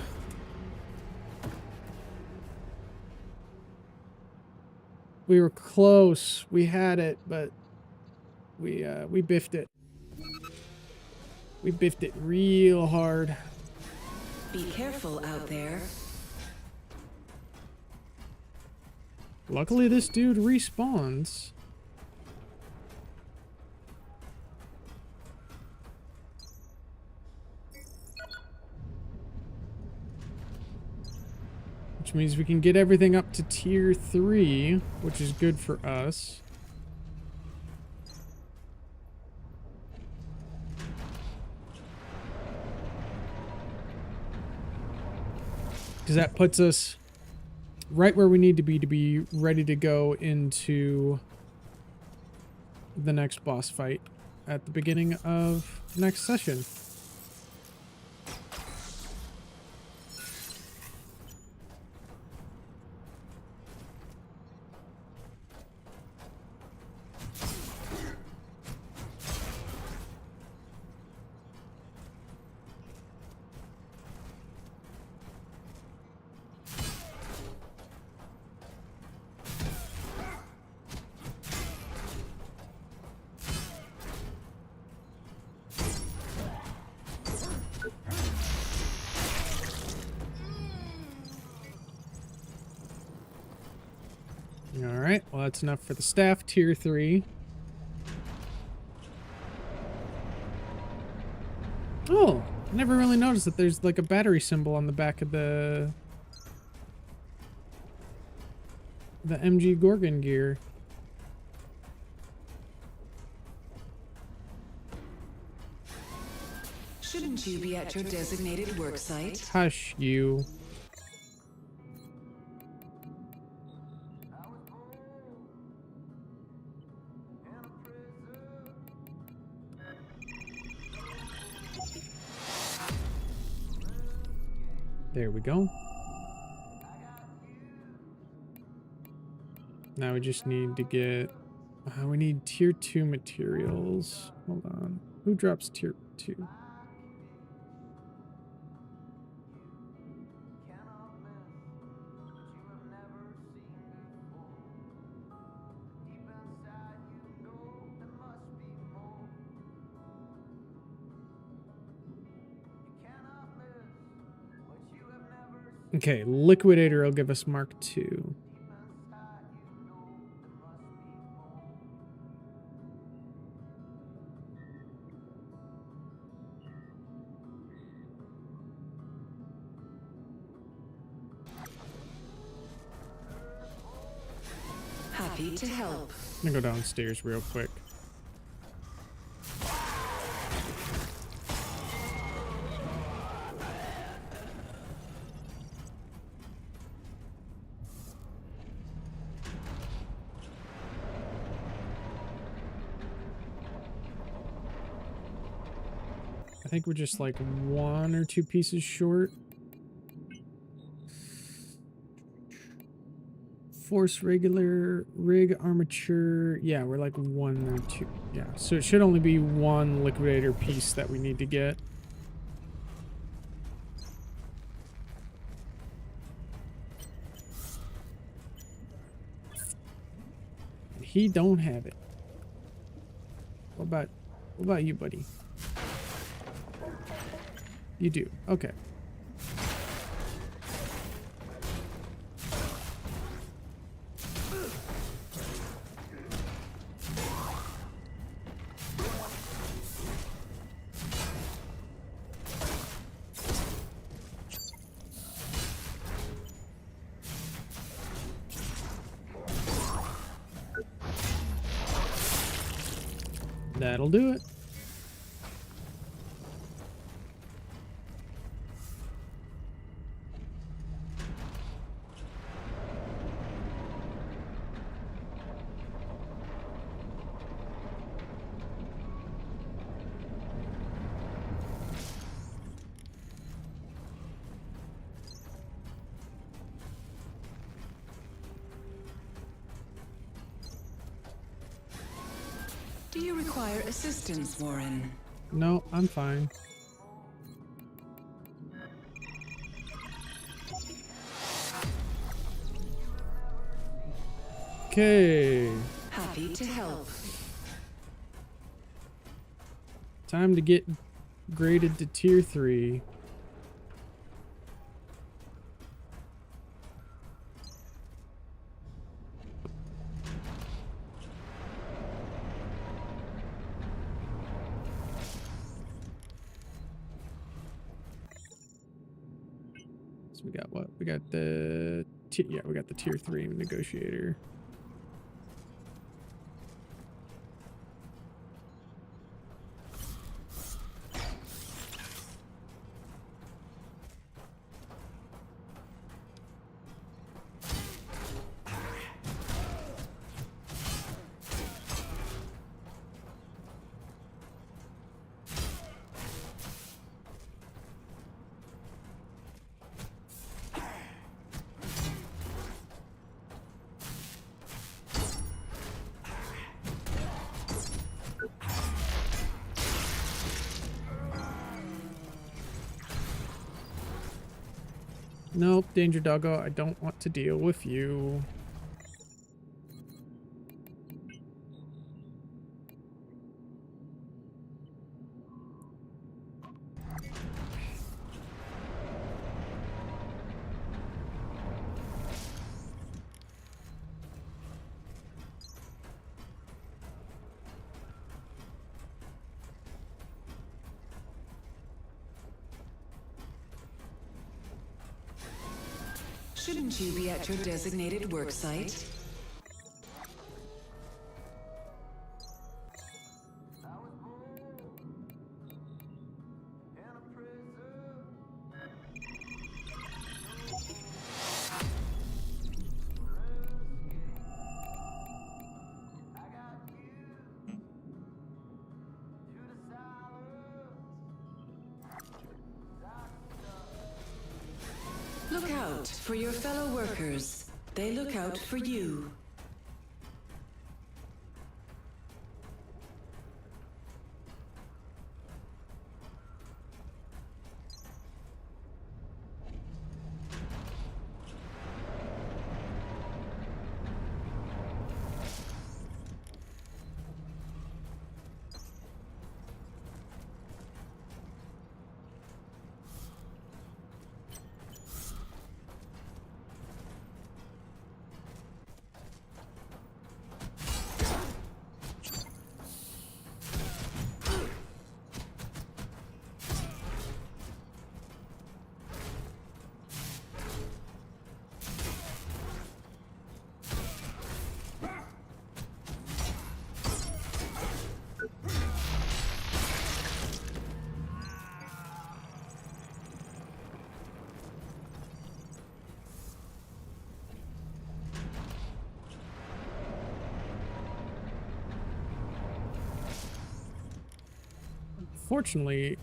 We were close. We had it, but we biffed it. We biffed it real hard. Be careful out there. Luckily, this dude respawns. Which means we can get everything up to tier 3, which is good for us. Because that puts us right where we need to be ready to go into the next boss fight at the beginning of the next session. Alright, well that's enough for the staff, tier 3. Oh, I never really noticed that there's like a battery symbol on the back of the MG Gorgon gear. Shouldn't you be at your designated work site? Hush, you. There we go. Now we just need to get... we need tier 2 materials. Hold on. Who drops tier 2? Okay, Liquidator will give us Mark II. Happy to help. I'm gonna go downstairs real quick. I think we're just like 1 or 2 pieces short. Force regular, rig armature. Yeah, we're like 1 or 2. Yeah, so it should only be 1 liquidator piece that we need to get. And he don't have it. What about you, buddy? You do. Okay. That'll do it. Do you require assistance, Warren? No, I'm fine. Okay. Happy to help. Time to get graded to tier 3. So we got what? We got the we got the tier 3 negotiator. Nope, Danger Doggo, I don't want to deal with you. Shouldn't you be at your designated work site? Look out for your fellow workers. They look out for you. Fortunately,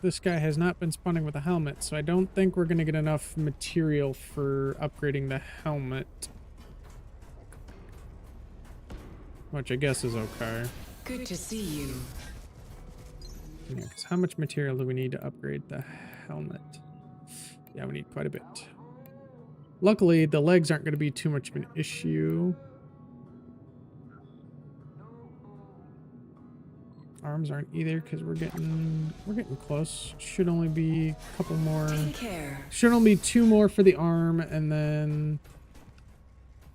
this guy has not been spawning with a helmet, so I don't think we're going to get enough material for upgrading the helmet. Which I guess is okay. Good to see you. Yeah, 'cause how much material do we need to upgrade the helmet? Yeah, we need quite a bit. Luckily, the legs aren't going to be too much of an issue. Arms aren't either because we're getting close. Should only be a couple more. Take care. Should only be 2 more for the arm, and then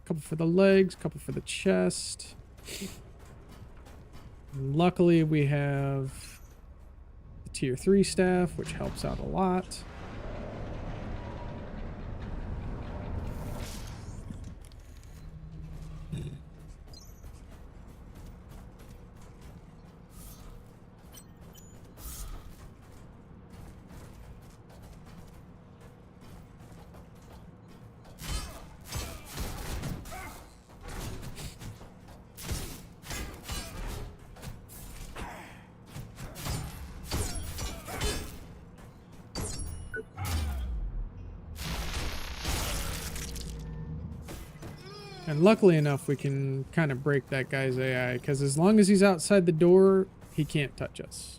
a couple for the legs, a couple for the chest. And luckily, we have the tier 3 staff, which helps out a lot. And luckily enough, we can kind of break that guy's AI, because as long as he's outside the door, he can't touch us.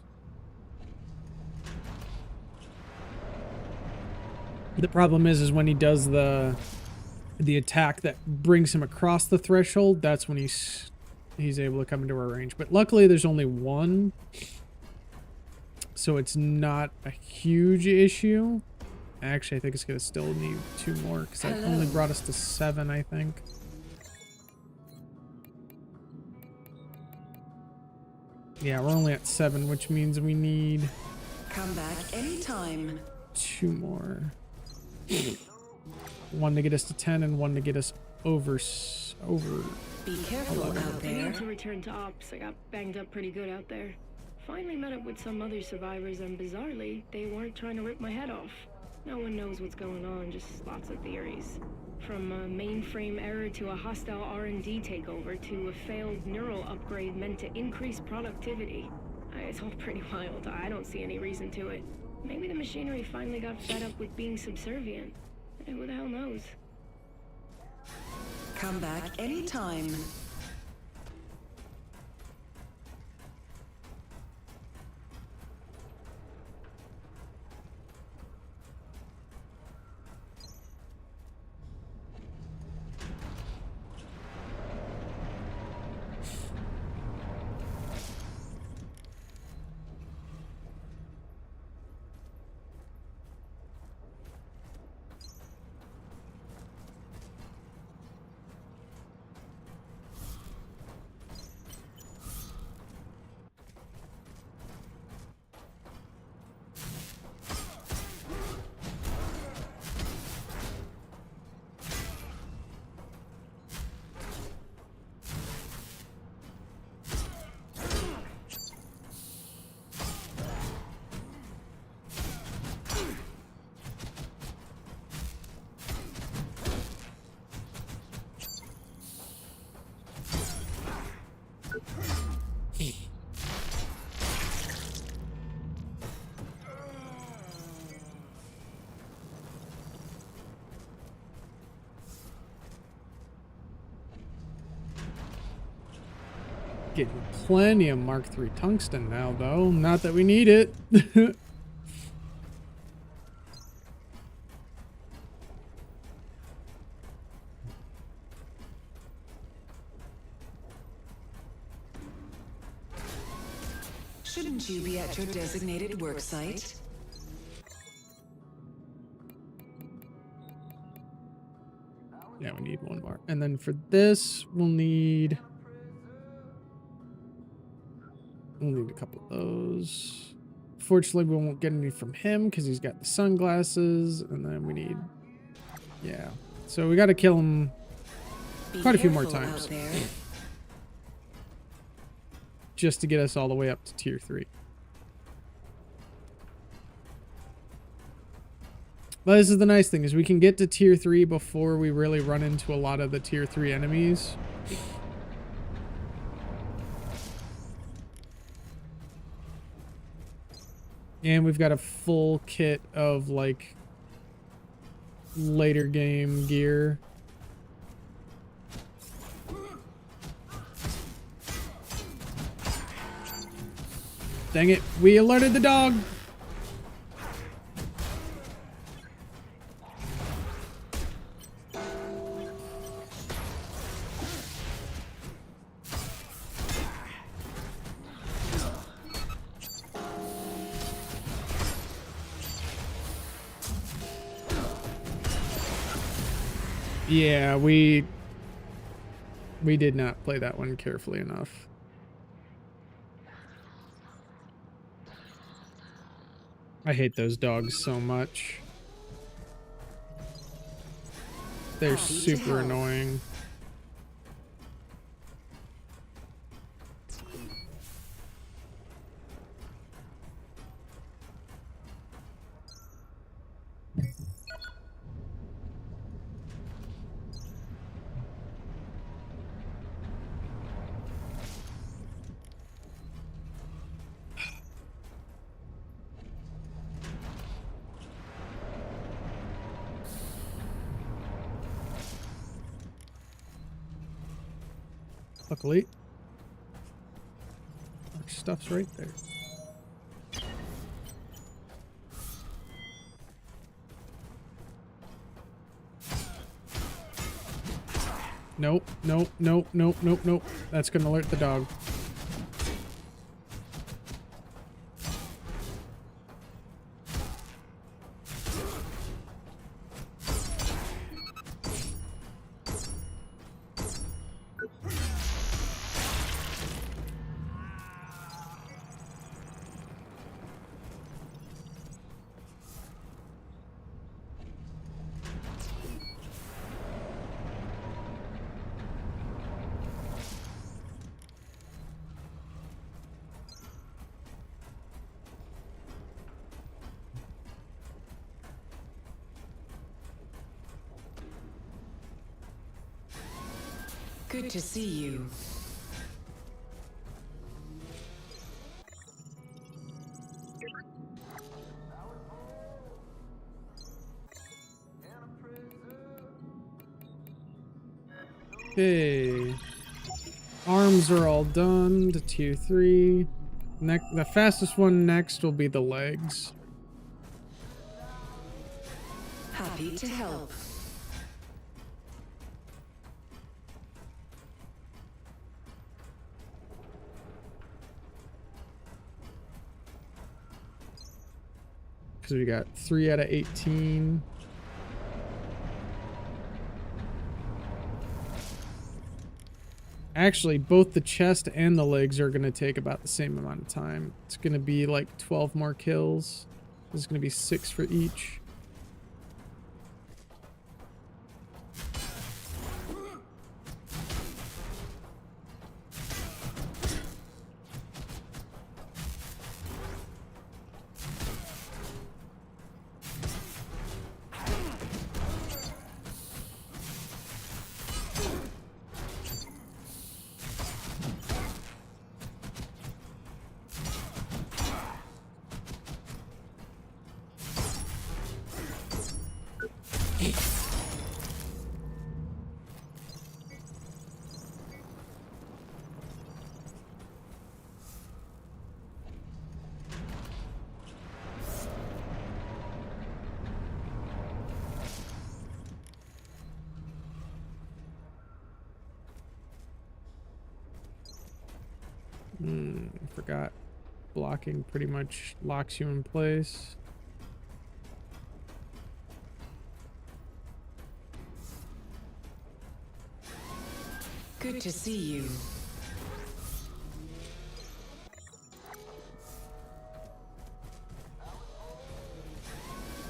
The problem is when he does the attack that brings him across the threshold, that's when he's able to come into our range. But luckily, there's only 1, so it's not a huge issue. Actually, I think it's gonna still need 2 more, because that only brought us to 7, I think. Yeah, we're only at 7, which means we need... Come back anytime. 2 more. 1 to get us to 10 and 1 to get us over Be careful 11. out I need there. to return to ops. I got banged up pretty good out there. Finally met up with some other survivors, and bizarrely, they weren't trying to rip my head off. No one knows what's going on, just lots of theories. From a mainframe error to a hostile R&D takeover to a failed neural upgrade meant to increase productivity. It's all pretty wild. I don't see any reason to it. Maybe the machinery finally got fed up with being subservient. Who the hell knows? Come back anytime. Getting plenty of Mark III tungsten now, though. Not that we need it. Shouldn't you be at your designated work site? Yeah, we need one more. And then for this, we'll need a couple of those. Fortunately, we won't get any from him because he's got the sunglasses. And then we need... Yeah. So we got to kill him quite a few more times. Just to get us all the way up to tier 3. But this is the nice thing, is we can get to tier 3 before we really run into a lot of the tier 3 enemies. And we've got a full kit of, like, later game gear. Dang it, we alerted the dog! Yeah, we did not play that one carefully enough. I hate those dogs so much. They're super annoying. Luckily, our stuff's right there. Nope, nope, nope, nope, nope, nope. That's gonna alert the dog. Good to see you. Okay. Arms are all done to tier 3. The fastest one next will be the legs. Happy to help. Because we got 3 out of 18. Actually, both the chest and the legs are going to take about the same amount of time. It's going to be like 12 more kills. There's going to be 6 for each. Forgot. Blocking pretty much locks you in place. Good to see you.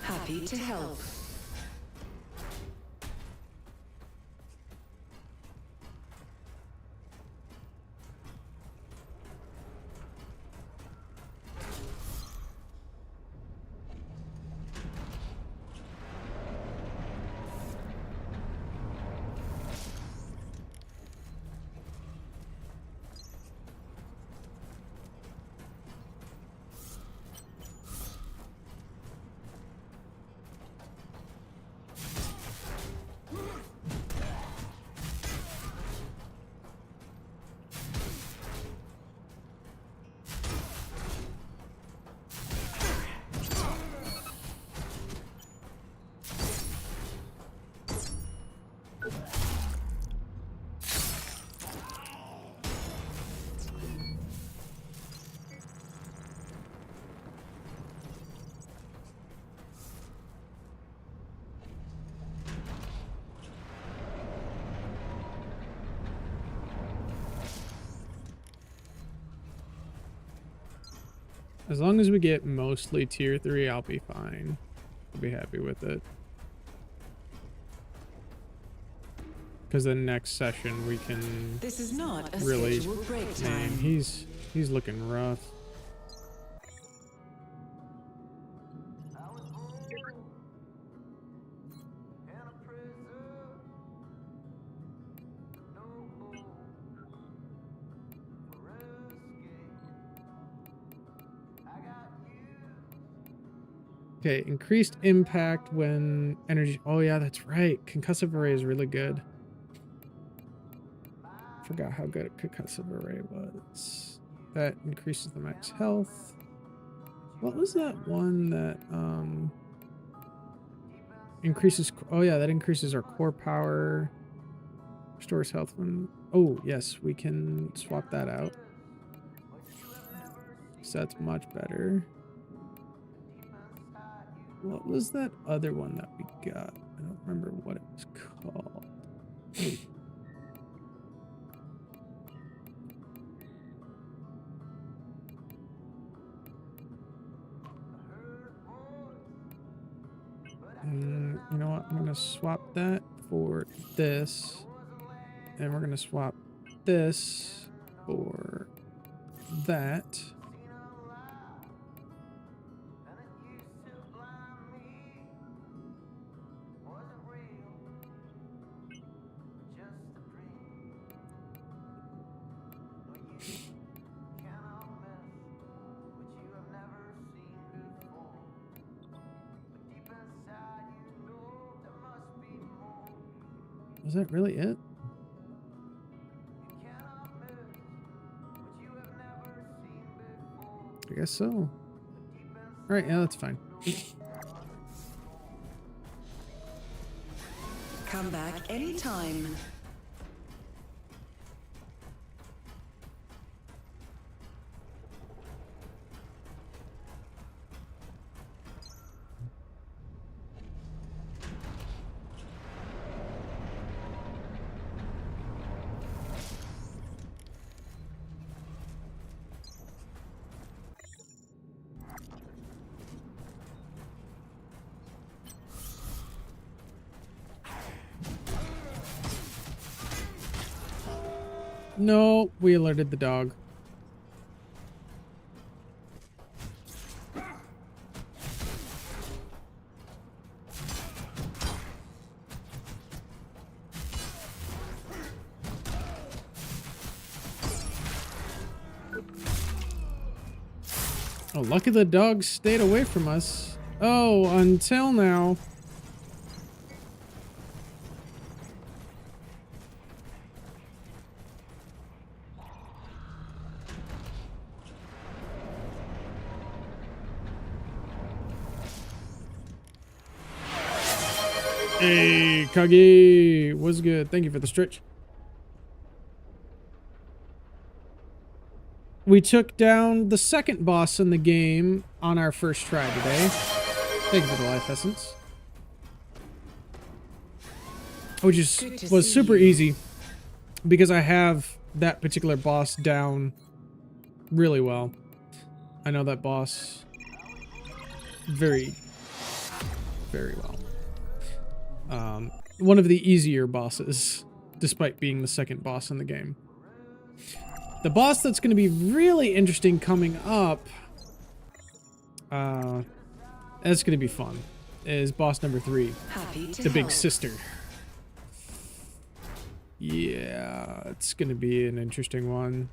Happy to help. As long as we get mostly tier 3, I'll be fine. I'll be happy with it. Because the next session we can This is not a really, scheduled break man, time. he's looking rough. Okay, increased impact when energy. Oh yeah, that's right. Concussive array is really good. Forgot how good a concussive array was. That increases the max health. What was that one that increases? Oh yeah, that increases our core power. Restores health when. Oh yes, we can swap that out. So that's much better. What was that other one that we got? I don't remember what it was called. You know what? I'm going to swap that for this. And we're going to swap this for that. Was that really it? I guess so. All right, yeah, that's fine. Come back anytime. No, we alerted the dog. Oh, lucky the dog stayed away from us. Oh, until now. Hey, Kagi, what's good? Thank you for the stretch. we took down the second boss in the game on our first try today. Thank you for the life essence. Which was super easy because I have that particular boss down really well. I know that boss very, very well. One of the easier bosses, despite being the second boss in the game. The boss that's going to be really interesting coming up, that's going to be fun, is boss number 3, the Big Sister. Yeah, it's going to be an interesting one.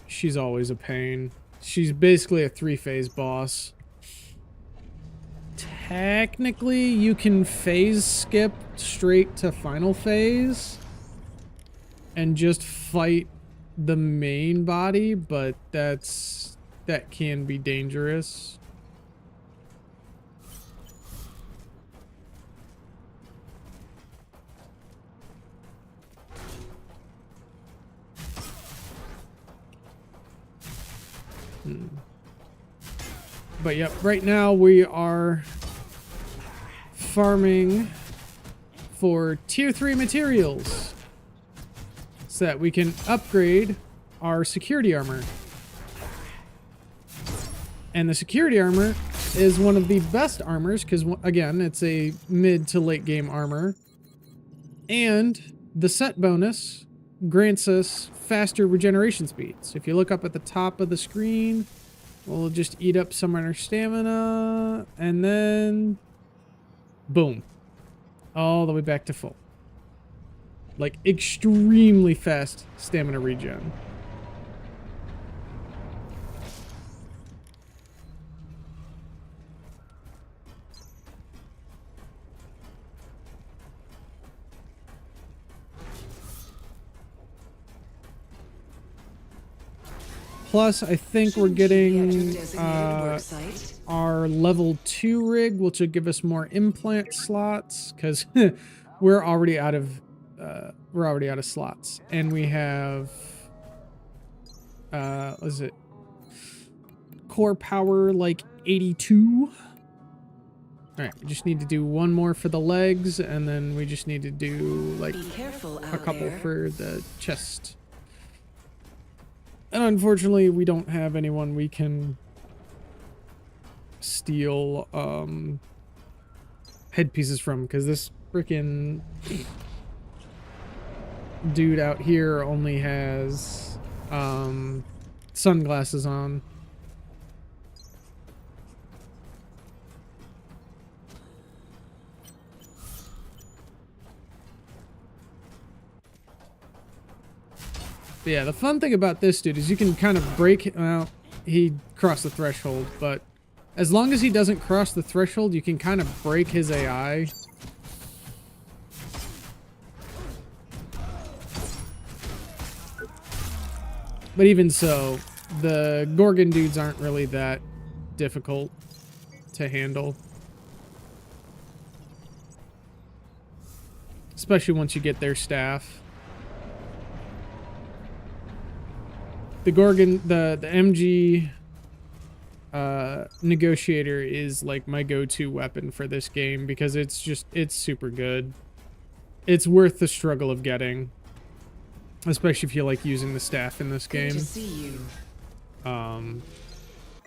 She's always a pain. She's basically a 3-phase boss. Technically, you can phase skip straight to final phase and just fight the main body, but that can be dangerous. But yep, right now we are farming for tier 3 materials so that we can upgrade our security armor. And the security armor is one of the best armors because, again, it's a mid to late game armor. And the set bonus grants us faster regeneration speeds. If you look up at the top of the screen, we'll just eat up some of our stamina, and then boom, all the way back to full. Like, extremely fast stamina regen. Plus, I think we're getting our level 2 rig, which will give us more implant slots, because we're already out of slots, and we have what is it? Core power like 82. All right, we just need to do one more for the legs, and then we just need to do like a couple for the chest. And unfortunately, we don't have anyone we can steal headpieces from, because this freaking dude out here only has sunglasses on. But yeah, the fun thing about this dude is you can kind of break... Well, he crossed the threshold, but as long as he doesn't cross the threshold, you can kind of break his AI. But even so, the Gorgon dudes aren't really that difficult to handle. Especially once you get their staff. The Gorgon, the MG negotiator is like my go-to weapon for this game because it's super good. It's worth the struggle of getting, especially if you like using the staff in this game. Good to see you.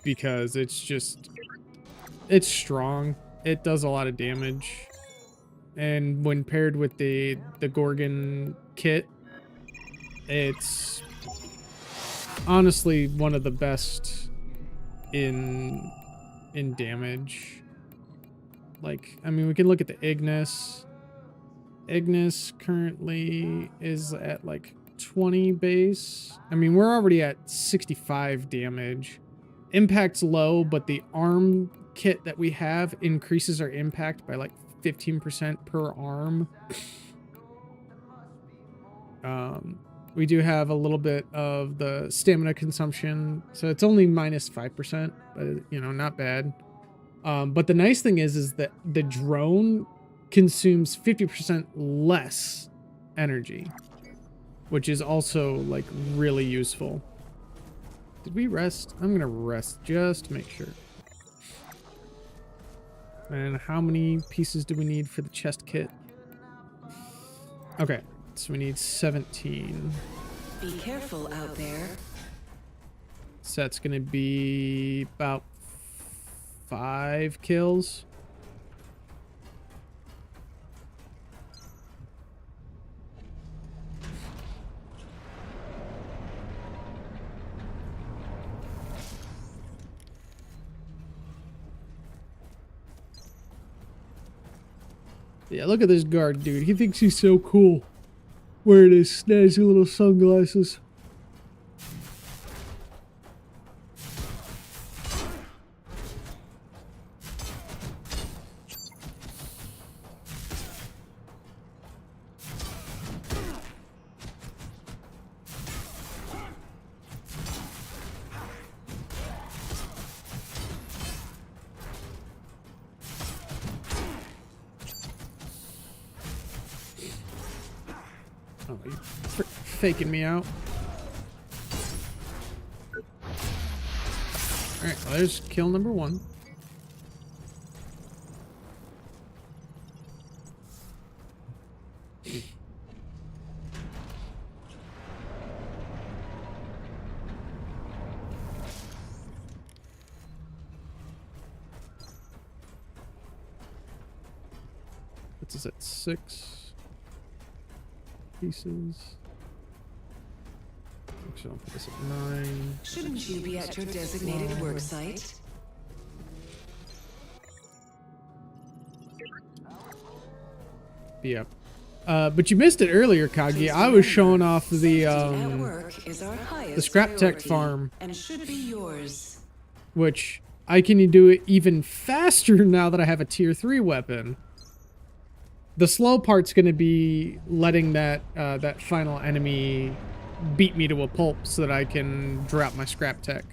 Because it's strong. It does a lot of damage, and when paired with the Gorgon kit, it's honestly one of the best in damage. Like, I mean, we can look at the Ignis. Ignis currently is at like 20 base. I mean, we're already at 65 damage. Impact's low, but the arm kit that we have increases our impact by like 15% per arm. We do have a little bit of the stamina consumption, so it's only minus 5%, but you know, not bad. But the nice thing is that the drone consumes 50% less energy, which is also like really useful. Did we rest? I'm gonna rest just to make sure. And how many pieces do we need for the chest kit? Okay, so we need 17. Be careful out there. So that's gonna be about 5 kills. Yeah, look at this guard dude. He thinks he's so cool. Wearing his snazzy little sunglasses. Oh, you faking me out. Alright, well, there's kill number 1. This is at 6 pieces. Actually, I'll put this at 9. Shouldn't you be at your designated work site? Yep. But you missed it earlier, Kagi. I was showing off the scrap tech farm, and should be yours. which I can do it even faster now that I have a tier 3 weapon. The slow part's going to be letting that that final enemy beat me to a pulp so that I can drop my scrap tech.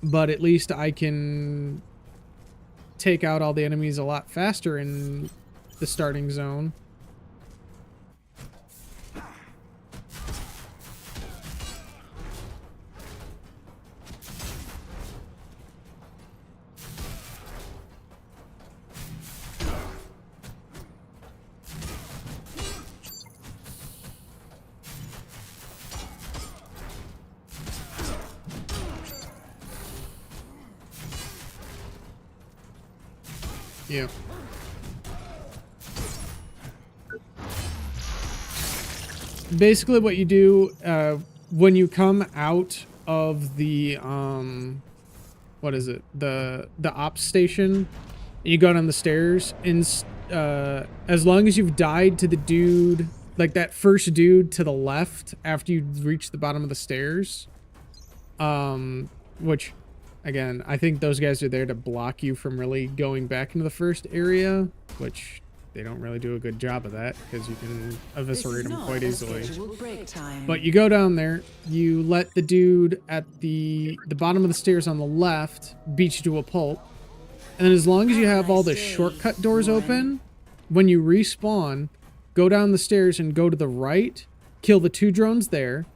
But at least I can take out all the enemies a lot faster in the starting zone. Yeah. Basically what you do when you come out of the what is it, the ops station, and you go down the stairs, and as long as you've died to the dude, like that first dude to the left after you reach the bottom of the stairs, which again, I think those guys are there to block you from really going back into the first area, which they don't really do a good job of that because you can eviscerate them quite easily. But you go down there, you let the dude at the bottom of the stairs on the left beat you to a pulp, and then as long as you have all the shortcut doors open, when you respawn, go down the stairs and go to the right, kill the 2 drones there,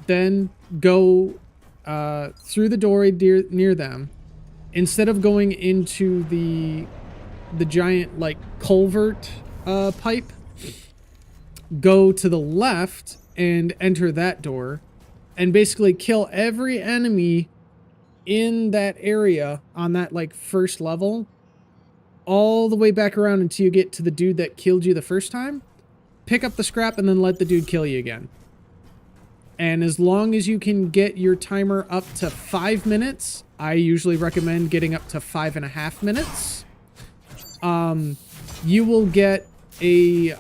then go through the door near them. Instead of going into the giant like culvert pipe, go to the left and enter that door, and basically kill every enemy in that area on that like first level, all the way back around until you get to the dude that killed you the first time. Pick up the scrap and then let the dude kill you again. And as long as you can get your timer up to 5 minutes, I usually recommend getting up to 5.5 minutes, you will get a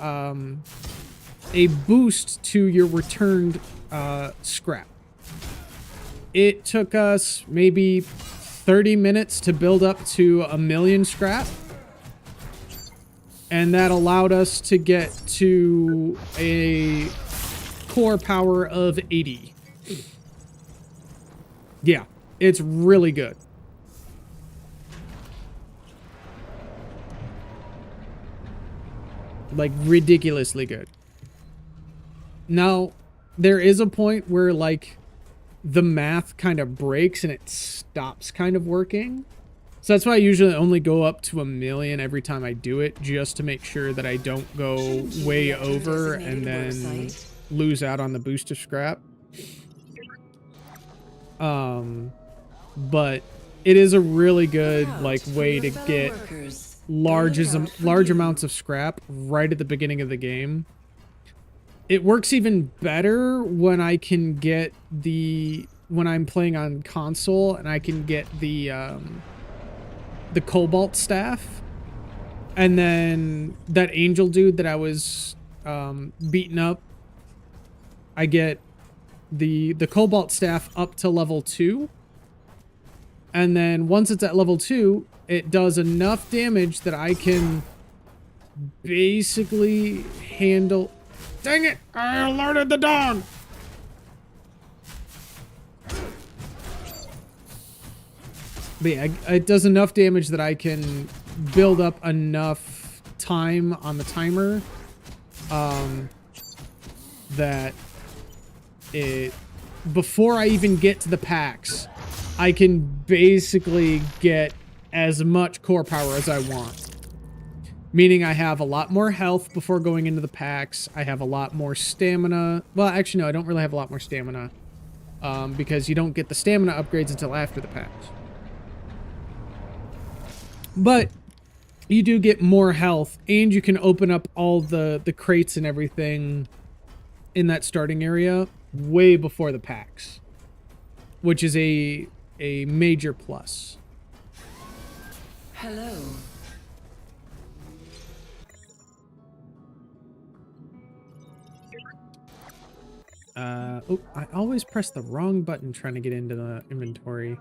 boost to your returned scrap. It took us maybe 30 minutes to build up to 1,000,000 scrap, and that allowed us to get to a core power of 80. Yeah, it's really good. Like, ridiculously good. Now, there is a point where, like, the math kind of breaks and it stops kind of working. So that's why I usually only go up to 1,000,000 every time I do it, just to make sure that I don't go way over and then lose out on the booster scrap. But it is a really good like way to get large amounts of scrap right at the beginning of the game. It works even better when I can get when I'm playing on console and I can get the cobalt staff, and then that angel dude that I was beating up, I get the cobalt staff up to level 2, and then once it's at level 2 it does enough damage that I can basically handle. Dang it, I alerted the dog. But yeah, it does enough damage that I can build up enough time on the timer that before I even get to the packs, I can basically get as much core power as I want. Meaning I have a lot more health before going into the packs. I have a lot more stamina. Well, actually, no, I don't really have a lot more stamina because you don't get the stamina upgrades until after the packs. But you do get more health, and you can open up all the crates and everything in that starting area way before the packs, which is a major plus. Hello. Oh, I always press the wrong button trying to get into the inventory.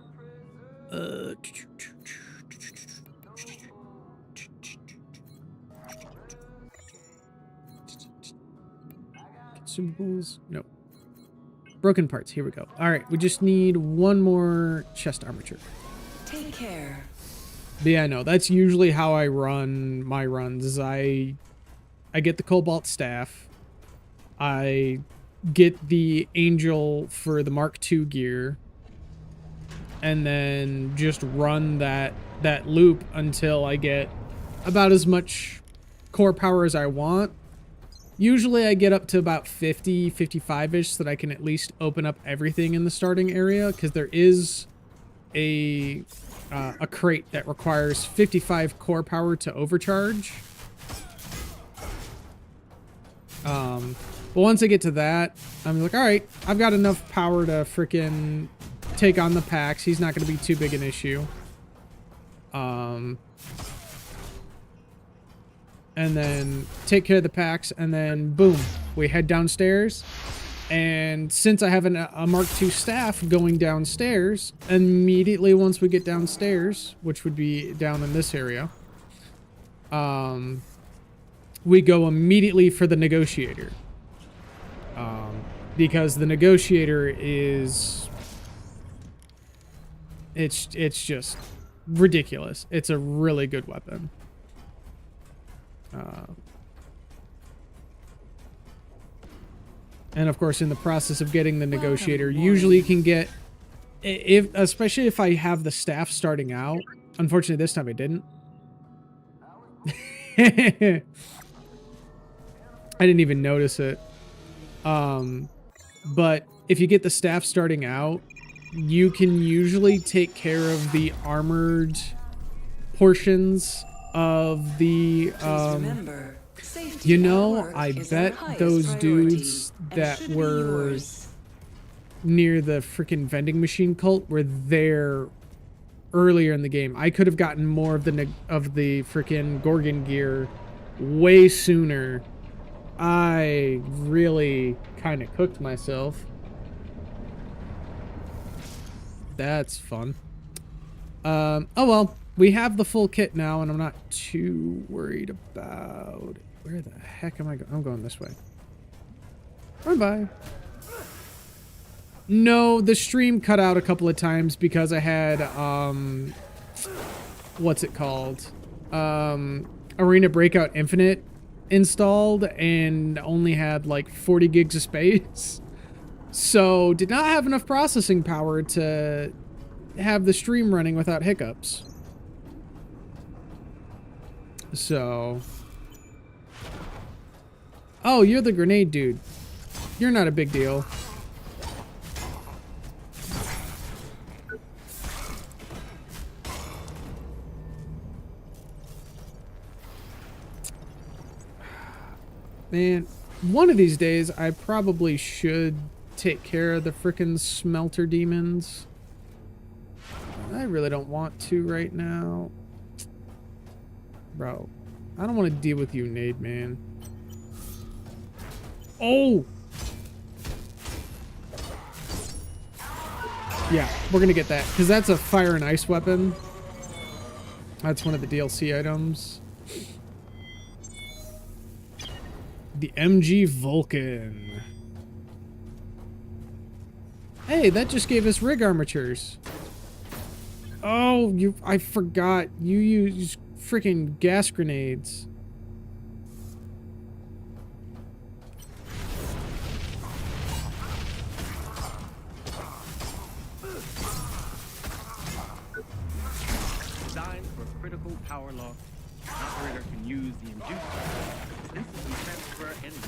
Consumables? Nope. Broken parts. Here we go. All right, we just need one more chest armature. Take care. But yeah, no, that's usually how I run my runs. Is I get the cobalt staff. I get the angel for the Mark II gear, and then just run that loop until I get about as much core power as I want. Usually I get up to about 50, 55-ish so that I can at least open up everything in the starting area, because there is a crate that requires 55 core power to overcharge. But once I get to that, I'm like, all right, I've got enough power to frickin' take on the packs. He's not going to be too big an issue. And then take care of the packs, and then boom, we head downstairs. And since I have a Mark II staff going downstairs, immediately once we get downstairs, which would be down in this area, we go immediately for the negotiator. Because the negotiator is... It's just ridiculous. It's a really good weapon. And of course, in the process of getting the negotiator, usually you can get, especially if I have the staff starting out. Unfortunately, this time I didn't. I didn't even notice it. But if you get the staff starting out, you can usually take care of the armored portions of the you know, I bet those dudes that were near the freaking vending machine cult were there earlier in the game. I could have gotten more of the freaking Gorgon gear way sooner. I really kind of cooked myself. That's fun. Oh well, we have the full kit now, and I'm not too worried about... Where the heck am I going? I'm going this way. Bye-bye. No, the stream cut out a couple of times because I had, what's it called? Arena Breakout Infinite installed and only had like 40 gigs of space. So, did not have enough processing power to have the stream running without hiccups. So... Oh, you're the grenade dude. You're not a big deal. Man, one of these days, I probably should take care of the frickin' smelter demons. I really don't want to right now. Bro, I don't want to deal with you, Nade, man. Oh! Yeah, we're gonna get that, because that's a fire and ice weapon. That's one of the DLC items. The MG Vulcan. Hey, that just gave us rig armatures. Oh, I forgot. You use freaking gas grenades. Designed for critical power loss, an operator can use the induced to instantly transfer energy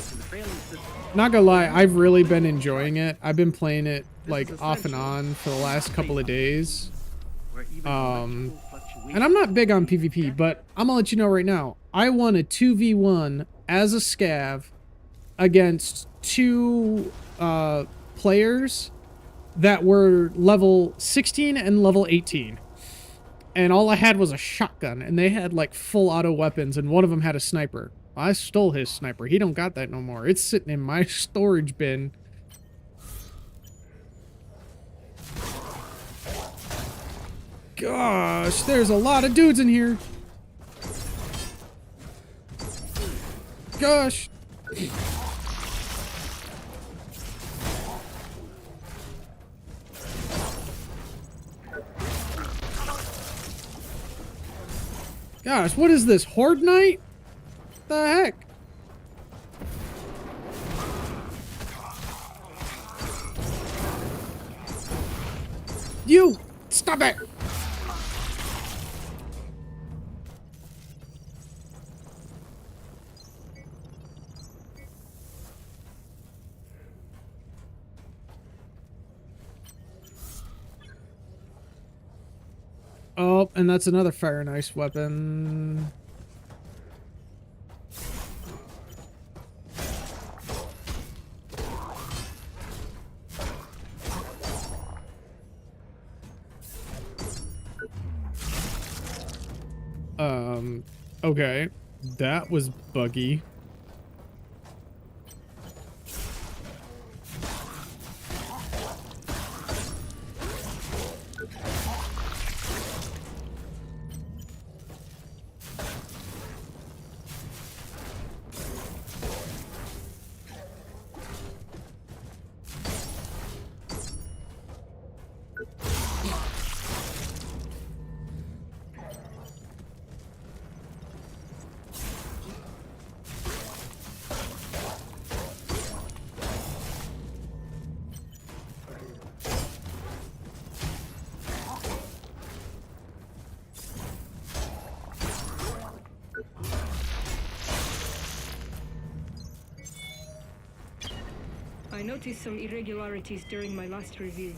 to the failing system. Not gonna lie, I've really been enjoying it. I've been playing it like off and on for the last couple of days. And I'm not big on PvP, but I'm gonna let you know right now. I won a 2v1 as a scav against two players that were level 16 and level 18. And all I had was a shotgun, and they had like full auto weapons, and one of them had a sniper. I stole his sniper. He don't got that no more. It's sitting in my storage bin. Gosh, there's a lot of dudes in here. Gosh. Gosh, what is this? Horde Night? The heck? You! Stop it! Oh, and that's another fire and ice weapon. Okay. That was buggy. I noticed some irregularities during my last review.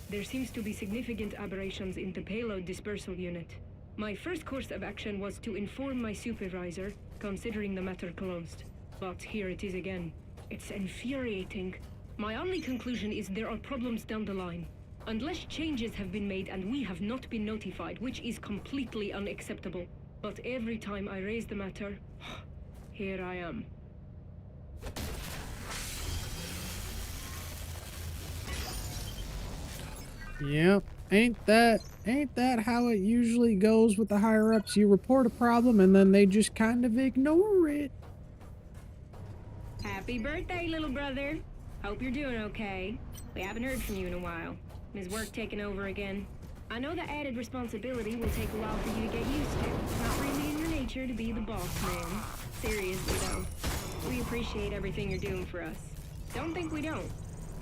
There seems to be significant aberrations in the payload dispersal unit. My first course of action was to inform my supervisor, considering the matter closed. But here it is again. It's infuriating. My only conclusion is there are problems down the line. Unless changes have been made and we have not been notified, which is completely unacceptable. But every time I raise the matter, here I am. Yep. Ain't that how it usually goes with the higher-ups? You report a problem and then they just kind of ignore it. Happy birthday, little brother. Hope you're doing okay. We haven't heard from you in a while. Is work taking over again? I know the added responsibility will take a while for you to get used to. It's not really in your nature to be the boss man. Seriously though, we appreciate everything you're doing for us. Don't think we don't.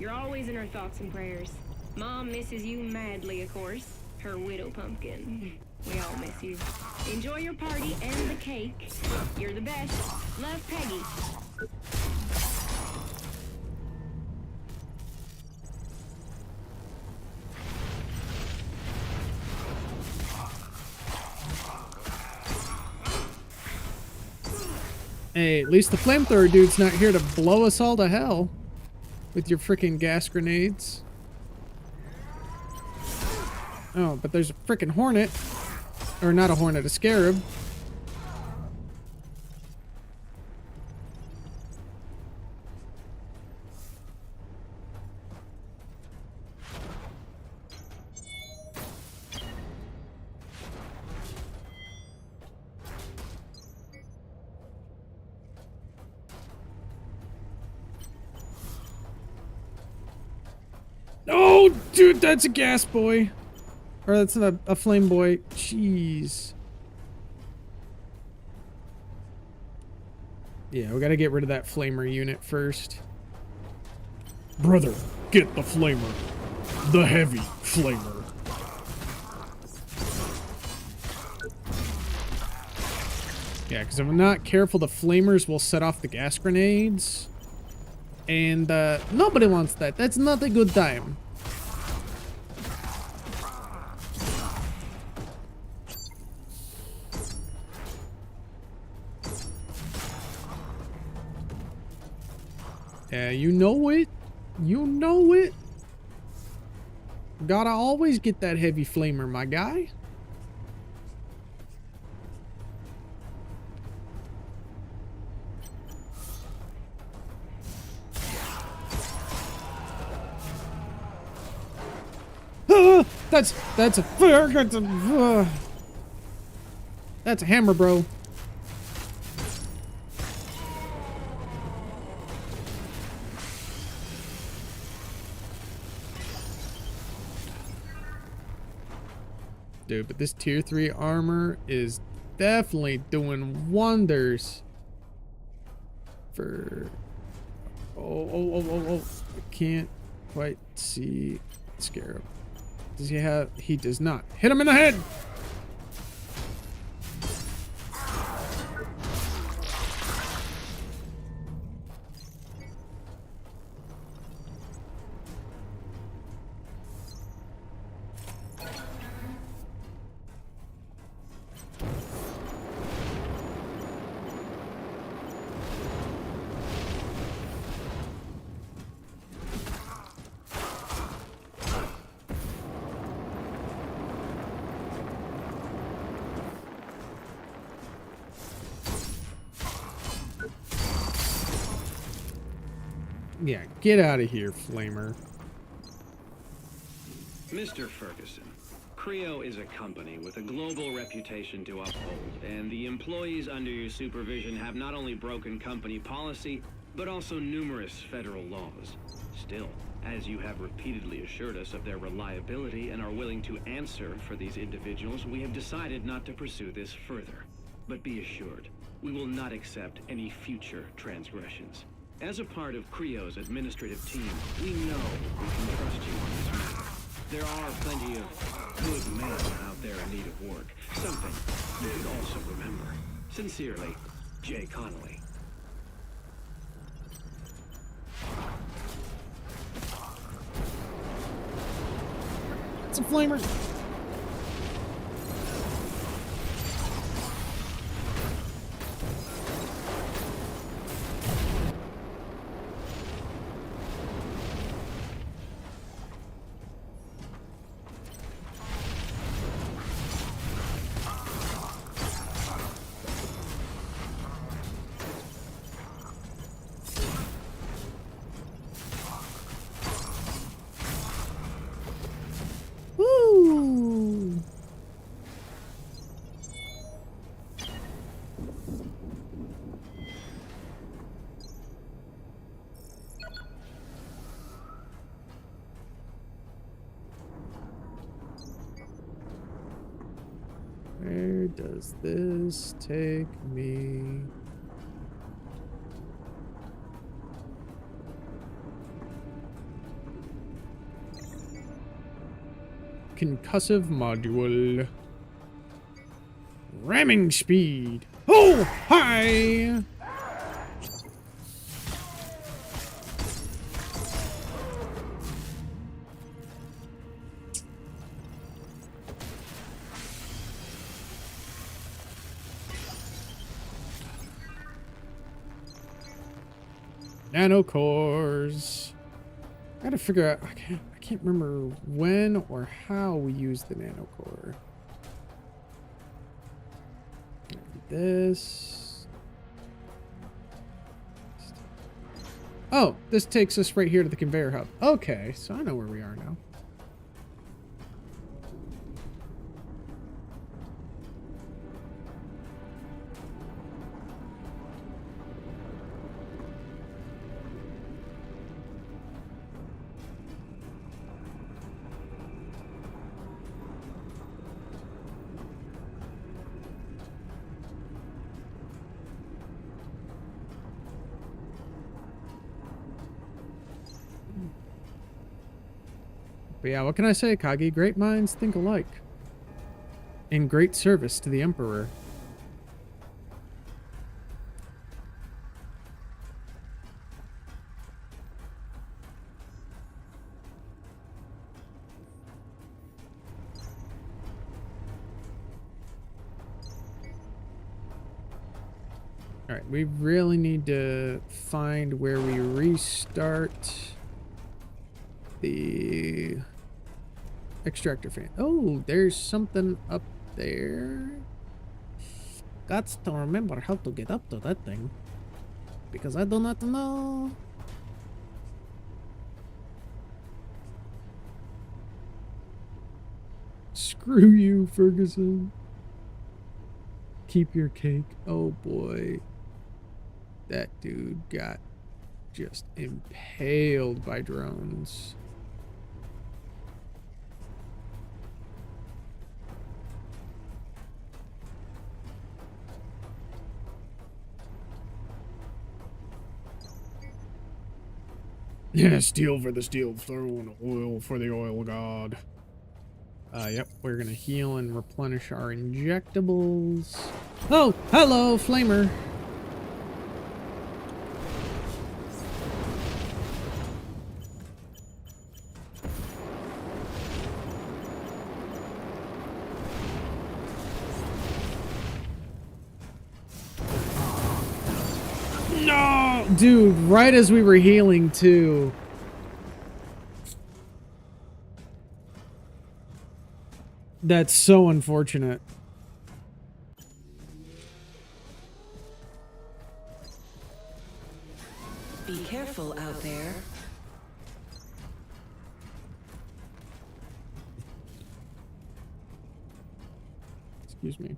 You're always in her thoughts and prayers. Mom misses you madly, of course. Her widow pumpkin. We all miss you. Enjoy your party and the cake. You're the best. Love, Peggy. Hey, at least the flamethrower dude's not here to blow us all to hell with your freaking gas grenades. Oh, but there's a freaking hornet. Or not a hornet, a scarab. Oh, dude, that's a gas boy. Or that's a flame boy. Jeez. Yeah, we gotta get rid of that flamer unit first. Brother, get the flamer. The heavy flamer. Yeah, because if I'm not careful, the flamers will set off the gas grenades. And nobody wants that. That's not a good time. Yeah, you know it. You know it. Gotta always get that heavy flamer, my guy. That's a hammer, bro. Dude, but this tier 3 armor is definitely doing wonders for... Oh. I can't quite see Scarab. Does he have... He does not. Hit him in the head! Yeah, get out of here, Flamer. Mr. Ferguson, Creo is a company with a global reputation to uphold, and the employees under your supervision have not only broken company policy, but also numerous federal laws. Still, as you have repeatedly assured us of their reliability and are willing to answer for these individuals, we have decided not to pursue this further. But be assured, we will not accept any future transgressions. As a part of Creo's administrative team, we know we can trust you on this matter. There are plenty of good men out there in need of work. Something you should also remember. Sincerely, Jay Connolly. It's a Flamer. Where does this take me? concussive module. Ramming speed. Oh, hi! Nanocores. I gotta figure out. I can't remember when or how we use the nanocore. This. Oh, this takes us right here to the conveyor hub. Okay, so I know where we are now. But yeah, what can I say, Kagi? Great minds think alike. In great service to the Emperor. Alright, we really need to find where we restart the extractor fan. Oh, there's something up there. Got to remember how to get up to that thing. Because I do not know. Screw you, Ferguson. Keep your cake. Oh boy. That dude got just impaled by drones. Yeah, steel for the steel, throwing oil for the oil god. Yep, we're gonna heal and replenish our injectables. Oh, hello, flamer. No, dude, right as we were healing too. That's so unfortunate. Be careful out there. Excuse me.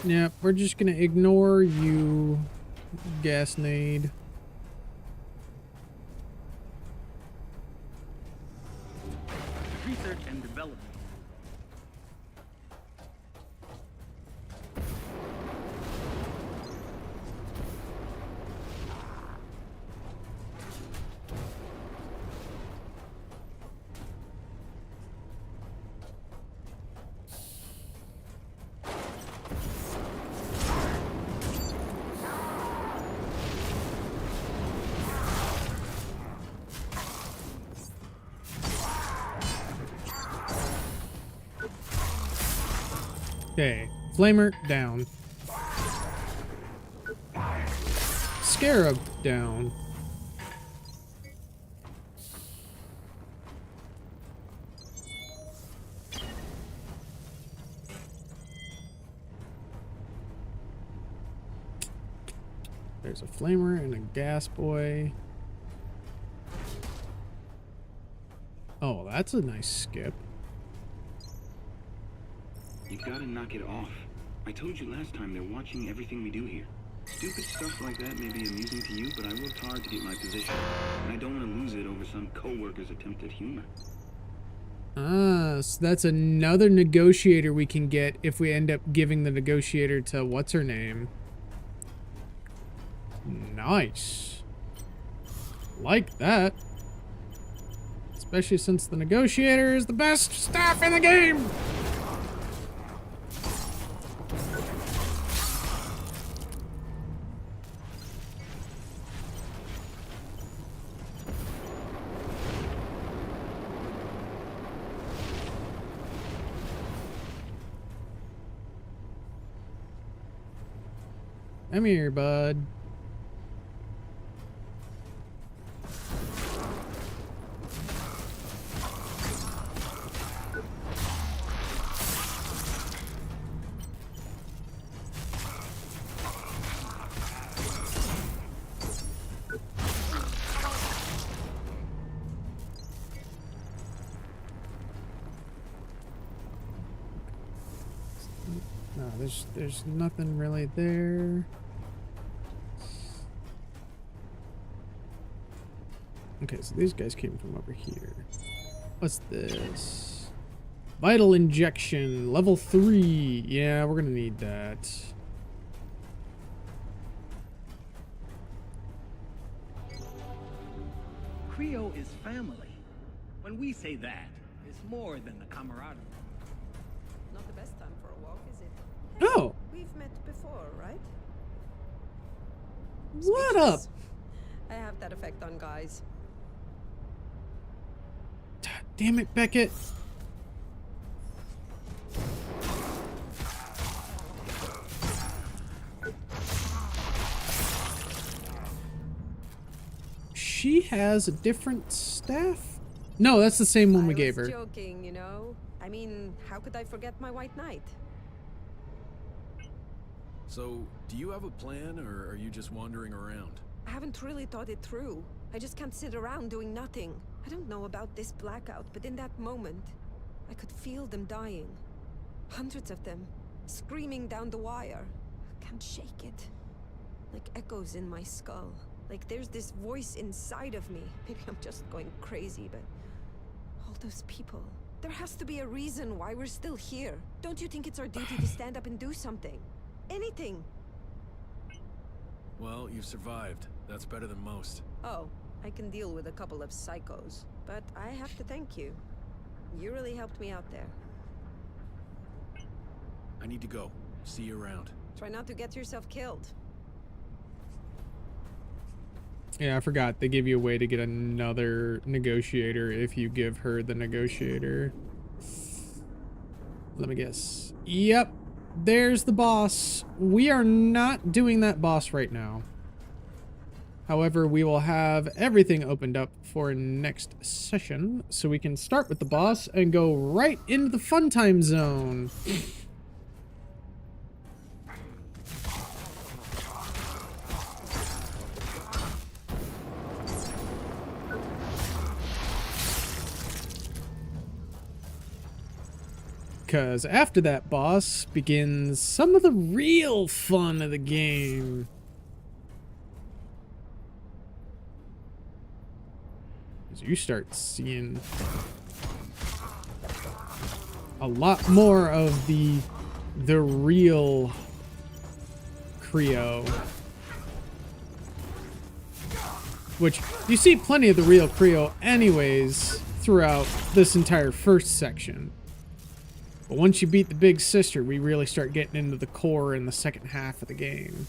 Yeah, we're just gonna ignore you, Gasnade. Research and development. Okay, Flamer down. Scarab down. There's a flamer and a gas boy. Oh, that's a nice skip. You've got to knock it off. I told you last time they're watching everything we do here. Stupid stuff like that may be amusing to you, but I worked hard to get my position, and I don't want to lose it over some co-worker's attempt at humor. Ah, so that's another negotiator we can get if we end up giving the negotiator to what's her name. Nice. Like that. Especially since the negotiator is the best staff in the game. Come here, bud. No, there's nothing really there. Okay, so these guys came from over here. What's this? Vital injection, level 3. Yeah, we're gonna need that. Creo is family. When we say that, it's more than the camaraderie. Not the best time for a walk, is it? Oh! We've met before, right? What up? I have that effect on guys. Damn it, Beckett. She has a different staff? No, that's the same one we gave her. I was joking, you know. I mean, how could I forget my white knight? So, do you have a plan, or are you just wandering around? I haven't really thought it through. I just can't sit around doing nothing. I don't know about this blackout, but in that moment, I could feel them dying. Hundreds of them, screaming down the wire. I can't shake it. Like echoes in my skull. Like there's this voice inside of me. Maybe I'm just going crazy, but... all those people. There has to be a reason why we're still here. Don't you think it's our duty to stand up and do something? Anything! Well, you've survived. That's better than most. Oh, I can deal with a couple of psychos, but I have to thank you. You really helped me out there. I need to go. See you around. Try not to get yourself killed. Yeah, I forgot. They give you a way to get another negotiator if you give her the negotiator. Let me guess. Yep. There's the boss. We are not doing that boss right now. However, we will have everything opened up for next session, so we can start with the boss and go right into the fun time zone. Because after that boss begins some of the real fun of the game. As you start seeing a lot more of the real Creo. Which, you see plenty of the real Creo anyways throughout this entire first section. But once you beat the big sister, we really start getting into the core in the second half of the game.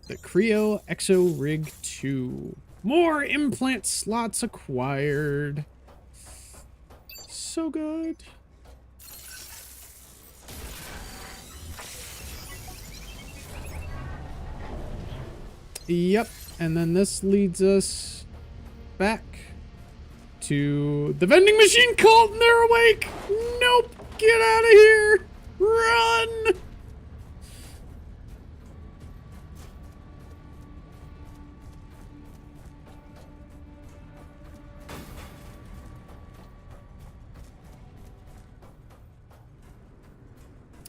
The Creo Exo Rig 2. More implant slots acquired. So good. Yep, and then this leads us back to the vending machine cult, and they're awake. Nope, get out of here. Run.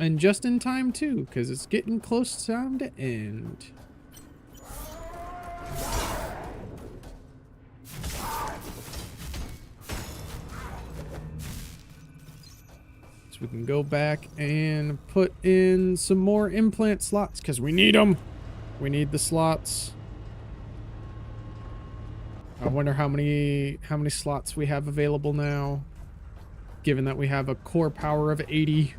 And just in time too, because it's getting close to time to end. So we can go back and put in some more implant slots because we need them. We need the slots. I wonder how many slots we have available now, given that we have a core power of 80.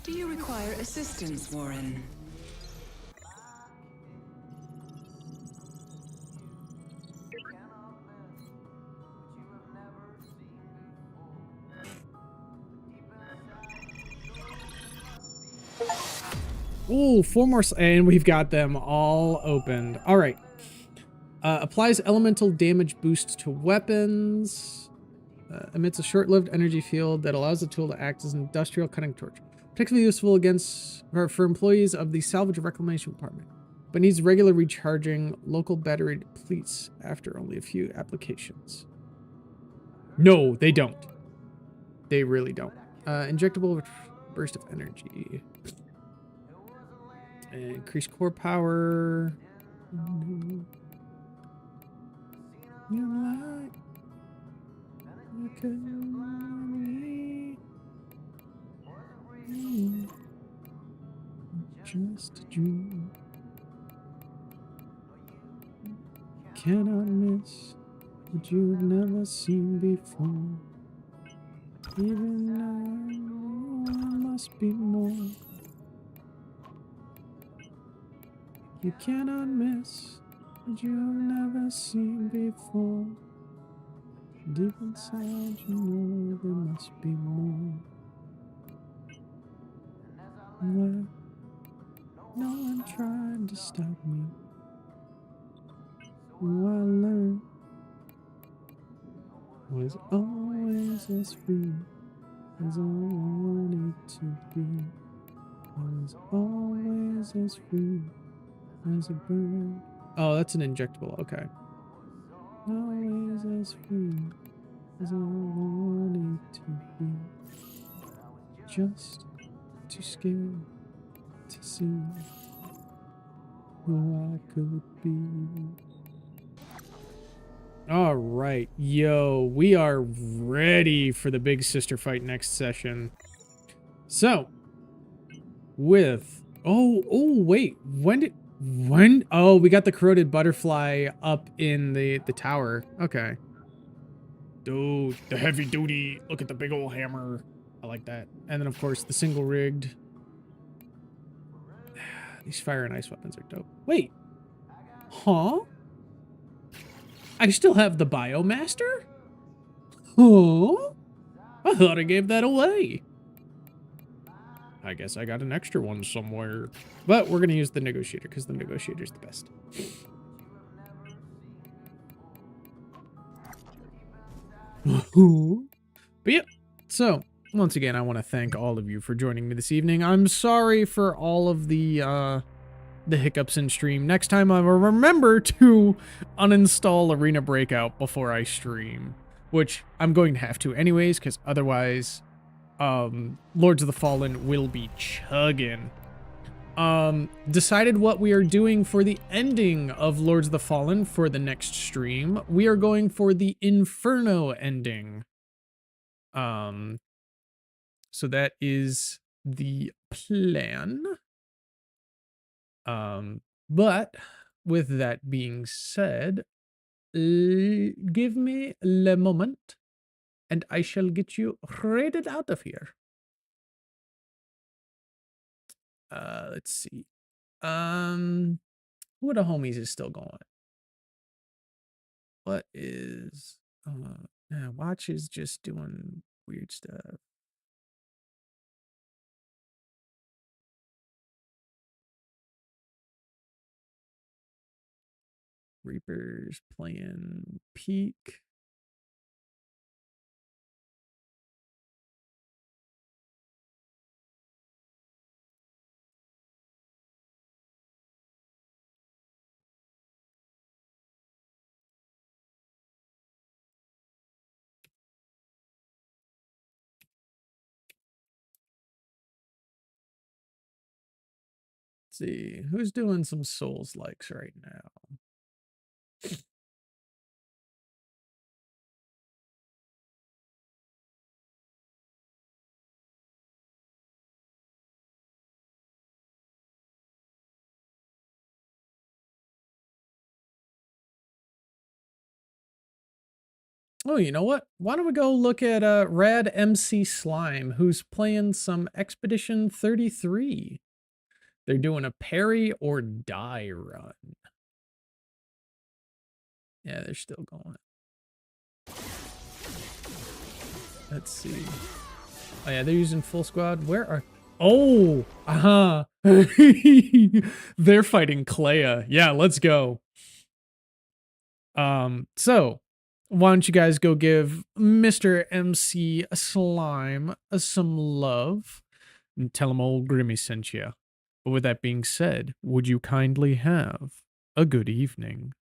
Do you require assistance, Warren? Ooh, 4 more, and we've got them all opened. All right. Applies elemental damage boost to weapons. Emits a short-lived energy field that allows the tool to act as an industrial cutting torch. Particularly useful against for employees of the Salvage Reclamation Department, but needs regular recharging. Local battery depletes after only a few applications. No, they don't. They really don't. Injectable burst of energy. Increase core power. You like just a dream. Cannot miss what you've never seen before. Even I know I must be more. You cannot miss what you've never seen before. Deep inside you know there must be more. Where no one tried to stop me. Who I learned was always as free as I wanted to be. I was always as free as a bird. Oh, that's an injectable. Okay. Always as free as I wanted to be. Just too scared to see who I could be. All right. Yo, we are ready for the big sister fight next session. So, with... wait. Oh, we got the corroded butterfly up in the tower. Okay. Dude, the heavy duty. Look at the big old hammer. I like that. And then, of course, the single rigged. These fire and ice weapons are dope. Wait. Huh? I still have the Biomaster? Huh? I thought I gave that away. I guess I got an extra one somewhere. But we're going to use the Negotiator because the Negotiator's the best. But yep. So, once again, I want to thank all of you for joining me this evening. I'm sorry for all of the hiccups in stream. Next time I will remember to uninstall Arena Breakout before I stream, which I'm going to have to anyways, because otherwise, Lords of the Fallen will be chugging. Decided what we are doing for the ending of Lords of the Fallen for the next stream. We are going for the Inferno ending. So that is the plan. But with that being said, give me a moment and I shall get you raided out of here. Let's see. Who of the homies is still going? What is, Watch is just doing weird stuff. Reaper's playing Peak. see. Who's doing some Souls likes right now? Oh, you know what? Why don't we go look at Rad MC Slime, who's playing some Expedition 33. They're doing a parry or die run. Yeah, they're still going. Let's see. Oh yeah, they're using full squad. Where are... Oh! Uh-huh. They're fighting Clea. Yeah, let's go. So why don't you guys go give Mr. MC Slime some love and tell him old Grimmy sent you. But with that being said, would you kindly have a good evening?